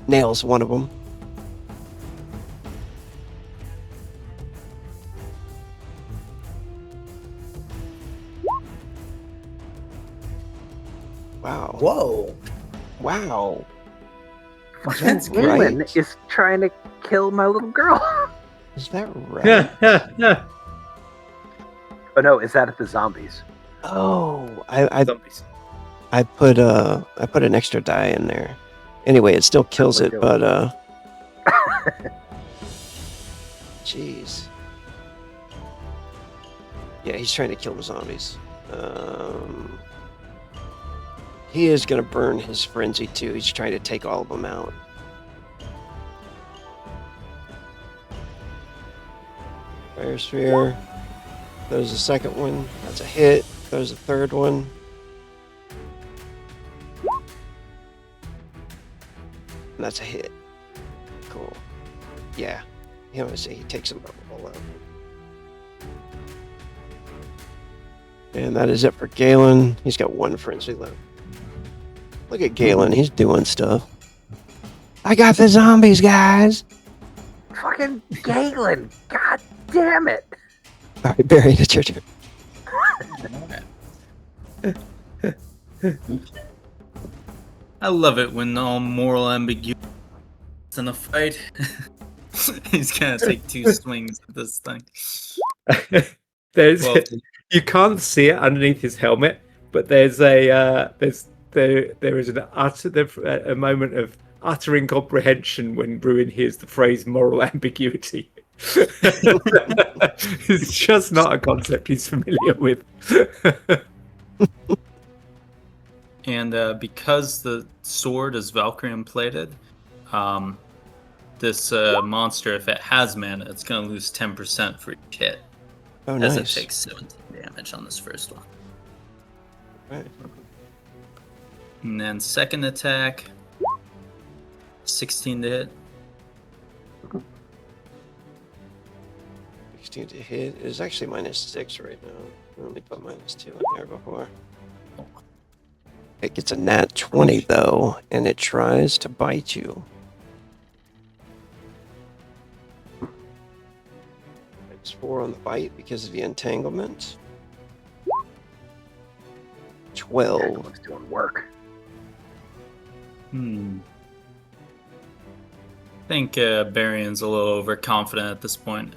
Nails one of them. Wow. Whoa. Wow. Fucking that Galen right? is trying to kill my little girl. Is that right? Oh no, is that at the zombies? Oh, I Zombies. put an extra die in there. Anyway, it still kills it, but jeez. Yeah, he's trying to kill the zombies. He is gonna burn his frenzy too. He's trying to take all of them out. Fire sphere. There's a second one. That's a hit. There's a third one. And that's a hit. Cool. Yeah. You know, he takes them all out. And that is it for Galen. He's got one frenzy left. Look at Galen. He's doing stuff. I got the zombies, guys. Fucking Galen! God damn it! All right, Barry, it's your turn. I love it when all moral ambiguity is in a fight. He's gonna take 2 swings at this thing. There's Well, you can't see it underneath his helmet, but there's there is a moment of utter incomprehension when Bruin hears the phrase moral ambiguity. It's just not a concept he's familiar with. And because the sword is Valkyrian plated, this monster, if it has mana, it's going to lose 10% for each hit. Oh, as nice. it takes 17 damage on this first one. Right. And then second attack, 16 to hit. 16 to hit is actually -6 right now. I only put -2 in there before. It gets a nat 20 though, and it tries to bite you. -4 on the bite because of the entanglement. 12. Galen's doing work. I think Barion's a little overconfident at this point.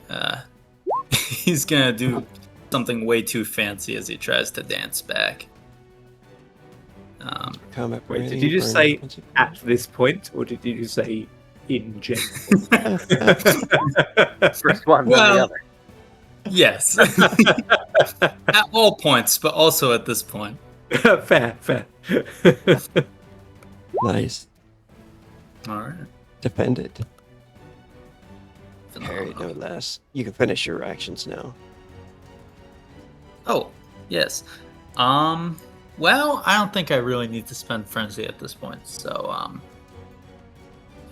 He's gonna do something way too fancy as he tries to dance back. Combat Wait, rating, did you just burn say defensive- at this point, or did you just say in general? First one, then Well- the other. Yes. At all points, but also at this point. Fair. Nice. All right. Defended. Harry, no Phenomenal. less. You can finish your actions now. Oh, yes. Well, I don't think I really need to spend frenzy at this point, so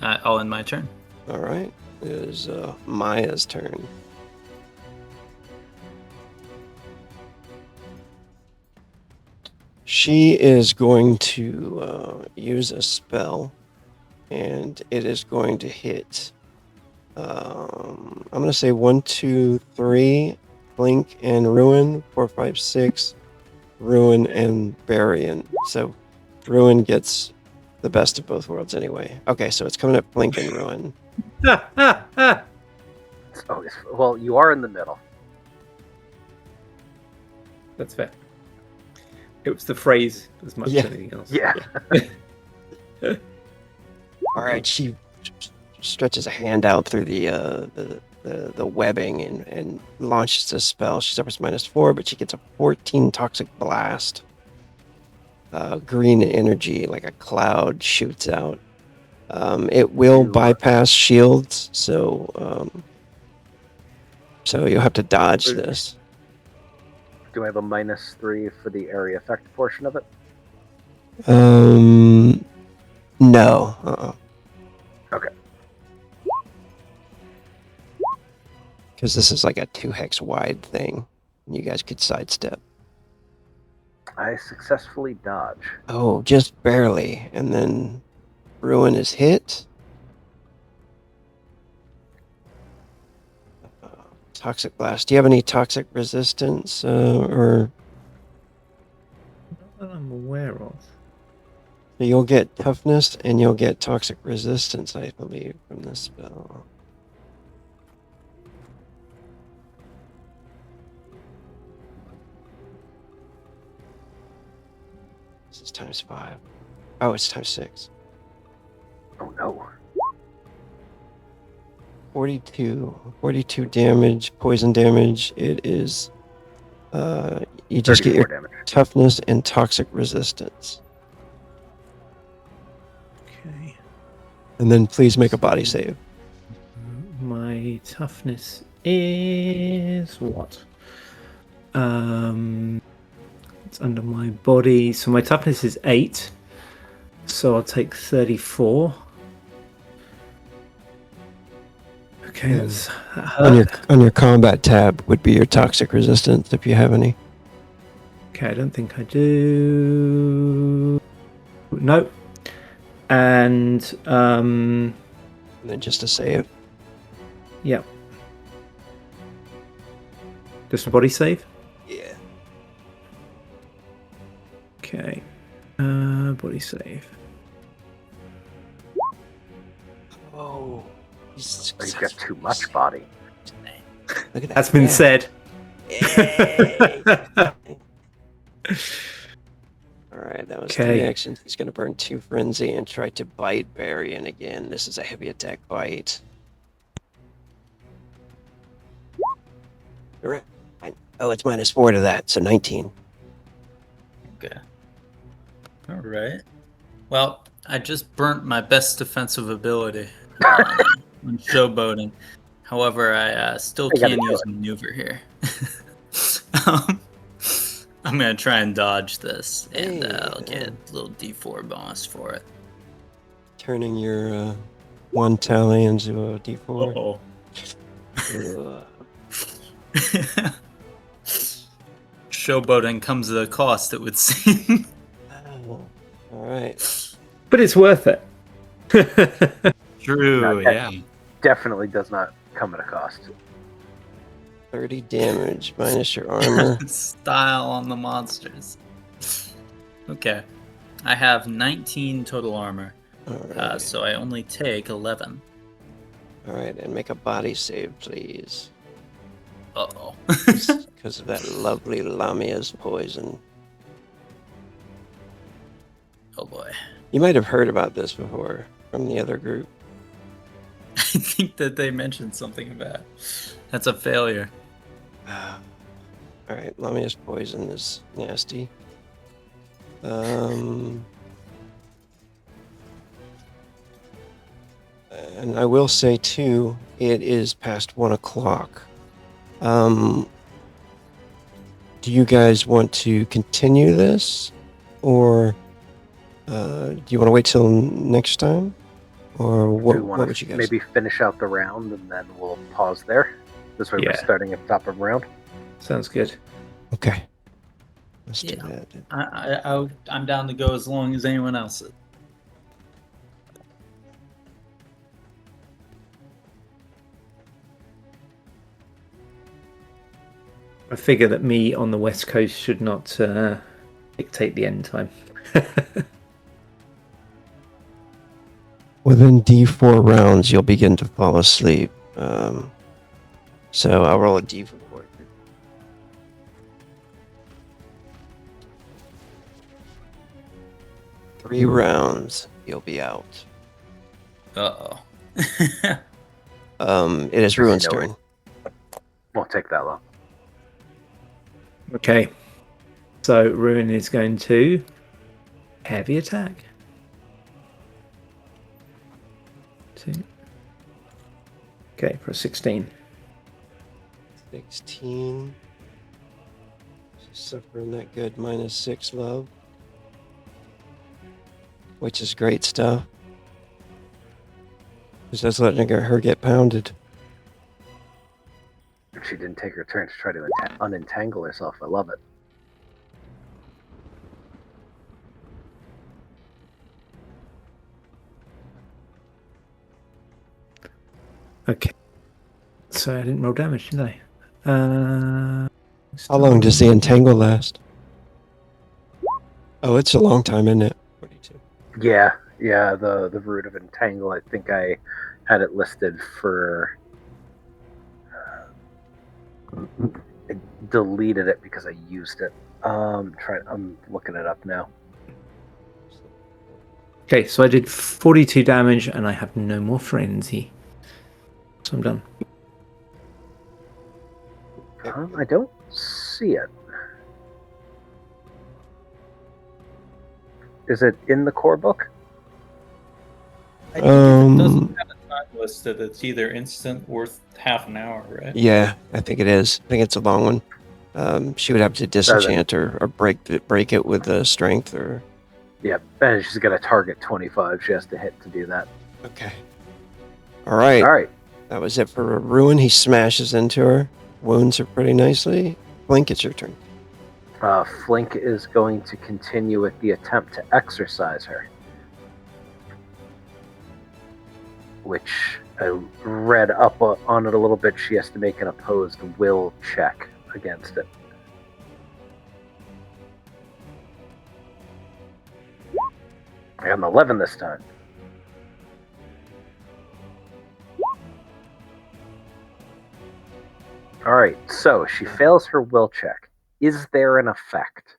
I'll end my turn. All right. It is Maya's turn. She is going to use a spell, and it is going to hit. I'm going to say 1, 2, 3, Flink and Ruin, 4, 5, 6, Ruin and Barian. So Ruin gets the best of both worlds anyway. Okay, so it's coming at Flink and Ruin. Oh, well, you are in the middle. That's fair. It was the phrase as much Yeah. as anything else. Yeah. All right, she stretches a hand out through the webbing and launches a spell. She suffers -4, but she gets a 14 toxic blast. green energy, like a cloud, shoots out. It will You- bypass shields, so you'll have to dodge this. Do I have a -3 for the area effect portion of it? No. Okay. Because this is like a 2 hex wide thing. You guys could sidestep. I successfully dodge. Oh, just barely. And then Ruin is hit. Toxic Blast. Do you have any toxic resistance or... Not that I'm aware of. You'll get toughness and you'll get toxic resistance, I believe, from this spell. This is ×5. Oh, it's ×6. Oh no. 42 damage, poison damage. It is, you just get 34 your damage. toughness and toxic resistance. Okay. And then please make a body save. My toughness is what? It's under my body. So my toughness is 8. So I'll take 34. Okay, that's On your combat tab would be your toxic resistance if you have any. okay. I don't think I do. Nope. And And then just a save. yeah. Just a body save. Yeah. Okay. Body save. Oh. He's got too much body. Look at that. That's been said. Yay. Alright, that was 3 Okay. actions. He's going to burn 2 Frenzy and try to bite Varian again. This is a heavy attack bite. Alright. Oh, it's -4 to that, so 19. Okay. All right. Well, I just burnt my best defensive ability on showboating. However, I still You gotta can do use maneuver here. um, I'm gonna try and dodge this, and I'll get a little D4 bonus for it. Turning your 1 tally into a d4. Oh. Ugh. Showboating comes at a cost, it would seem. Oh, alright. But it's worth it. True, Not yeah. Definitely does not come at a cost. 30 damage minus your armor. Style on the monsters. Okay. I have 19 total armor, Alright. so I only take 11. Alright, and make a body save, please. Uh-oh. Because of that lovely Lamia's poison. Oh boy. You might have heard about this before from the other group. I think that they mentioned something about it. That's a failure. Alright, Lamia's poison is nasty. And I will say too, it is past 1 o'clock. Do you guys want to continue this? Or do you want to wait till next time? Or Do what we want would to you guys maybe finish out the round and then we'll pause there? This way Yeah. we're starting at the top of the round. Sounds good. Okay. Let's do Yeah. that. then. I'm down to go as long as anyone else is. I figure that me on the west coast should not dictate the end time. Within D4 rounds, you'll begin to fall asleep. So I'll roll a D4. 3 rounds, you'll be out. Uh-oh. It is Ruin's know it. turn. Won't take that long. Okay. So Ruin is going to heavy attack. 2. Okay, for a 16. 16. She's suffering that good -6 love. Which is great stuff. Because that's letting her get pounded. She didn't take her turn to try to unentangle herself. I love it. Okay. So I didn't roll damage, did I? How long does the entangle last? Oh, it's a long time, isn't it? 42. Yeah, the root of entangle. I think I had it listed for. I deleted it because I used it. I'm looking it up now. Okay, so I did 42 damage and I have no more frenzy. So I'm done. I don't see it. Is it in the core book? I think if it doesn't have a time listed, it's either instant or half an hour, right? Yeah, I think it is. I think it's a long one. She would have to disenchant or break it with strength or. Yeah, and she's got a target 25. She has to hit to do that. Okay. All right. All right. That was it for Ruin. He smashes into her, wounds her pretty nicely. Flink, it's your turn. Flink is going to continue with the attempt to exorcise her, which I read up on it a little bit. She has to make an opposed will check against it. I got an 11 this time. All right, so she fails her will check. Is there an effect?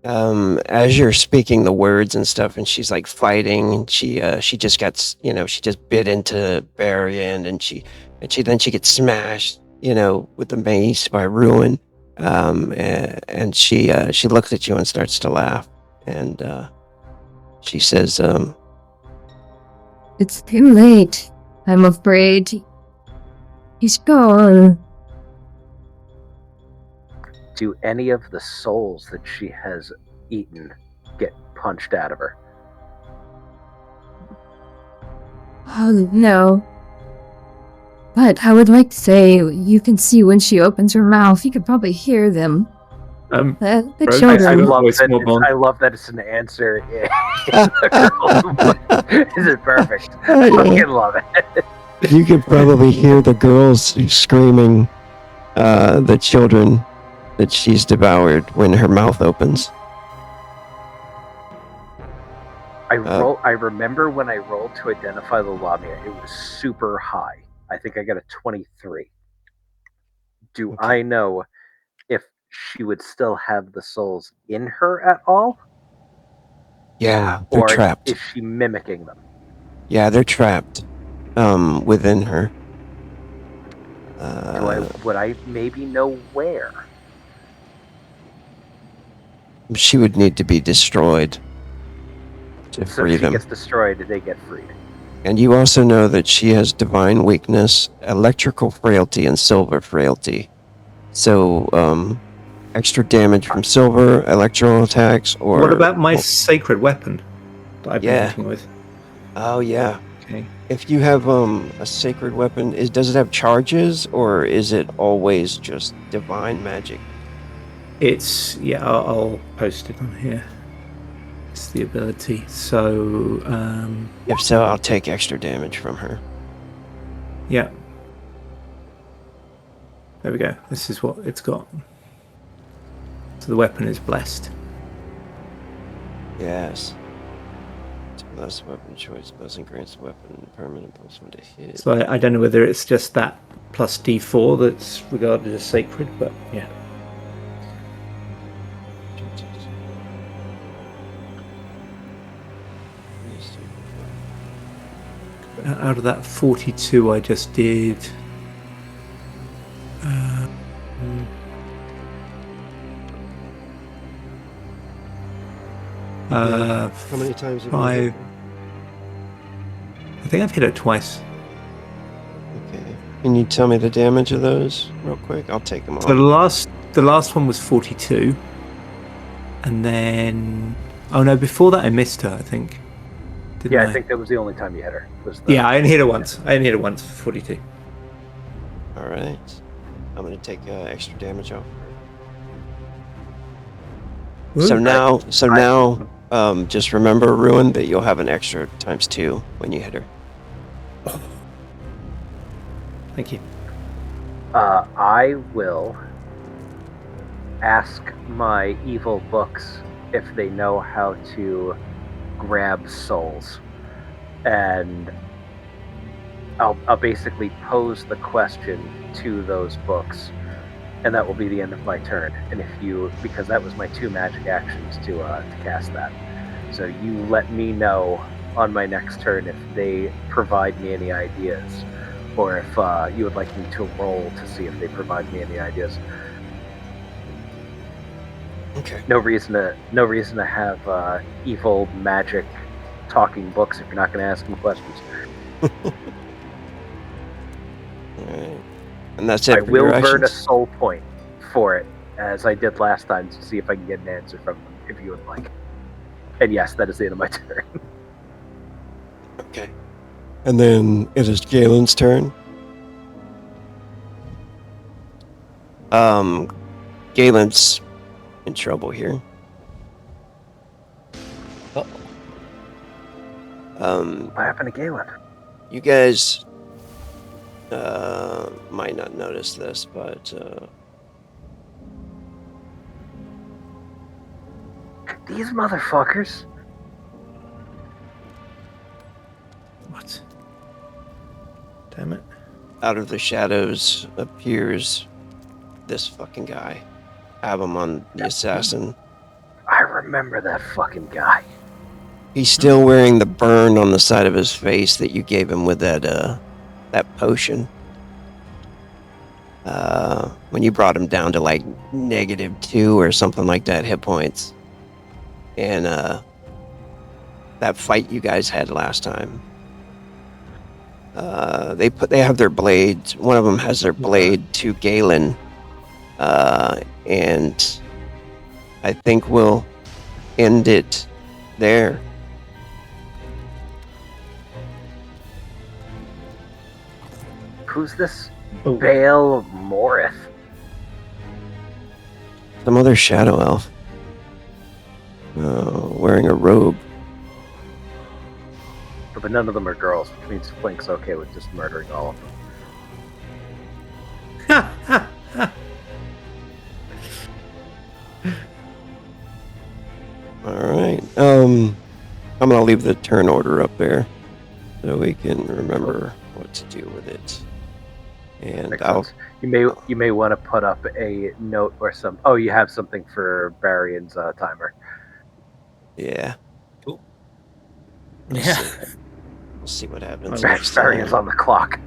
As you're speaking the words and stuff, and she's like fighting, and she just got, she just bit into Barian, and she gets smashed, with the mace by Ruin, and she looks at you and starts to laugh, and she says, It's too late. I'm afraid. He's gone. Do any of the souls that she has eaten get punched out of her? Oh, no. But I would like to say you can see when she opens her mouth. You could probably hear them. The Rose, children. I love that it's an answer in the girl's voice. Is it perfect? I fucking love it. you could probably hear the girls screaming, the children that she's devoured when her mouth opens. I remember when I rolled to identify the Lamia, it was super high. I think I got a 23. Do Okay. I know if she would still have the souls in her at all? Yeah, they're trapped. Is she mimicking them? Yeah, they're trapped within her. Would I maybe know where? She would need to be destroyed to So free if she them. gets destroyed, they get freed. And you also know that she has divine weakness, electrical frailty, and silver frailty. So, extra damage from silver, electro attacks, or... What about my sacred weapon that I've been working with? Oh, yeah. Okay. If you have a sacred weapon, does it have charges, or is it always just divine magic? It's, I'll post it on here. It's the ability. So, If so, I'll take extra damage from her. yeah. There we go. This is what it's got. So the weapon is blessed. Yes. Less weapon choice doesn't grant the weapon permanent plus one to hit. So I don't know whether it's just that plus D4 that's regarded as sacred, but yeah. Out of that 42 I just did... How many times have you hit 5. I think I've hit it twice. her? Okay. Can you tell me the damage of those real quick? I'll take them all. So the last one was 42, and then before that I missed her. I think. Didn't Yeah, I think that was the only time you hit her. Yeah, I only hit her once. I only hit her once for 42. All right. I'm going to take extra damage off. Ooh. So now, just remember, Ruin, that you'll have an extra ×2 when you hit her. Thank you. I will ask my evil books if they know how to grab souls, and I'll basically pose the question to those books, and that will be the end of my turn. And because that was my 2 magic actions to cast that, so you let me know on my next turn if they provide me any ideas, or if you would like me to roll to see if they provide me any ideas. Okay. No reason to have evil magic talking books if you're not going to ask me questions. All right. And that's it. I for your will burn a actions? soul point for it, as I did last time, to see if I can get an answer from them, if you would like. And yes, that is the end of my turn. Okay. And then it is Galen's turn. Galen's in trouble here. What happened to Galen? You guys might not notice this, but These motherfuckers. What? Damn it. out of the shadows appears this fucking guy. Abamon the assassin. I remember that fucking guy. He's still wearing the burn on the side of his face that you gave him with that potion. When you brought him down to like -2 or something like that hit points. And that fight you guys had last time. They have their blades. One of them has their blade to Galen. And I think we'll end it there. Who's this Oh. Baal Morith? Some other shadow elf. Wearing a robe. But none of them are girls, which means Flink's okay with just murdering all of them. Alright. I'm gonna leave the turn order up there so we can remember what to do with it. And Makes I'll sense. You may want to put up a note or some. Oh, you have something for Barion's timer. yeah. Cool. We'll Yeah. see. We'll see what happens Oh, next Barion's time. on the clock.